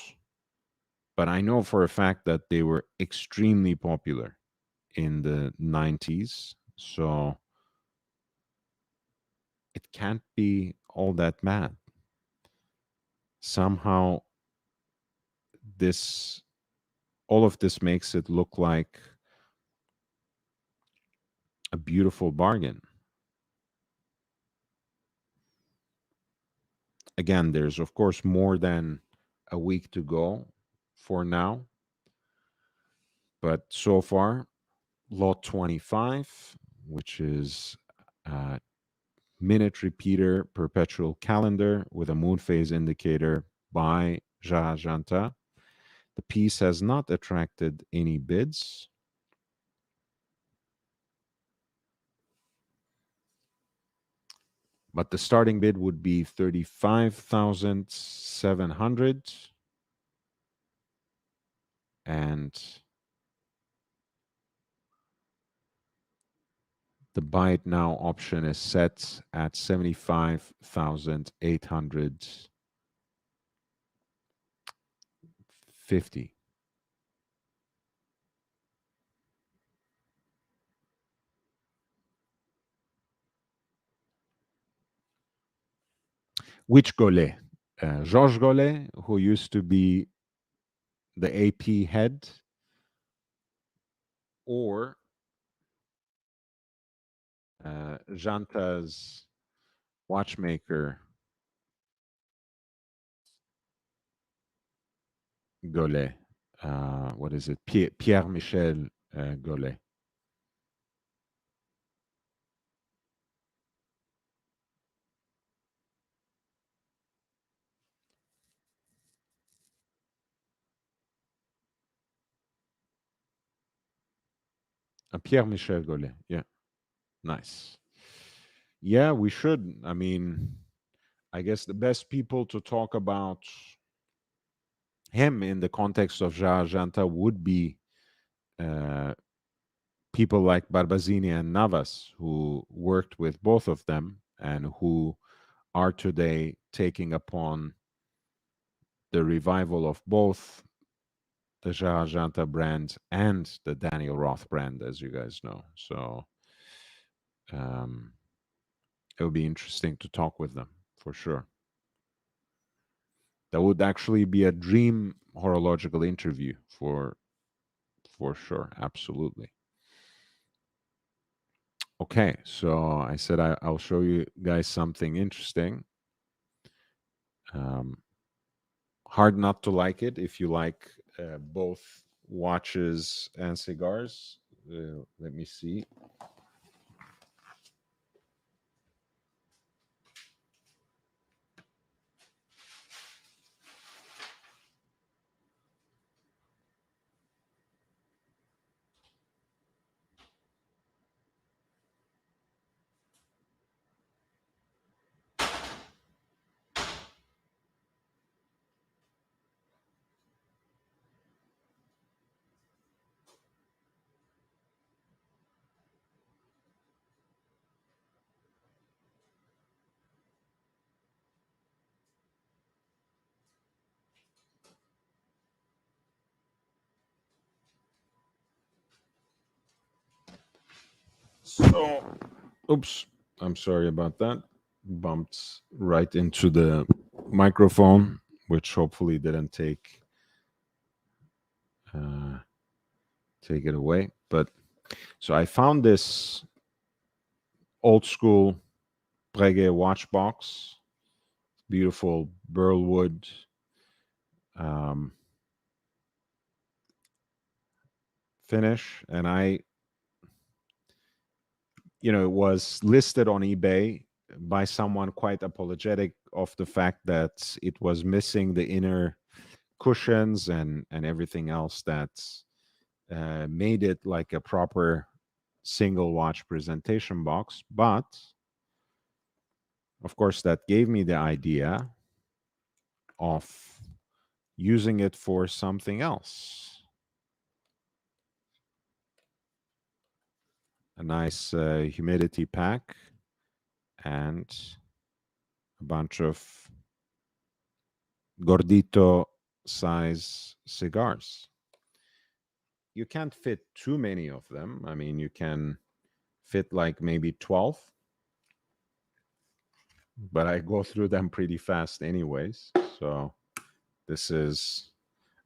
but I know for a fact that they were extremely popular in the 90s, so it can't be all that bad. Somehow, this all of this makes it look like a beautiful bargain. Again, there's of course more than a week to go for now, but so far, lot 25, which is a minute repeater perpetual calendar with a moon phase indicator by Gerald Genta. The piece has not attracted any bids. But the starting bid would be 35,700, and the buy it now option is set at 75,850. Which Gollet? Georges Gollet, who used to be the AP head, or Genta's watchmaker, Gollet. What is it? Pierre Michel Gollet. Pierre Michel Gollet. Yeah, nice. Yeah, we should. I mean, I guess the best people to talk about him in the context of Genta would be uh, people like Barbazini and Navas, who worked with both of them and who are today taking upon the revival of both the Gerald Genta brand and the Daniel Roth brand, as you guys know. So um, it would be interesting to talk with them for sure. That would actually be a dream horological interview for sure. Absolutely. Okay, so I said I'll show you guys something interesting. Um, hard not to like it if you like both watches and cigars. Let me see. So, oops, I'm sorry about that. Bumped right into the microphone, which hopefully didn't uh, take it away. But so I found this old school Breguet watch box, beautiful burl wood, um, finish, and it was listed on eBay by someone quite apologetic of the fact that it was missing the inner cushions and everything else that made it like a proper single watch presentation box. But of course, that gave me the idea of using it for something else. A nice humidity pack and a bunch of gordito size cigars. You can't fit too many of them. I mean, you can fit like maybe 12, but I go through them pretty fast anyways. So this is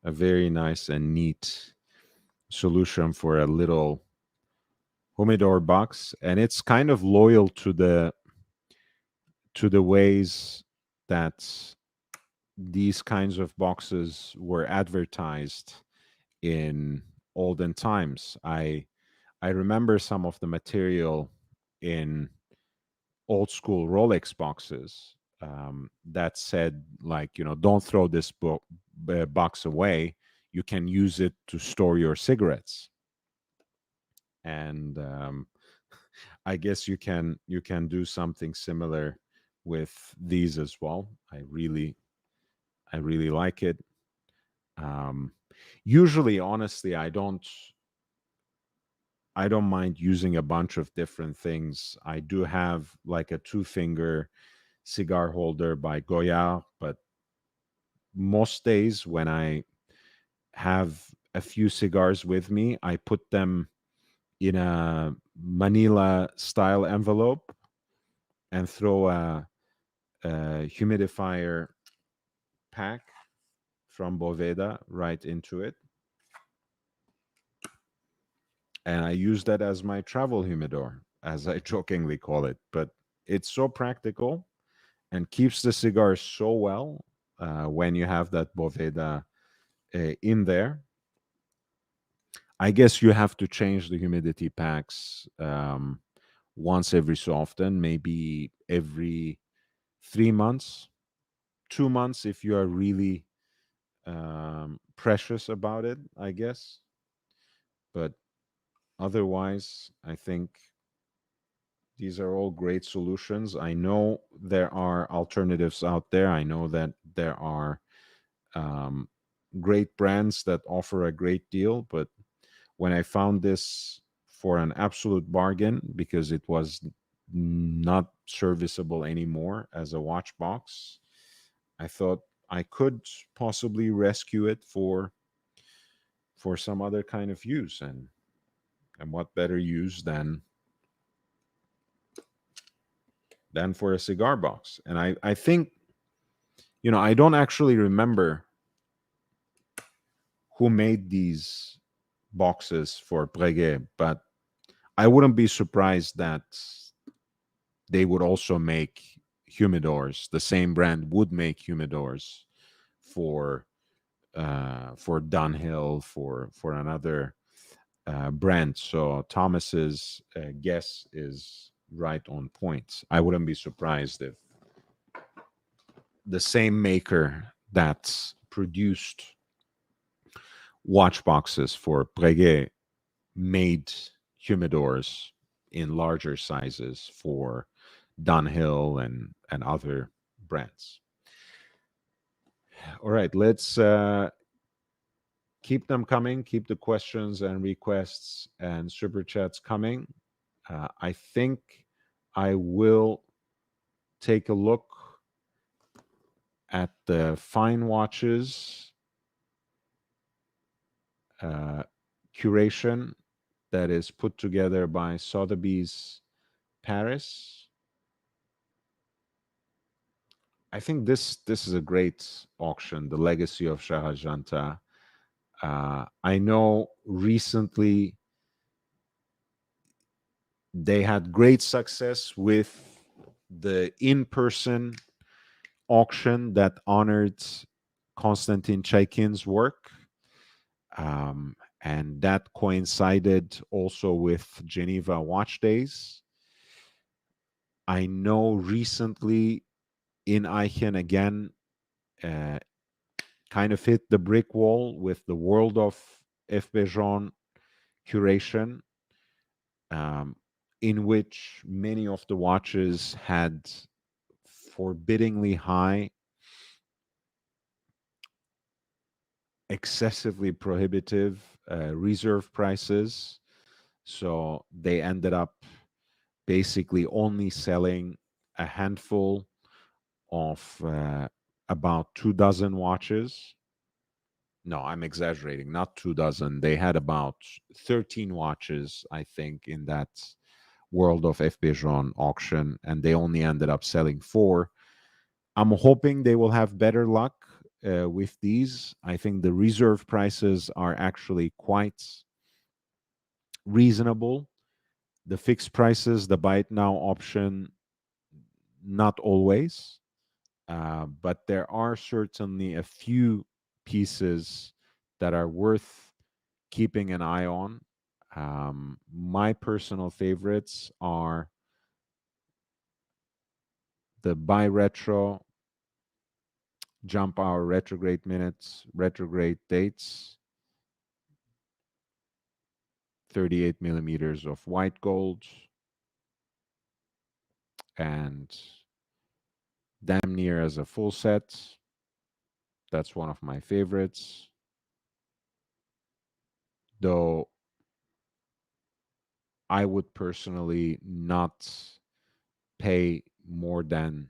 a very nice and neat solution for a little humidor box, and it's kind of loyal to the ways that these kinds of boxes were advertised in olden times. I remember some of the material in old school Rolex boxes that said, like, don't throw this box away. You can use it to store your cigarettes. And I guess you can do something similar with these as well. I really like it. Um, Usually, honestly, I don't mind using a bunch of different things. I do have like a 2-finger cigar holder by Goya, but most days when I have a few cigars with me, I put them in a Manila style envelope and throw a humidifier pack from Boveda right into it. And I use that as my travel humidor, as I jokingly call it. But it's so practical and keeps the cigar so well when you have that Boveda in there. I guess you have to change the humidity packs once every so often, maybe every 3 months, 2 months if you are really precious about it, I guess. But otherwise, I think these are all great solutions. I know there are alternatives out there. I know that there are um, great brands that offer a great deal. But when I found this for an absolute bargain, because it was not serviceable anymore as a watch box, I thought I could possibly rescue it for some other kind of use. And what better use than for a cigar box? And I think, I don't actually remember who made these boxes for Breguet, but I wouldn't be surprised that they would also make humidors. The same brand would make humidors for Dunhill, for another brand. So Thomas's guess is right on point. I wouldn't be surprised if the same maker that produced watch boxes for Breguet made humidors in larger sizes for Dunhill and other brands. All right, let's keep them coming. Keep the questions and requests and super chats coming. I think I will take a look at the fine watches curation that is put together by Sotheby's Paris. I think this is a great auction, the legacy of Gerald Genta. I know recently they had great success with the in-person auction that honored Konstantin Chaikin's work. And that coincided also with Geneva Watch Days. I know recently Ineichen again kind of hit the brick wall with the World of F. Bejon curation, in which many of the watches had forbiddingly high, excessively prohibitive reserve prices. So they ended up basically only selling a handful of about 2 dozen watches. No, I'm exaggerating, not 2 dozen. They had about 13 watches, I think, in that World of F. Bejon auction, and they only ended up selling 4. I'm hoping they will have better luck with these. I think the reserve prices are actually quite reasonable. The fixed prices, the buy it now option, not always. But there are certainly a few pieces that are worth keeping an eye on. My personal favorites are the Buy Retro, Jump Hour retrograde minutes, retrograde dates, 38 millimeters of white gold, and damn near as a full set. That's one of my favorites. Though I would personally not pay more than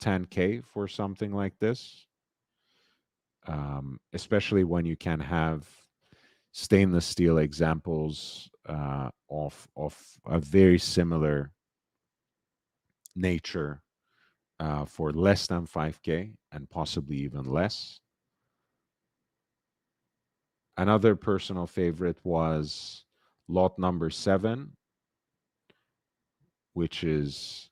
10K for something like this, especially when you can have stainless steel examples of a very similar nature for less than 5K and possibly even less. Another personal favorite was lot number 7, which is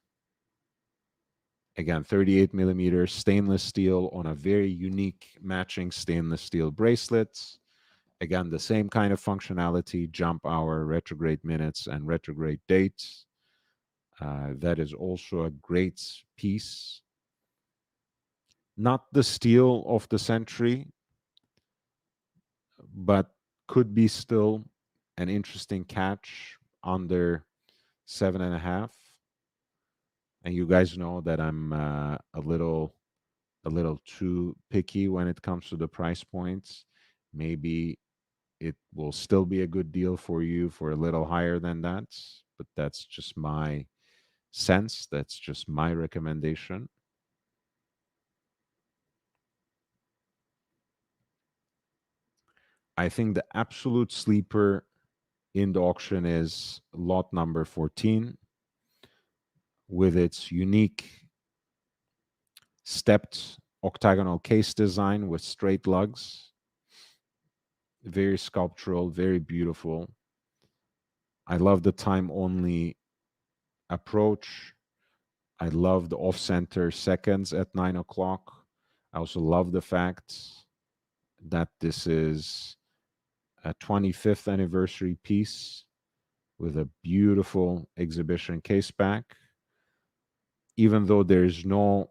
again 38 millimeter stainless steel on a very unique matching stainless steel bracelets. Again, the same kind of functionality, jump hour, retrograde minutes, and retrograde dates. That is also a great piece. Not the steal of the century, but could be still an interesting catch under 7.5. And you guys know that I'm a little too picky when it comes to the price points. Maybe it will still be a good deal for you for a little higher than that, but that's just my sense. That's just my recommendation. I think the absolute sleeper in the auction is lot number 14 with its unique stepped octagonal case design with straight lugs. Very sculptural, very beautiful. I love the time only approach. I love the off center seconds at 9 o'clock. I also love the fact that this is a 25th anniversary piece with a beautiful exhibition case back. Even though there's no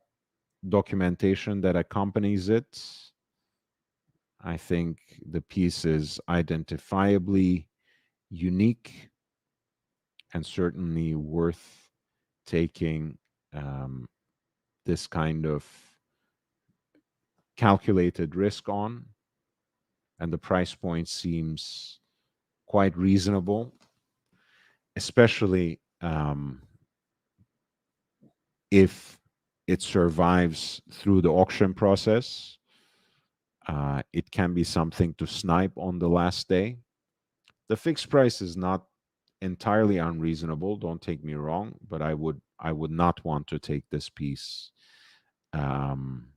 documentation that accompanies it, I think the piece is identifiably unique and certainly worth taking um, this kind of calculated risk on. And the price point seems quite reasonable, especially if it survives through the auction process. It can be something to snipe on the last day. The fixed price is not entirely unreasonable, don't take me wrong, but I would not want to take this piece um,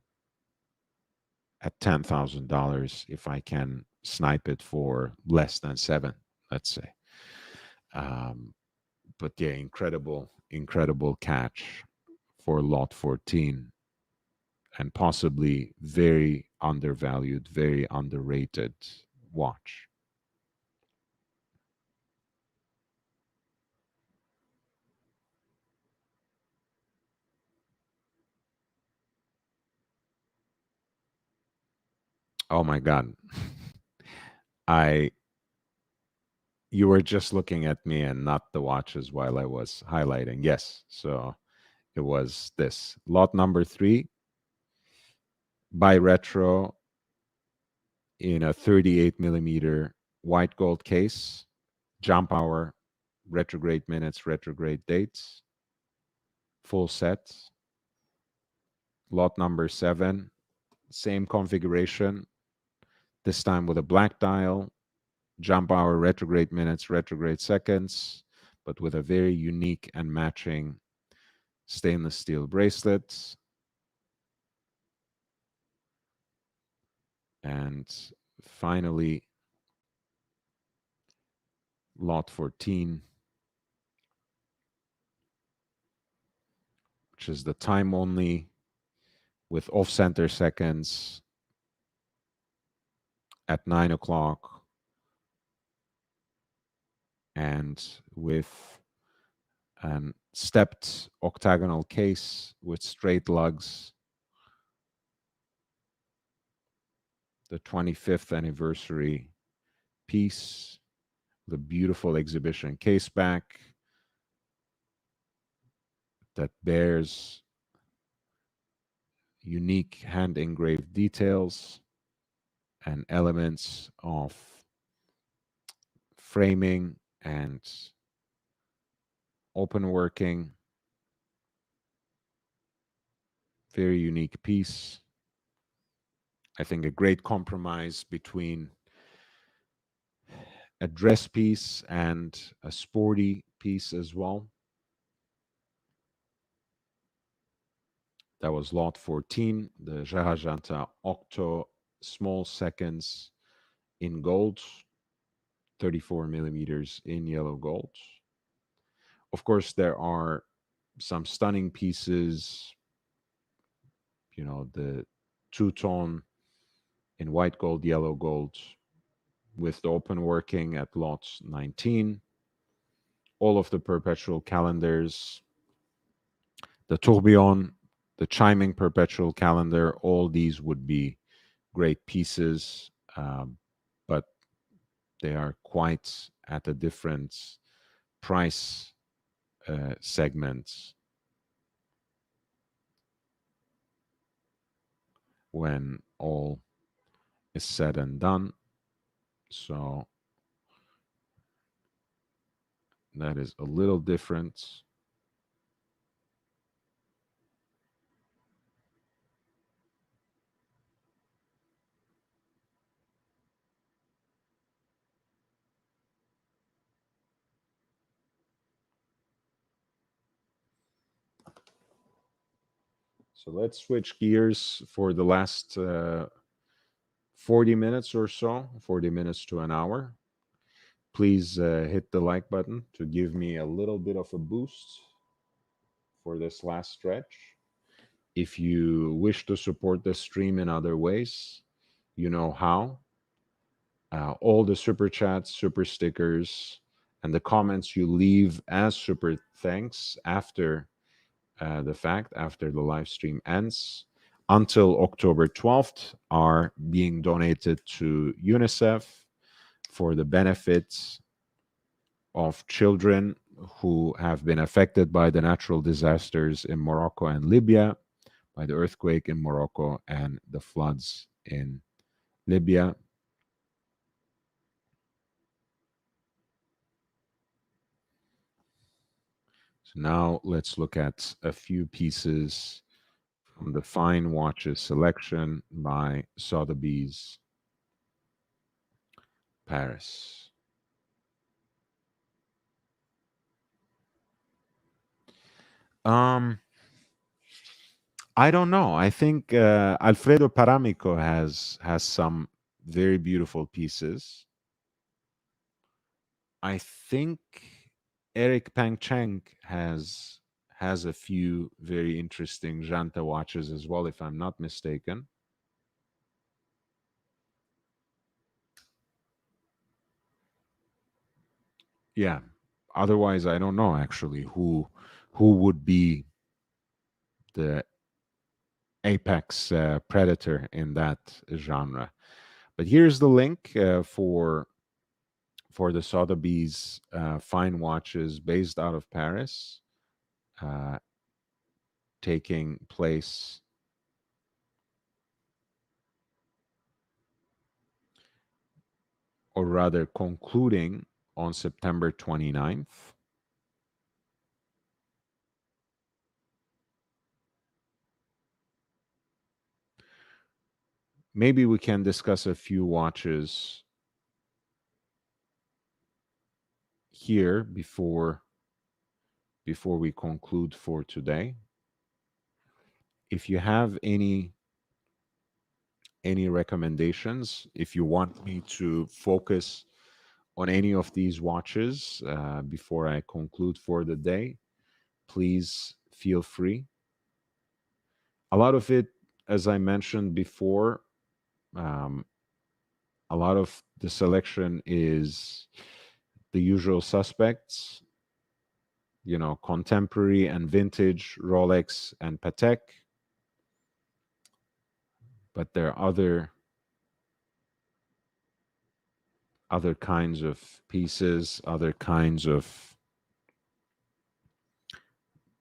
at $10,000 if I can snipe it for less than seven, let's say. Um, but yeah, incredible catch for lot 14, and possibly very undervalued, very underrated watch. Oh my God. I You were just looking at me and not the watches while I was highlighting. Yes. So it was this lot number 3 by Retro in a 38 millimeter white gold case, jump hour, retrograde minutes, retrograde dates, full set. Lot number 7, same configuration, this time with a black dial, jump hour, retrograde minutes, retrograde seconds, but with a very unique and matching stainless steel bracelet. And finally, lot 14, which is the time only with off center seconds at 9 o'clock and with an stepped octagonal case with straight lugs, the 25th anniversary piece, the beautiful exhibition case back that bears unique hand engraved details and elements of framing and open working. Very unique piece. I think a great compromise between a dress piece and a sporty piece as well. That was lot 14, the Genta Octo small seconds in gold, 34 millimeters in yellow gold. Of course, there are some stunning pieces, the two-tone in white gold, yellow gold, with the open working at lot 19. All of the perpetual calendars, the tourbillon, the chiming perpetual calendar, all these would be great pieces, but they are quite at a different price segment when all is said and done. So that is a little different. So let's switch gears for the last 40 minutes or so, 40 minutes to an hour. Please hit the like button to give me a little bit of a boost for this last stretch. If you wish to support the stream in other ways, you know how. All the super chats, super stickers, and the comments you leave as super thanks after the fact, after the live stream ends, until October 12th, are being donated to UNICEF for the benefits of children who have been affected by the natural disasters in Morocco and Libya, by the earthquake in Morocco and the floods in Libya. So now let's look at a few pieces from the fine watches selection by Sotheby's Paris. Um, I don't know. I think Alfredo Paramico has some very beautiful pieces. I think Eric Pangcheng has a few very interesting Genta watches as well, if I'm not mistaken. Yeah. Otherwise, I don't know actually who would be the apex predator in that genre. But here's the link for the Sotheby's fine watches based out of Paris, uh, taking place or rather concluding on September 29th. Maybe we can discuss a few watches here before we conclude for today. If you have any recommendations, if you want me to focus on any of these watches before I conclude for the day, please feel free. A lot of it, as I mentioned before, um, a lot of the selection is the usual suspects, you know, contemporary and vintage, Rolex and Patek. But there are other kinds of pieces, other kinds of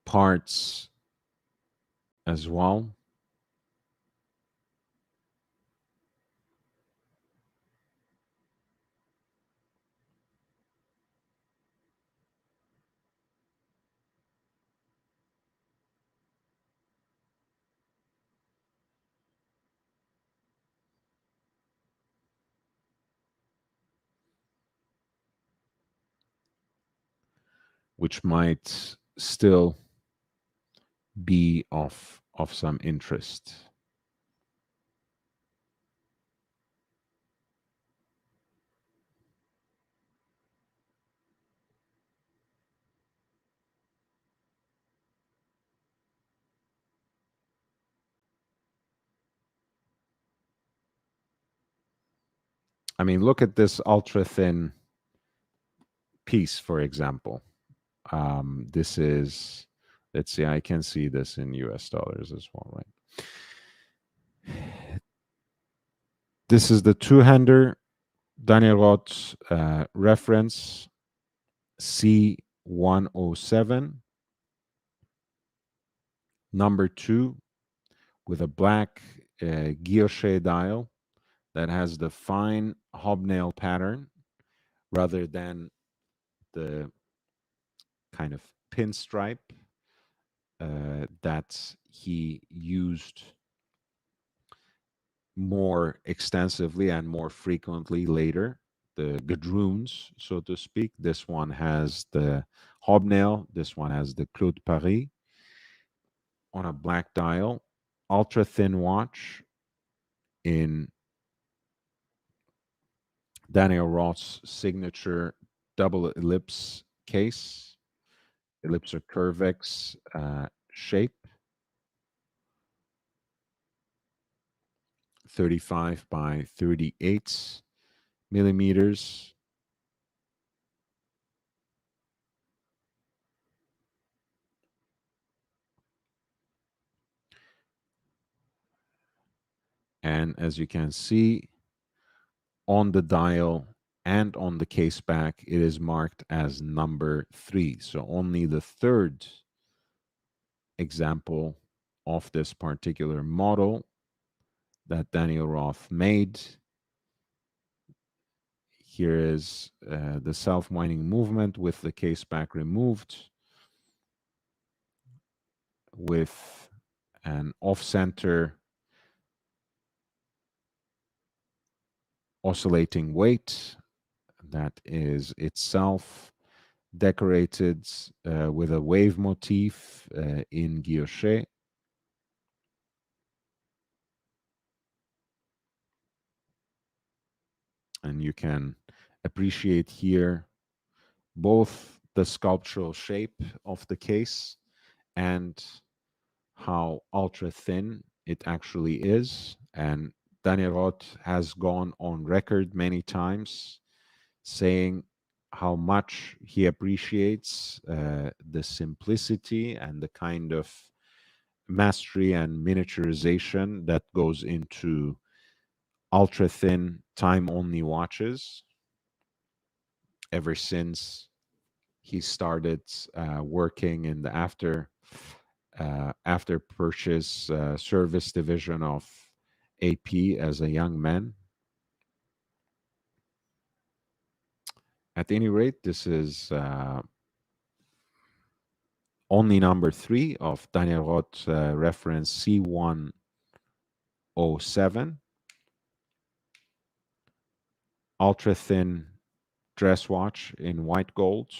parts as well. Which might still be of some interest. I mean, look at this ultra thin piece, for example. This is, let's see, I can see this in US dollars as well, right? This is the two-hander Daniel Roth reference C107, number 2, with a black guilloche dial that has the fine hobnail pattern rather than the kind of pinstripe that he used more extensively and more frequently later, the gadroons, so to speak. This one has the hobnail, this one has the Clou de Paris on a black dial. ultra thin watch in Daniel Roth's signature double ellipse case, ellipse or curvex shape, 35 by 38 millimeters. And as you can see on the dial and on the case back, it is marked as number 3. So only the third example of this particular model that Daniel Roth made. Here is the self-winding movement with the case back removed, with an off-center oscillating weight that is itself decorated with a wave motif in guilloche. And you can appreciate here both the sculptural shape of the case and how ultra thin it actually is. And Daniel Roth has gone on record many times saying how much he appreciates the simplicity and the kind of mastery and miniaturization that goes into ultra thin time only watches ever since he started working in the after purchase service division of AP as a young man. At any rate, this is only number 3 of Daniel Roth reference C107, ultra thin dress watch in white gold,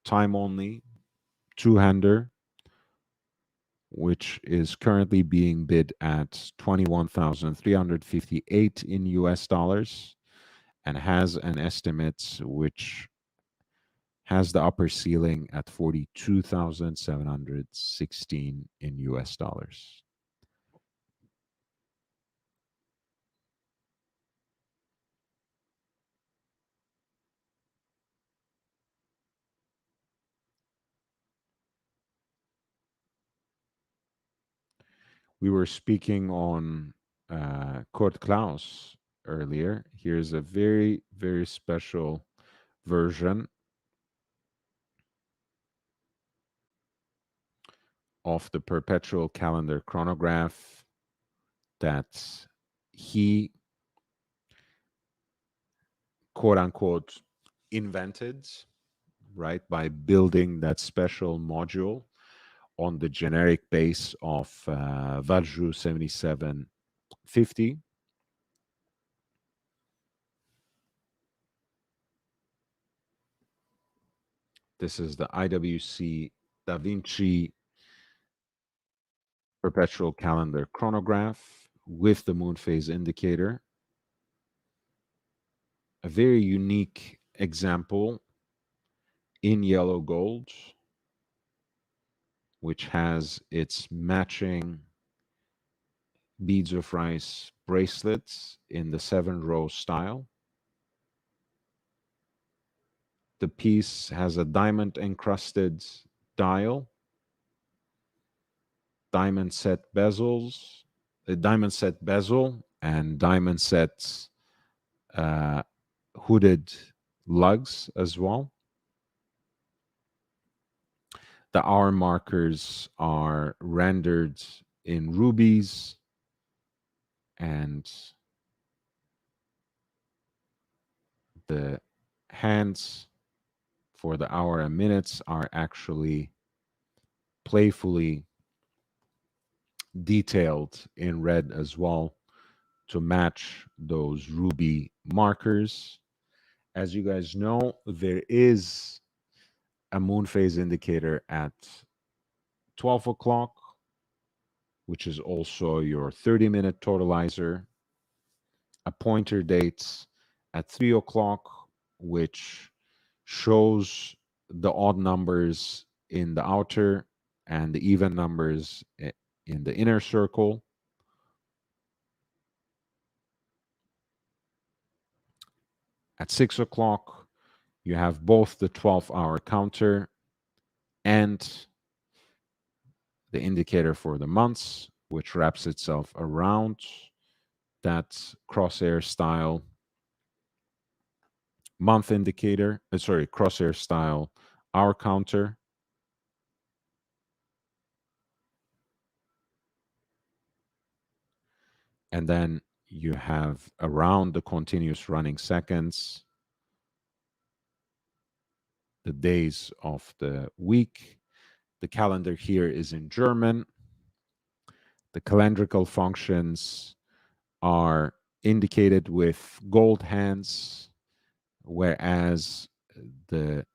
time only, two-hander, which is currently being bid at 21,358 in US dollars, and has an estimate which has the upper ceiling at 42,716 in US dollars. We were speaking on Kurt Klaus earlier. Here's a very, very special version of the perpetual calendar chronograph that he, quote unquote, invented, right, by building that special module on the generic base of Valjoux 7750. This is the IWC Da Vinci perpetual calendar chronograph with the moon phase indicator. A very unique example in yellow gold, which has its matching beads of rice bracelets in the 7-row style. The piece has a diamond encrusted dial, diamond set bezels, a diamond set bezel, and diamond set hooded lugs as well. The hour markers are rendered in rubies, and the hands for the hour and minutes are actually playfully detailed in red as well to match those ruby markers. As you guys know, there is a moon phase indicator at 12 o'clock which is also your 30-minute totalizer, a pointer date at 3 o'clock, which shows the odd numbers in the outer and the even numbers in the inner circle. At 6 o'clock, you have both the 12-hour counter and the indicator for the months, which wraps itself around that crosshair style month indicator, crosshair style hour counter. And then you have around the continuous running seconds, the days of the week. The calendar here is in German. The calendrical functions are indicated with gold hands, whereas the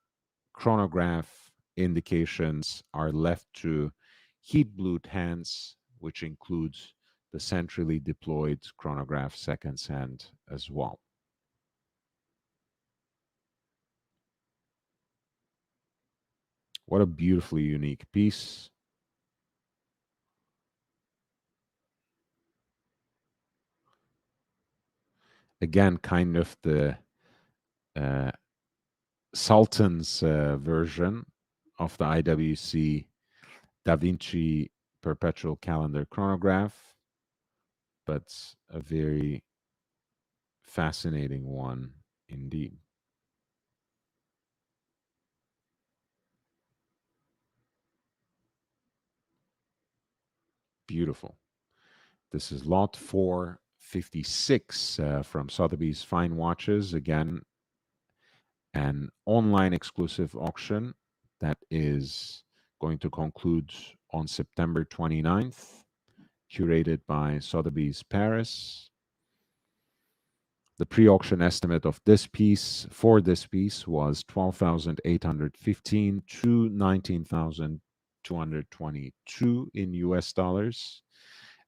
chronograph indications are left to heat blued hands, which includes the centrally deployed chronograph seconds hand as well. What a beautifully unique piece. Again, kind of the uh, Sultan's version of the IWC Da Vinci Perpetual Calendar Chronograph, but a very fascinating one indeed. Beautiful. This is lot 456 from Sotheby's Fine Watches. Again, an online exclusive auction that is going to conclude on September 29th, curated by Sotheby's Paris. The pre-auction estimate of this piece was 12,815 to 19,222 in US dollars,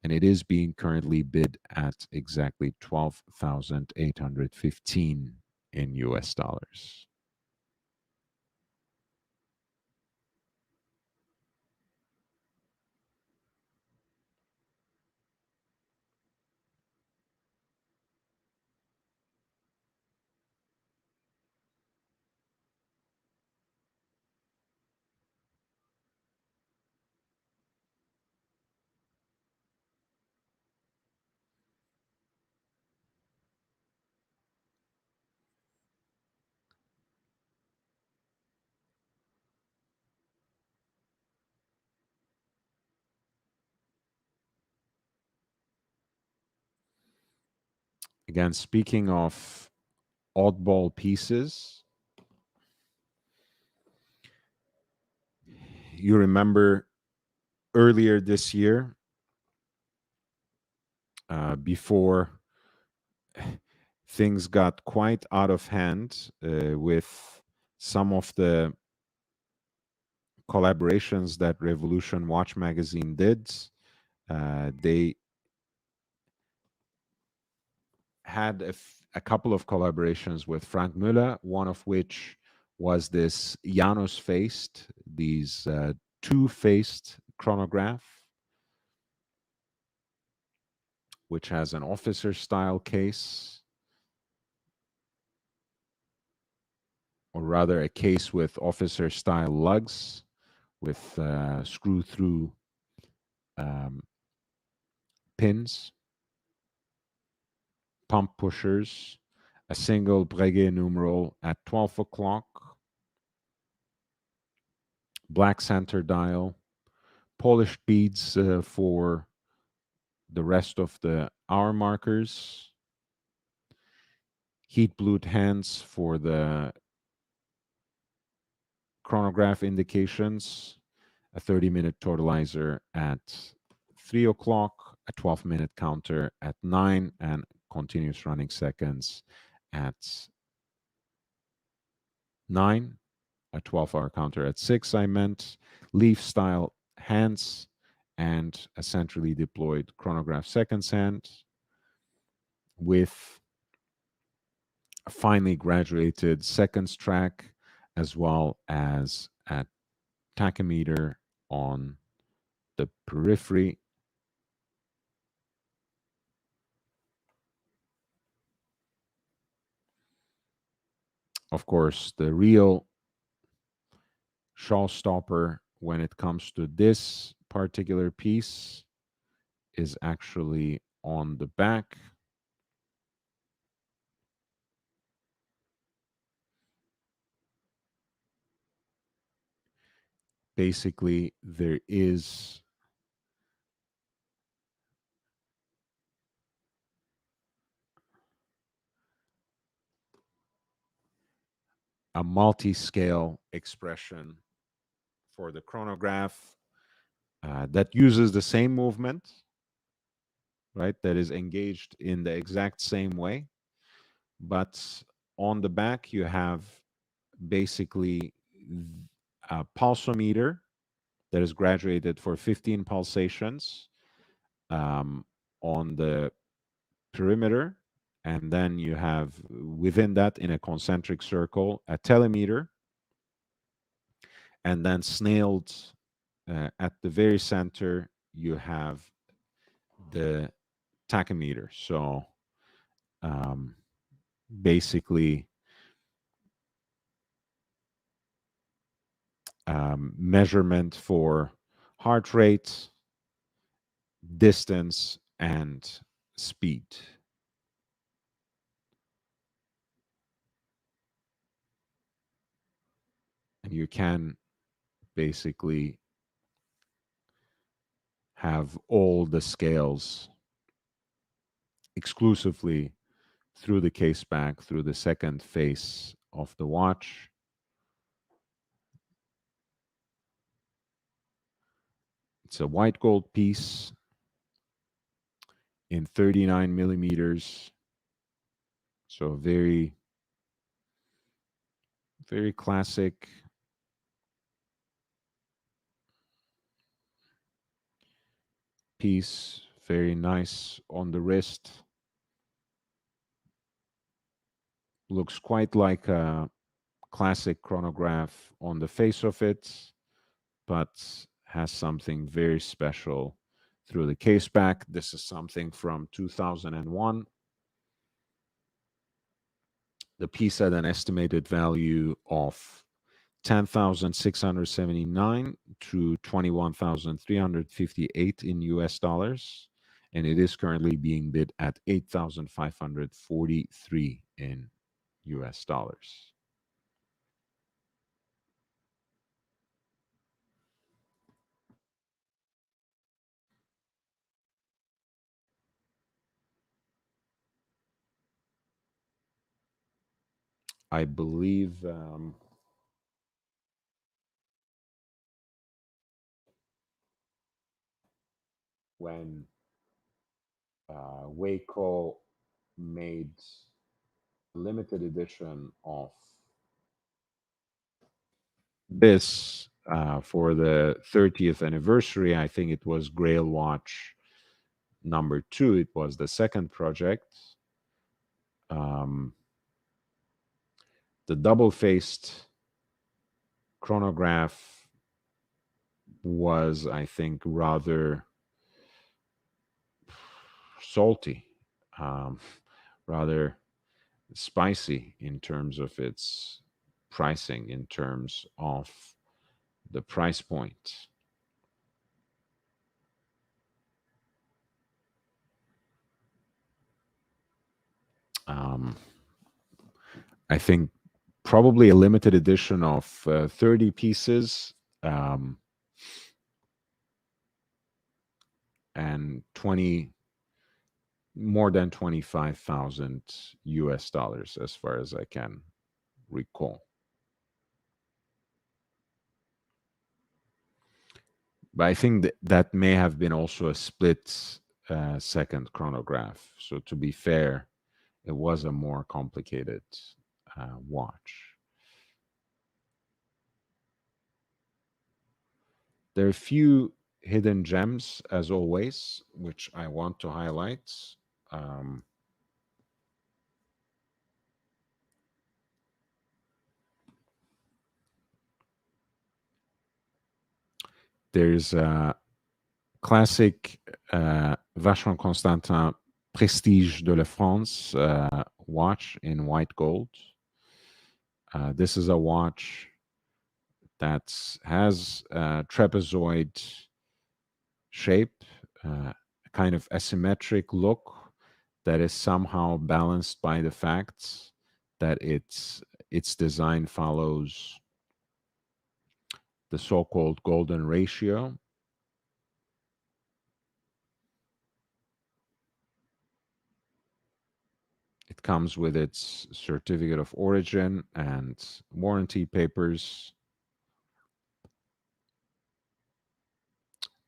and it is being currently bid at exactly 12,815 in US dollars. Again, speaking of oddball pieces, you remember earlier this year, before things got quite out of hand with some of the collaborations that Revolution Watch Magazine did. They had a couple of collaborations with Frank Müller, one of which was this Janus-faced, these two-faced chronograph, which has an officer-style case, or rather a case with officer-style lugs with screw-through pins, pump pushers, a single Breguet numeral at 12 o'clock, black center dial, polished beads for the rest of the hour markers, heat blued hands for the chronograph indications, a 30-minute totalizer at 3 o'clock, a 12-minute counter at 9, and continuous running seconds at 9, a 12-hour counter at 6, I meant, leaf style hands, and a centrally deployed chronograph seconds hand with a finely graduated seconds track, as well as a tachymeter on the periphery. Of course, the real showstopper when it comes to this particular piece is actually on the back. Basically, there is a multi-scale expression for the chronograph that uses the same movement, right? That is engaged in the exact same way. But on the back, you have basically a pulsometer that is graduated for 15 pulsations on the perimeter. And then you have within that, in a concentric circle, a telemeter. And then snailed at the very center, you have the tachymeter. So um, basically, measurement for heart rate, distance, and speed. And you can basically have all the scales exclusively through the case back, through the second face of the watch. It's a white gold piece in 39 millimeters. So very, very classic piece. Very nice on the wrist. Looks quite like a classic chronograph on the face of it, but has something very special through the case back. This is something from 2001. The piece had an estimated value of 10,679 to 21,358 in US dollars, and it is currently being bid at 8,543 in US dollars. I believe when Waco made limited edition of this for the 30th anniversary, I think it was Grail Watch number 2. It was the second project. Um, the double-faced chronograph was, I think, rather salty, um, rather spicy in terms of its pricing, in terms of the price point. Um, I think probably a limited edition of 30 pieces um, and 20 more than 25,000 US dollars, as far as I can recall. But I think that may have been also a split second chronograph. So to be fair, it was a more complicated watch. There are a few hidden gems, as always, which I want to highlight. Um, there's a classic Vacheron Constantin Prestige de la France watch in white gold. This is a watch that has a trapezoid shape, kind of asymmetric look that is somehow balanced by the fact that its design follows the so-called golden ratio. It comes with its certificate of origin and warranty papers.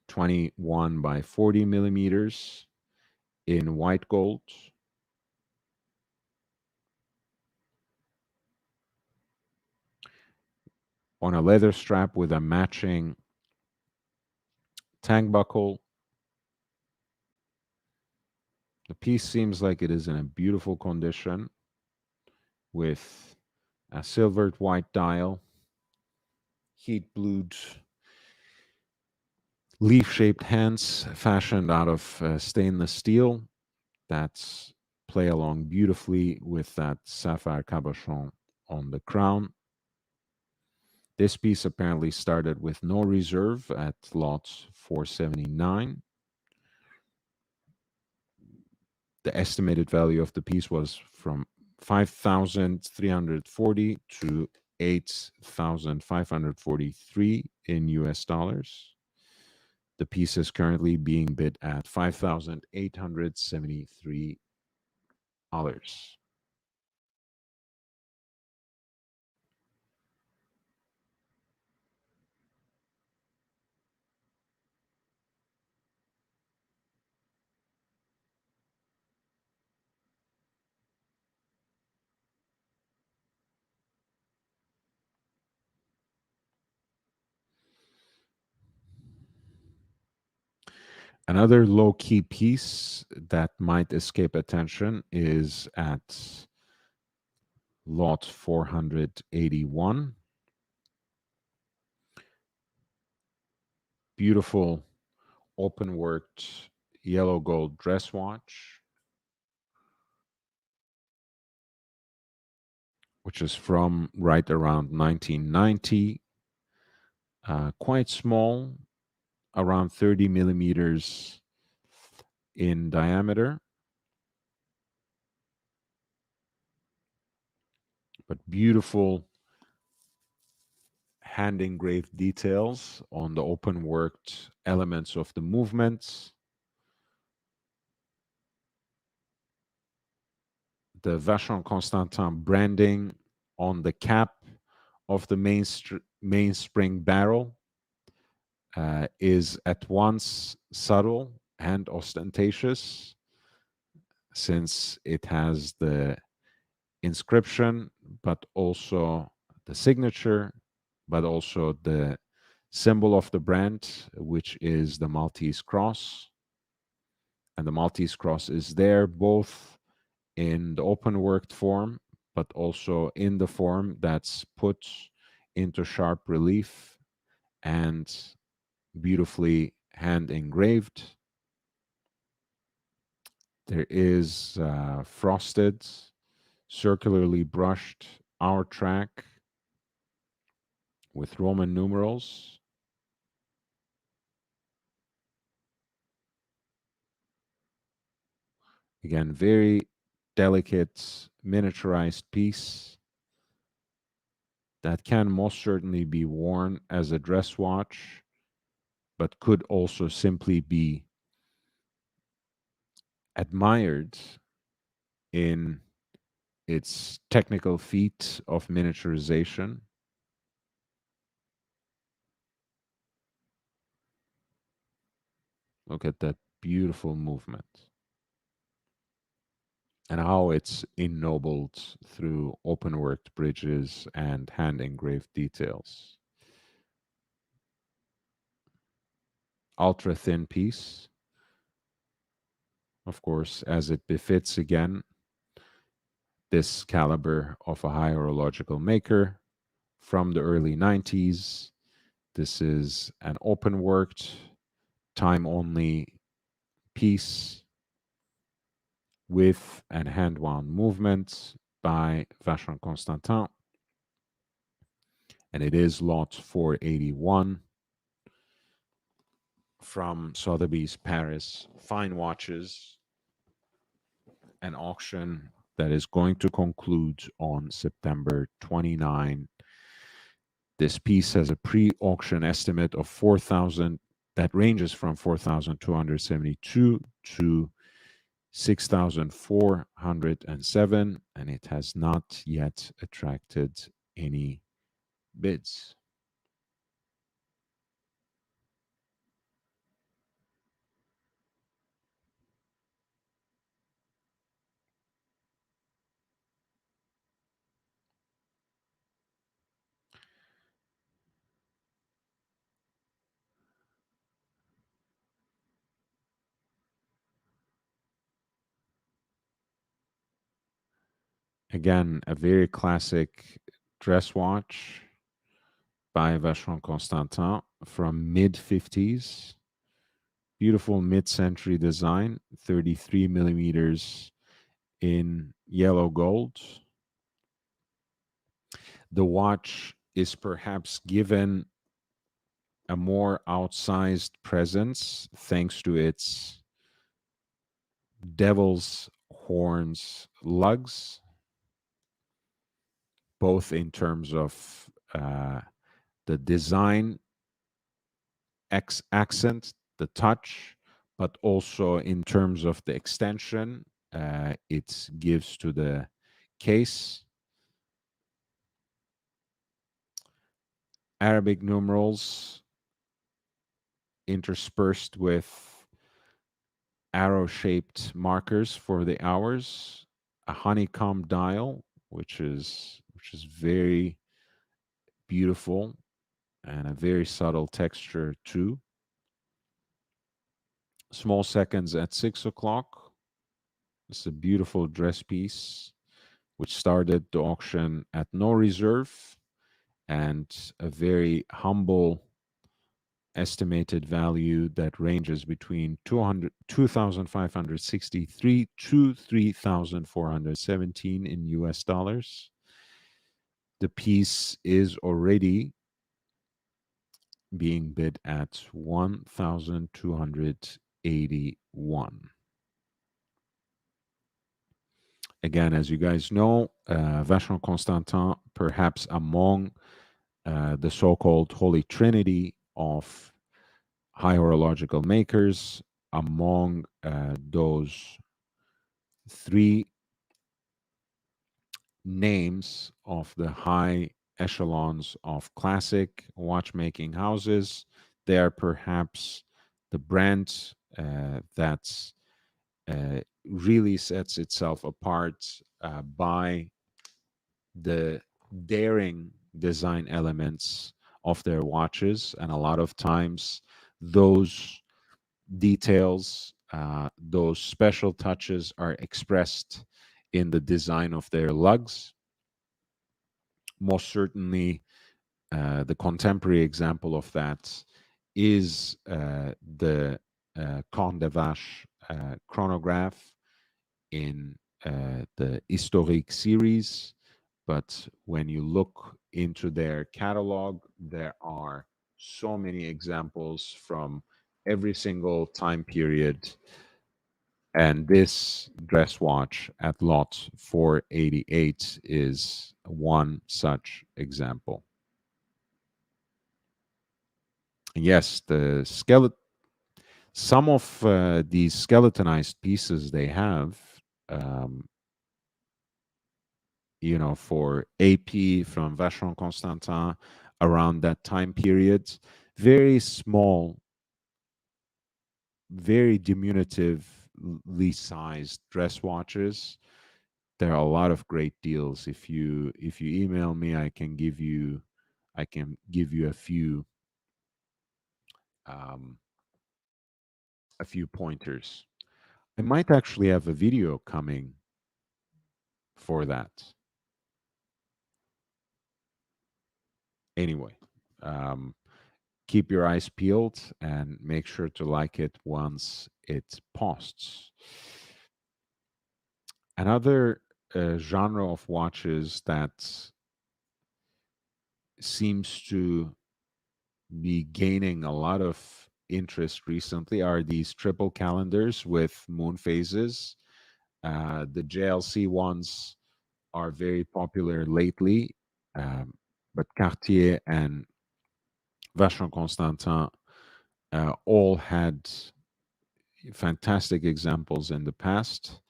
21 by 40 millimeters in white gold. On a leather strap with a matching tang buckle. The piece seems like it is in a beautiful condition with a silvered white dial, heat blued leaf shaped hands fashioned out of stainless steel that play along beautifully with that sapphire cabochon on the crown. This piece apparently started with no reserve at lot 479. The estimated value of the piece was from 5,340 to 8,543 in US dollars. The piece is currently being bid at $5,873. Another low key piece that might escape attention is at lot 481. Beautiful open worked yellow gold dress watch, which is from right around 1990. Quite small, around 30 millimeters in diameter, but beautiful hand engraved details on the open worked elements of the movements. The Vacheron Constantin branding on the cap of the mainspring barrel is at once subtle and ostentatious, since it has the inscription, but also the signature, but also the symbol of the brand, which is the Maltese cross. And the Maltese cross is there both in the open worked form, but also in the form that's put into sharp relief and beautifully hand engraved. There is frosted, circularly brushed hour track with Roman numerals. Again, very delicate, miniaturized piece that can most certainly be worn as a dress watch, but could also simply be admired in its technical feat of miniaturization. Look at that beautiful movement and how it's ennobled through open worked bridges and hand engraved details. ultra thin piece, of course, as it befits again this caliber of a high horological maker from the early 90s. This is an open worked, time only piece with and hand wound movement by Vacheron Constantin, and it is lot 481 from Sotheby's Paris Fine Watches, an auction that is going to conclude on September 29. This piece has a pre-auction estimate of 4,000 that ranges from 4,272 to 6,407, and it has not yet attracted any bids. Again, a very classic dress watch by Vacheron Constantin from mid 50s. Beautiful mid-century design, 33 millimeters in yellow gold. The watch is perhaps given a more outsized presence thanks to its devil's horns lugs, both in terms of the design accent, the touch, but also in terms of the extension it gives to the case. Arabic numerals interspersed with arrow-shaped markers for the hours, a honeycomb dial, which is very beautiful and a very subtle texture too. Small seconds at 6 o'clock. It's a beautiful dress piece, which started the auction at no reserve and a very humble estimated value that ranges between 2,563 to 3,417 in US dollars. The piece is already being bid at 1,281. Again, as you guys know, Vacheron Constantin, perhaps among the so-called Holy Trinity of high horological makers, among those three names of the high echelons of classic watchmaking houses. They are perhaps the brand that really sets itself apart by the daring design elements of their watches. And a lot of times, those details, those special touches are expressed in the design of their lugs. Most certainly, the contemporary example of that is the Corne de Vache chronograph in the Historique series. But when you look into their catalog, there are so many examples from every single time period. And this dress watch at lot 488 is one such example. Yes, the skeleton. Some of these skeletonized pieces they have, um, for AP from Vacheron Constantin around that time period, very small, very diminutively sized dress watches. There are a lot of great deals. If you email me, I can give you a few. Um, a few pointers. I might actually have a video coming for that. Anyway, um, keep your eyes peeled and make sure to like it once it posts. Another genre of watches that seems to be gaining a lot of interest recently are these triple calendars with moon phases. The JLC ones are very popular lately, um, but Cartier and Vacheron Constantin all had fantastic examples in the past.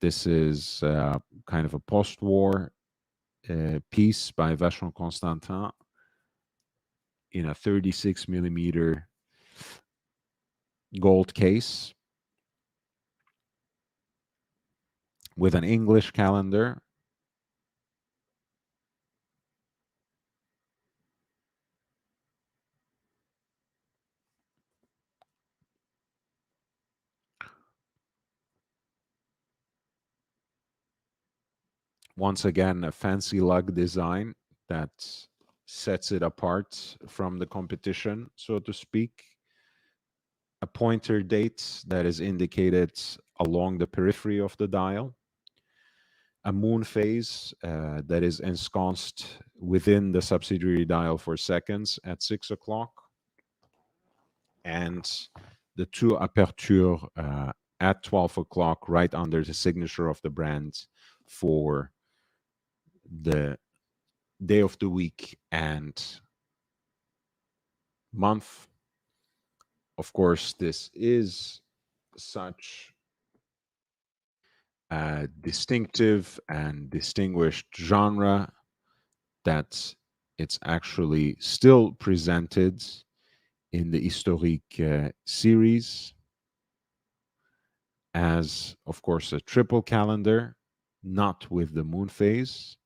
This is kind of a post war piece by Vacheron Constantin in a 36 millimeter gold case with an English calendar. Once again, a fancy lug design that sets it apart from the competition, so to speak. A pointer date that is indicated along the periphery of the dial. A moon phase that is ensconced within the subsidiary dial for seconds at 6 o'clock, and the two aperture at 12 o'clock, right under the signature of the brand for the day of the week and month. Of course, this is such a distinctive and distinguished genre that it's actually still presented in the Historique series as, of course, a triple calendar, not with the moon phase.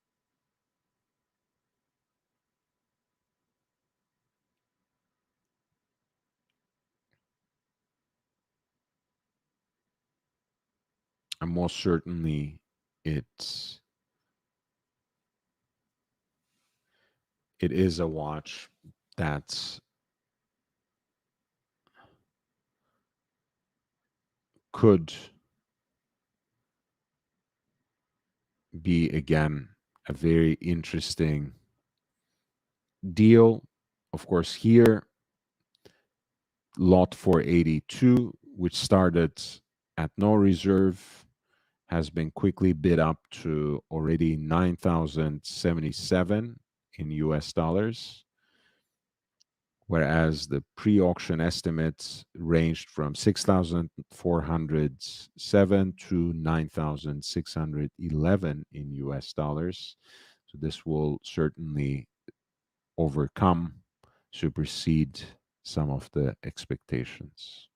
And most certainly, it's it is a watch that could be again a very interesting deal. Of course, here lot 482, which started at no reserve, has been quickly bid up to already 9,077 in US dollars, whereas the pre-auction estimates ranged from 6,407 to 9,611 in US dollars. So this will certainly overcome, supersede some of the expectations.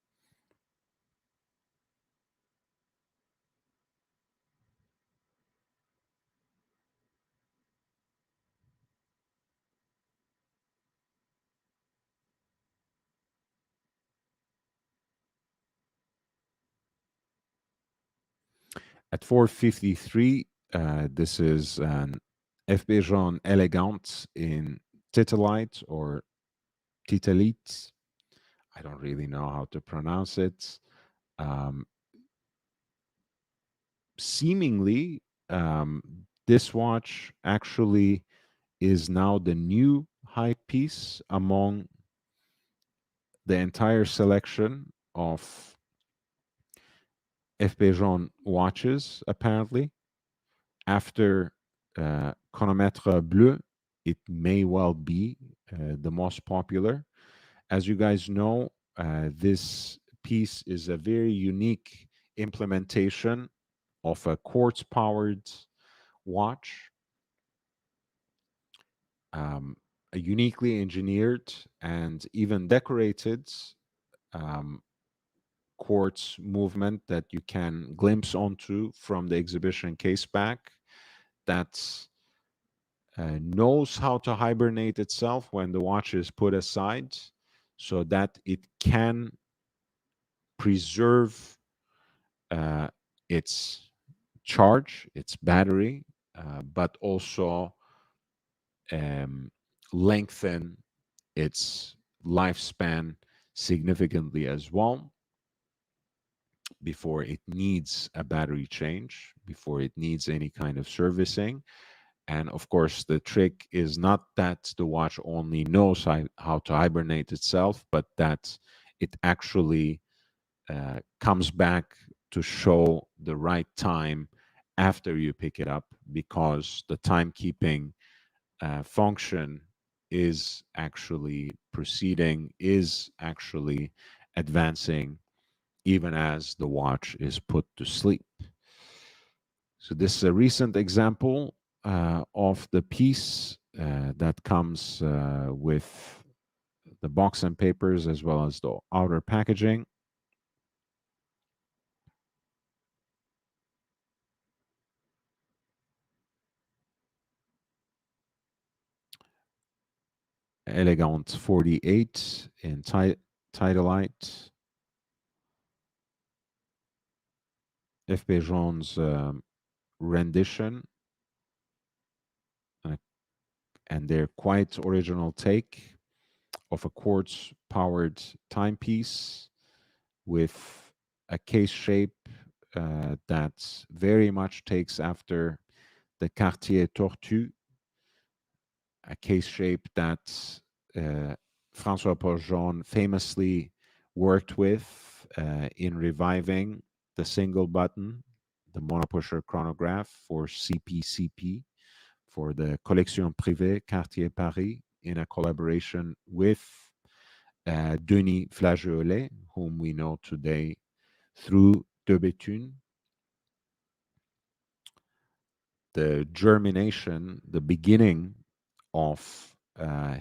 At 453, this is an FB Jaune Elegant in Titanite or Titanite. I don't really know how to pronounce it. Um, Seemingly, this watch actually is now the new high piece among the entire selection of FB Jaune watches, apparently. After Chronomètre Bleu, it may well be the most popular. As you guys know, this piece is a very unique implementation of a quartz powered watch, um, a uniquely engineered and even decorated um, quartz movement that you can glimpse onto from the exhibition case back that knows how to hibernate itself when the watch is put aside so that it can preserve its charge, its battery, but also um, lengthen its lifespan significantly as well before it needs a battery change, before it needs any kind of servicing. And of course, the trick is not that the watch only knows how to hibernate itself, but that it actually comes back to show the right time after you pick it up, because the timekeeping function is actually proceeding, is actually advancing, even as the watch is put to sleep. So, this is a recent example of the piece that comes with the box and papers as well as the outer packaging. Elegant 48 in Tidalite. F.P. Jones' rendition uh, and their quite original take of a quartz powered timepiece with a case shape that very much takes after the Cartier Tortue, a case shape that Francois Porjon famously worked with in reviving the single button, the monopusher chronograph for CPCP, for the Collection Privée Cartier Paris, in a collaboration with Denis Flageolet, whom we know today through De Bethune. The germination, the beginning of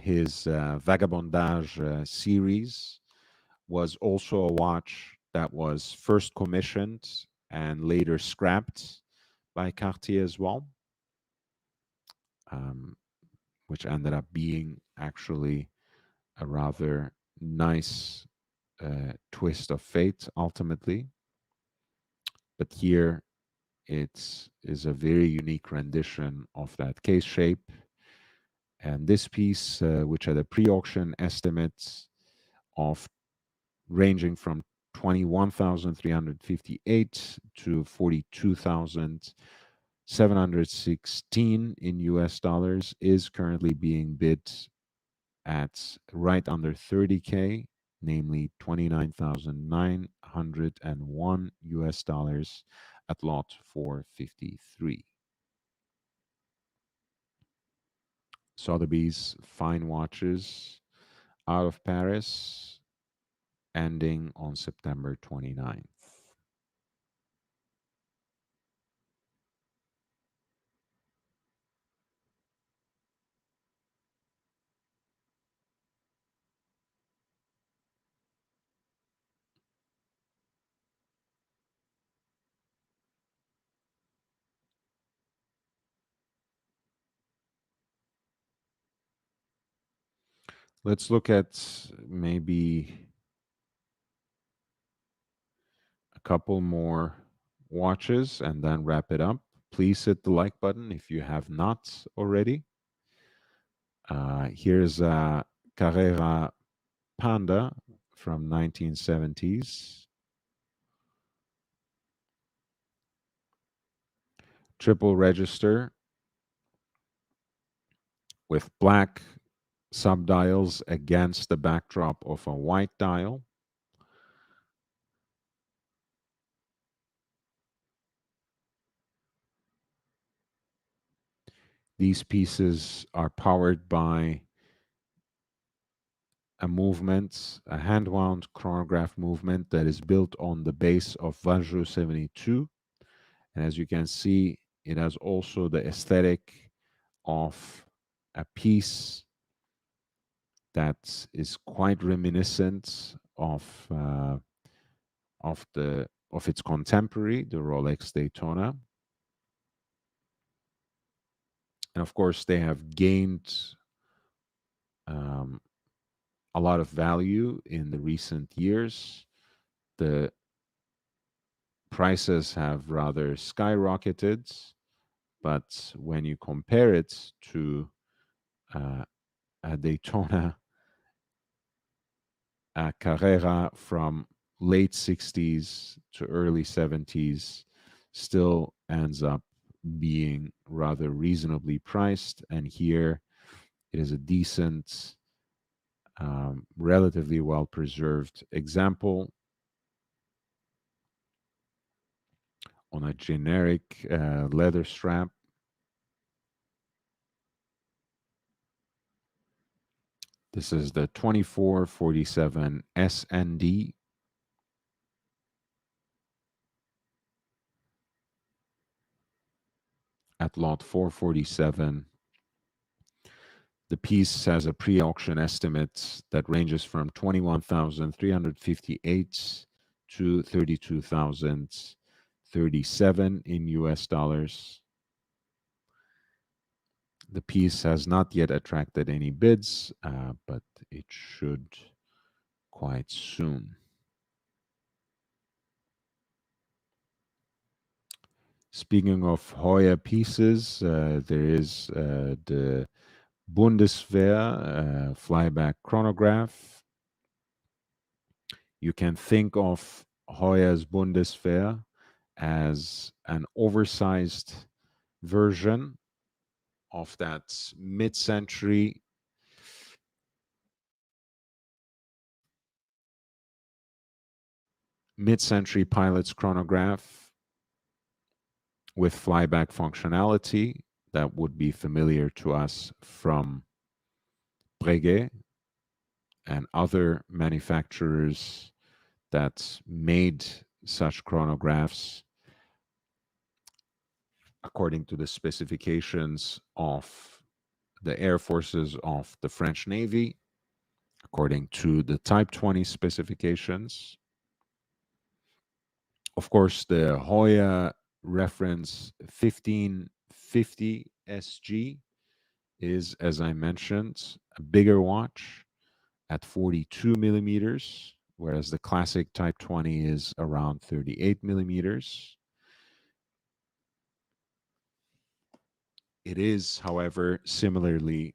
his Vagabondage series was also a watch that was first commissioned and later scrapped by Cartier as well, um, which ended up being actually a rather nice twist of fate ultimately. But here it is a very unique rendition of that case shape. And this piece, which had a pre-auction estimate of ranging from 21,358 to 42,716 in US dollars, is currently being bid at right under 30K, namely 29,901 US dollars at lot 453. Sotheby's fine watches out of Paris, ending on September 29th. Let's look at maybe a couple more watches and then wrap it up. Please hit the like button if you have not already. Here's a Carrera Panda from 1970s. Triple register with black subdials against the backdrop of a white dial. These pieces are powered by a movement, a hand-wound chronograph movement that is built on the base of Valjoux 72. And as you can see, it has also the aesthetic of a piece that is quite reminiscent of its contemporary, the Rolex Daytona. And of course, they have gained um, a lot of value in the recent years. the prices have rather skyrocketed, but when you compare it to uh, a Daytona, a Carrera from late 60s to early 70s, still ends up being rather reasonably priced. And here it is a decent, relatively well preserved example on a generic leather strap. This is the 2447 SND at lot 447. The piece has a pre-auction estimate that ranges from 21,358 to 32,037 in US dollars. The piece has not yet attracted any bids, but it should quite soon. Speaking of Hoya pieces, there is the Bundeswehr flyback chronograph. You can think of Hoya's Bundeswehr as an oversized version of that mid-century pilot's chronograph with flyback functionality that would be familiar to us from Breguet and other manufacturers that made such chronographs according to the specifications of the air forces of the French Navy, according to the Type 20 specifications. Of course, the Hoya reference 1550 SG is, as I mentioned, a bigger watch at 42 millimeters, whereas the classic Type 20 is around 38 millimeters. It is, however, similarly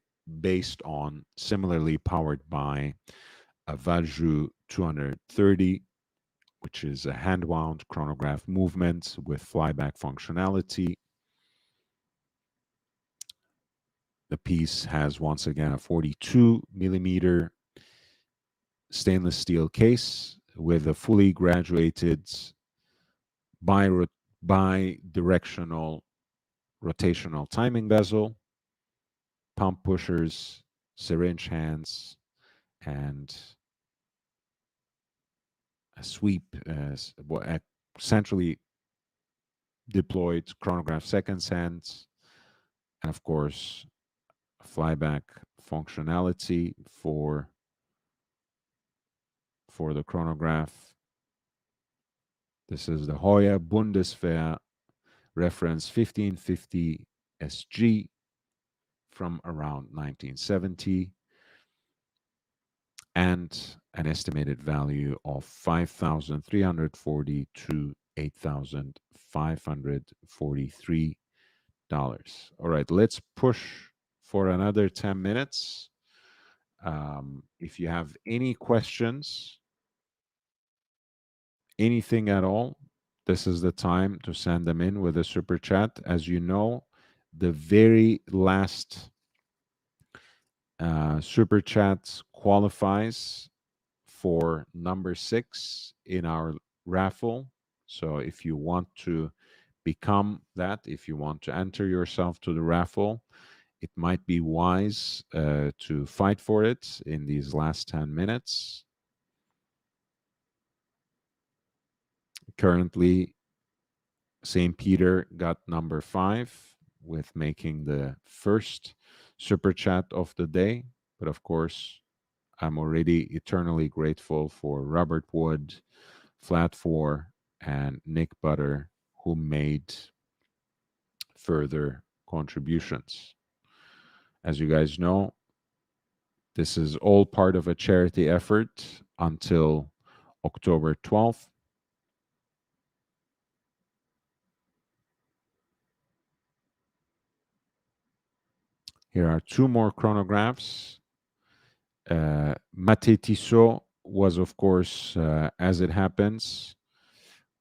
powered by a Valjoux 230, which is a hand-wound chronograph movement with flyback functionality. The piece has, once again, a 42 millimeter stainless steel case with a fully graduated bi-directional rotational timing bezel, pump pushers, syringe hands, and a sweep, centrally deployed chronograph seconds hands, and of course, flyback functionality for the chronograph. This is the Hoya Bundeswehr reference 1550 SG from around 1970 and an estimated value of 5,340 to $8,543. All right, let's push for another 10 minutes. If you have any questions, anything at all, this is the time to send them in with a super chat. As you know, the very last super chat qualifies for number 6 in our raffle. So if you want to become that, if you want to enter yourself to the raffle, it might be wise to fight for it in these last 10 minutes. Currently, St. Peter got number 5 with making the first super chat of the day. But of course, I'm already eternally grateful for Robert Wood, Flat 4, and Nick Butter, who made further contributions. As you guys know, this is all part of a charity effort until October 12th. Here are two more chronographs. Maté Tissot was, of course, as it happens,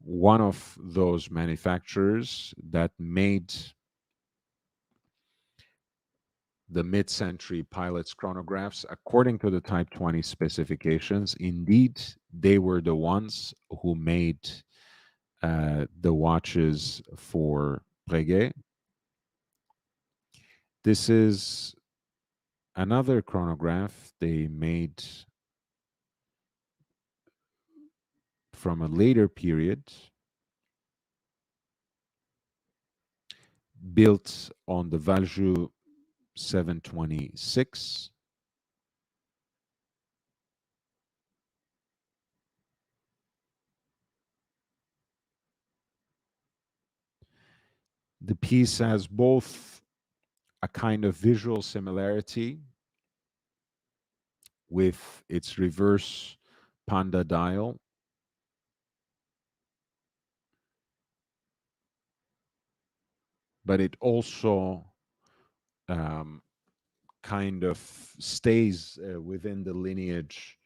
one of those manufacturers that made the mid-century pilot's chronographs according to the Type 20 specifications. Indeed, they were the ones who made the watches for Breguet. This is another chronograph they made from a later period, built on the Valjoux 726. The piece has both a kind of visual similarity with its reverse panda dial, but it also um, kind of stays within the lineage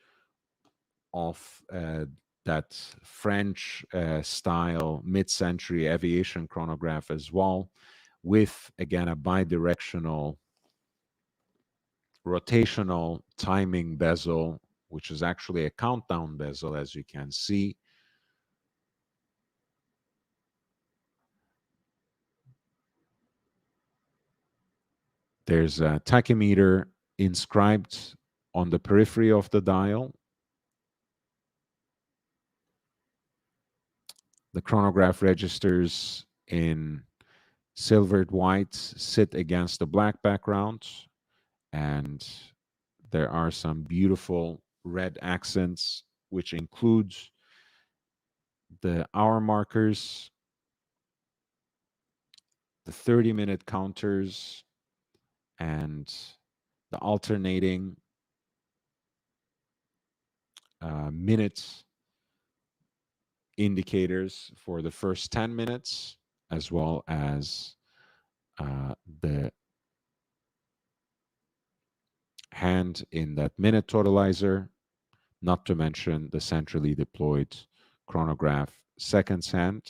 of that French style mid-century aviation chronograph as well, with again a bidirectional rotational timing bezel, which is actually a countdown bezel, as you can see. There's a tachymeter inscribed on the periphery of the dial. The chronograph registers in silvered white sit against the black background, and there are some beautiful red accents, which includes the hour markers, the 30-minute counters, and the alternating minutes indicators for the first 10 minutes, as well as the hand in that minute totalizer, not to mention the centrally deployed chronograph seconds hand.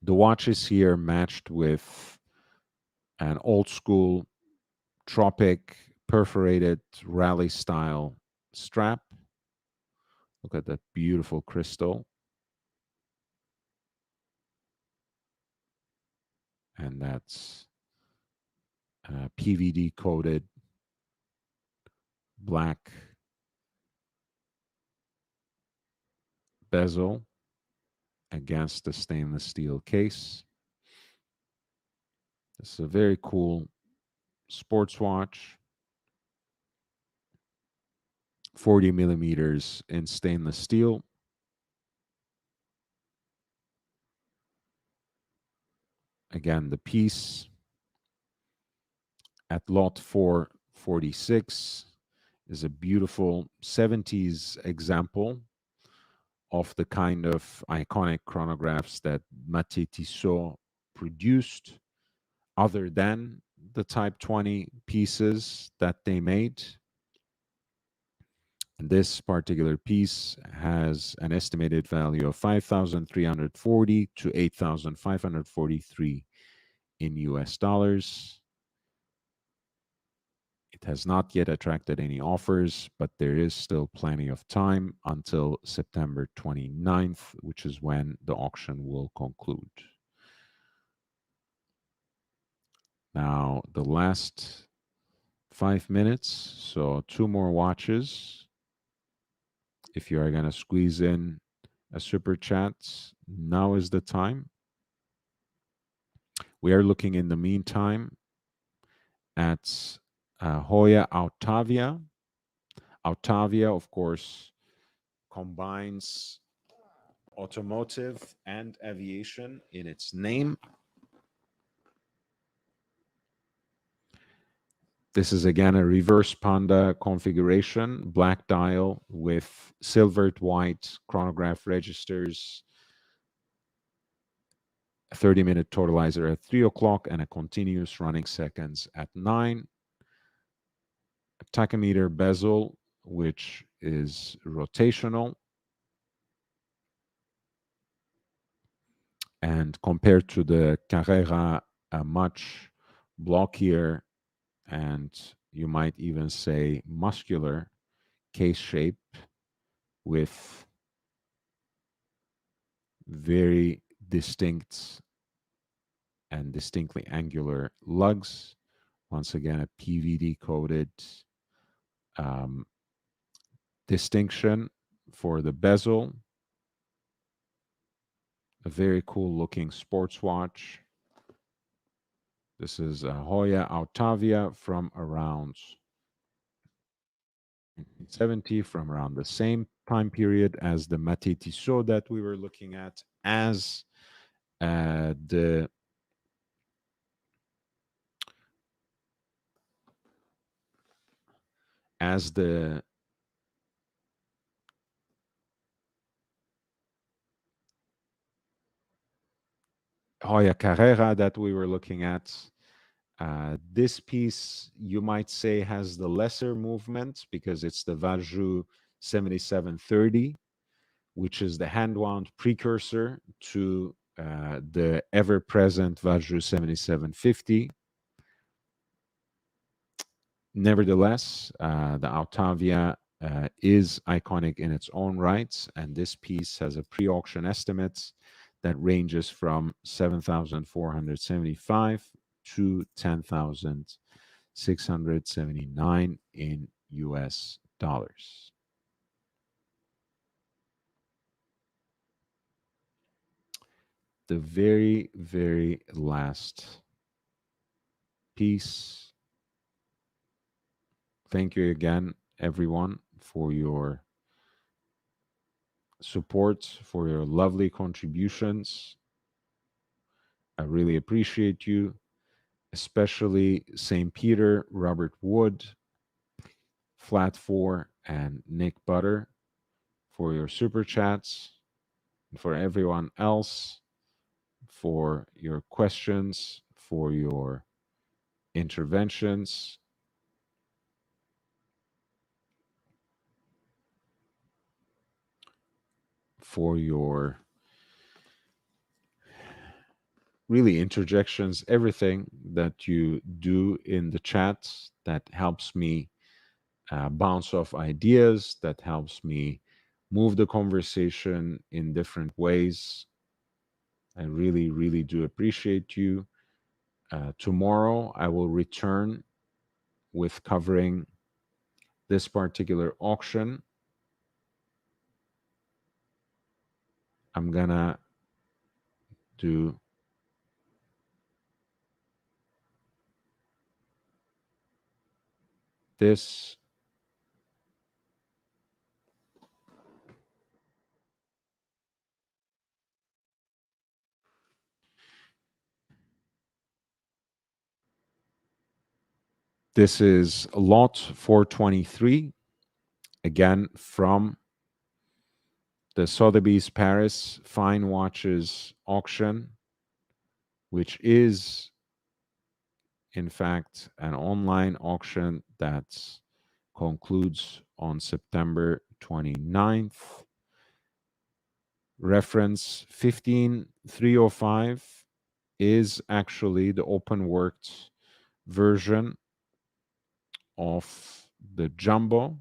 The watch is here matched with an old school Tropic perforated rally style strap. Look at that beautiful crystal. And that's PVD coated black bezel against the stainless steel case. This is a very cool sports watch. 40 millimeters in stainless steel. Again, the piece at lot 446 is a beautiful 70s example of the kind of iconic chronographs that Maté Tissot produced, other than the Type 20 pieces that they made. And this particular piece has an estimated value of 5,340 to 8,543 in US dollars. It has not yet attracted any offers, but there is still plenty of time until September 29th, which is when the auction will conclude. Now, the last 5 minutes, so two more watches. If you are going to squeeze in a super chat, now is the time. We are looking in the meantime at Hoya Autavia. Autavia, of course, combines automotive and aviation in its name. This is again a reverse panda configuration, black dial with silvered white chronograph registers a 30-minute totalizer at 3 o'clock, and a continuous running seconds at 9. A tachometer bezel, which is rotational, and compared to the Carrera, a much blockier and you might even say muscular case shape with very distinct and distinctly angular lugs. Once again, a PVD coated um, distinction for the bezel. A very cool looking sports watch. This is a Hoya Altavia from around 1970, from around the same time period as the Mate Tissot that we were looking at, as the as the Hoya Carrera that we were looking at. This piece, you might say, has the lesser movement because it's the Valjoux 7730, which is the hand-wound precursor to the ever-present Valjoux 7750. Nevertheless, the Altavia is iconic in its own rights, and this piece has a pre-auction estimate that ranges from 7,475 to 10,679 in US dollars. The very, very last piece. Thank you again, everyone, for your support, for your lovely contributions. I really appreciate you, especially St. Peter, Robert Wood, Flat Four, and Nick Butter for your super chats, and for everyone else for your questions, for your interventions, for your really interjections, everything that you do in the chat that helps me bounce off ideas, that helps me move the conversation in different ways. I really, really do appreciate you. Tomorrow, I will return with covering this particular auction. I'm gonna do this. This is lot 423, again from the Sotheby's Paris Fine Watches auction, which is in fact an online auction that concludes on September 29th. Reference 15305 is actually the open worked version of the jumbo.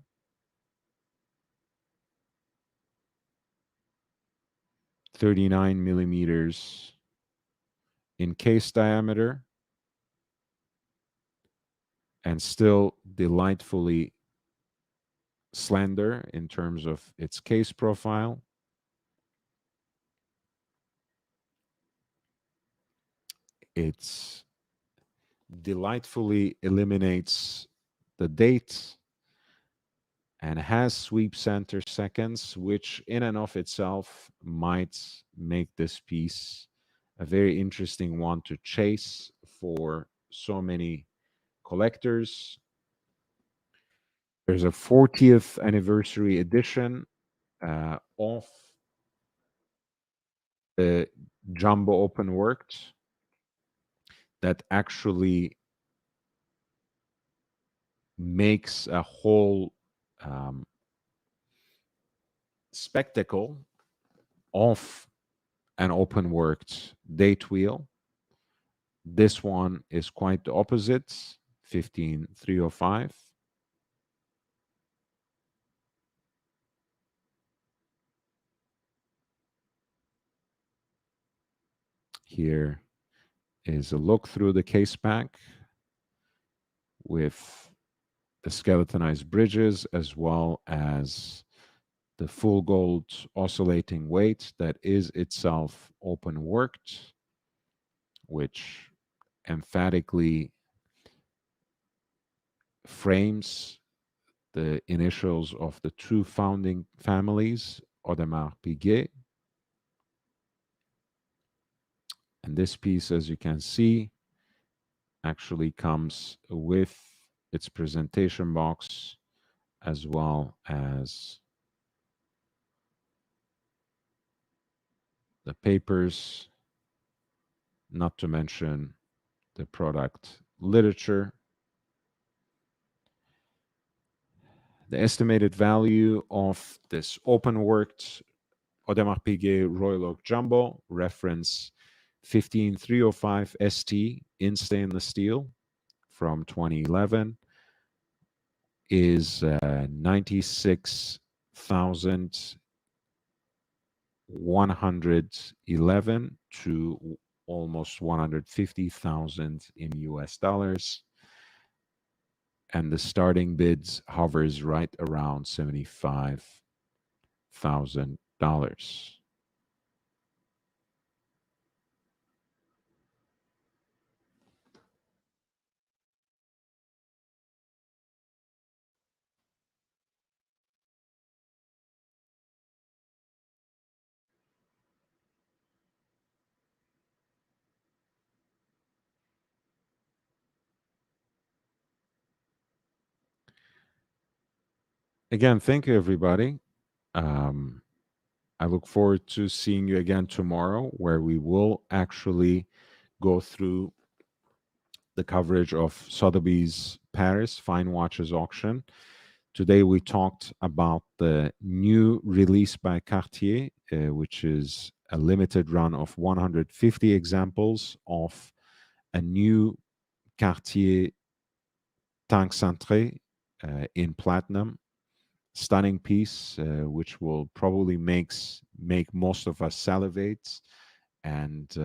39 millimeters in case diameter, and still delightfully slender in terms of its case profile. It's delightfully eliminates the date and has sweep center seconds, which in and of itself might make this piece a very interesting one to chase for so many collectors. There's a 40th anniversary edition of the jumbo open worked that actually makes a whole um, spectacle of an open worked date wheel. This one is quite the opposite, 15305. Here is a look through the case back with the skeletonized bridges as well as the full gold oscillating weight that is itself open worked, which emphatically frames the initials of the two founding families, Audemars Piguet. And this piece, as you can see, actually comes with its presentation box as well as the papers, not to mention the product literature. The estimated value of this open worked Audemars Piguet Royal Oak Jumbo, reference 15305 ST in stainless steel from 2011, is 96,111 to almost 150,000 in US dollars. And the starting bids hovers right around $75,000. Again, thank you, everybody. Um, I look forward to seeing you again tomorrow, where we will actually go through the coverage of Sotheby's Paris Fine Watches auction. Today, we talked about the new release by Cartier, which is a limited run of 150 examples of a new Cartier Tank Cintré in platinum. Stunning piece, which will probably make most of us salivate and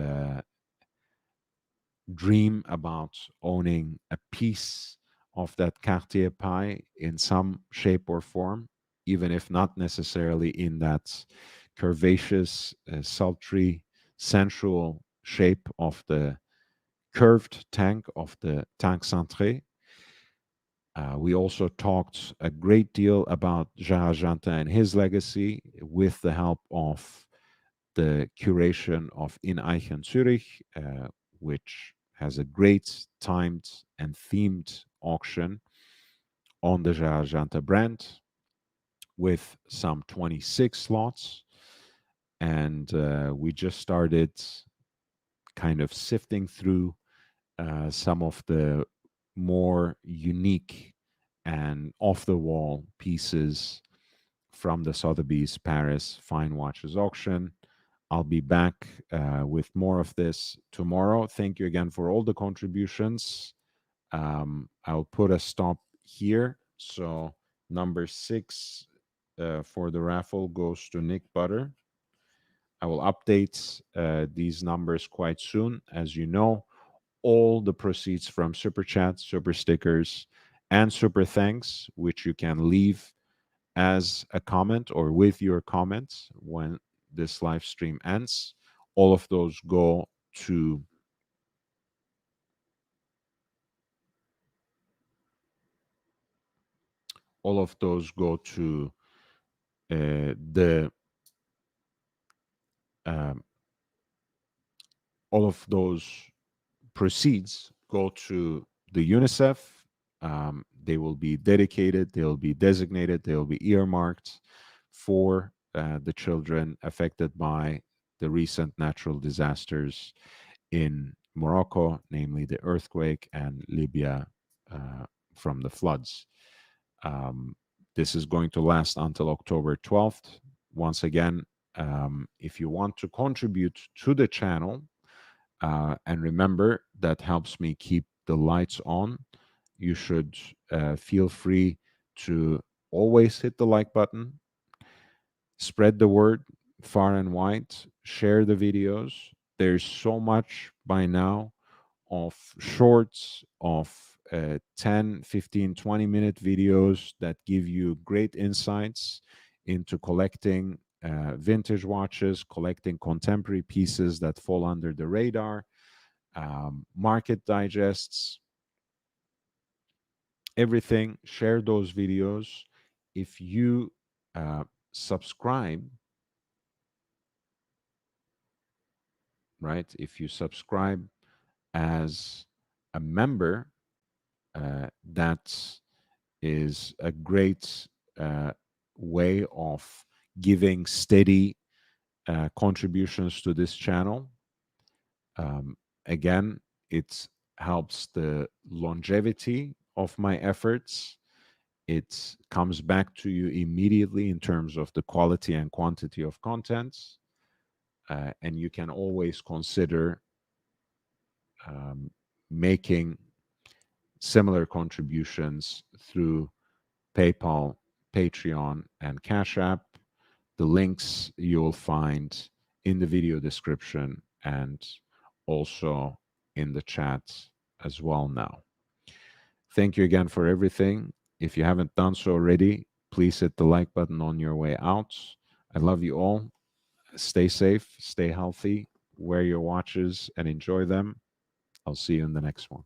dream about owning a piece of that Cartier pie in some shape or form, even if not necessarily in that curvaceous, sultry, sensual shape of the curved tank of the Tank Cintré. We also talked a great deal about Gerald Genta and his legacy with the help of the curation of Ineichen Zürich, which has a great timed and themed auction on the Gerald Genta brand with some 26 slots. And we just started kind of sifting through some of the more unique and off the wall pieces from the Sotheby's Paris Fine Watches auction. I'll be back with more of this tomorrow. Thank you again for all the contributions. I'll put a stop here. So, number 6 for the raffle goes to Nick Butter. I will update these numbers quite soon. As you know, all the proceeds from Super Chat, Super Stickers, and Super Thanks, which you can leave as a comment or with your comments when this live stream ends, all of those go to all of those go to the um, all of those proceeds go to the UNICEF. They will be dedicated, they will be designated, they will be earmarked for the children affected by the recent natural disasters in Morocco, namely the earthquake, and Libya from the floods. Um, this is going to last until October 12th. Once again, if you want to contribute to the channel, and remember, that helps me keep the lights on, you should feel free to always hit the like button, spread the word far and wide, share the videos. There's so much by now of shorts, of 10, 15, 20-minute videos that give you great insights into collecting vintage watches, collecting contemporary pieces that fall under the radar, market digests, everything. Share those videos. If you subscribe, right? If you subscribe as a member, that is a great way of giving steady contributions to this channel. Again, it helps the longevity of my efforts. It comes back to you immediately in terms of the quality and quantity of contents. And you can always consider making similar contributions through PayPal, Patreon, and Cash App. The links you'll find in the video description and also in the chat as well now. Thank you again for everything. If you haven't done so already, please hit the like button on your way out. I love you all. Stay safe, stay healthy, wear your watches and enjoy them. I'll see you in the next one.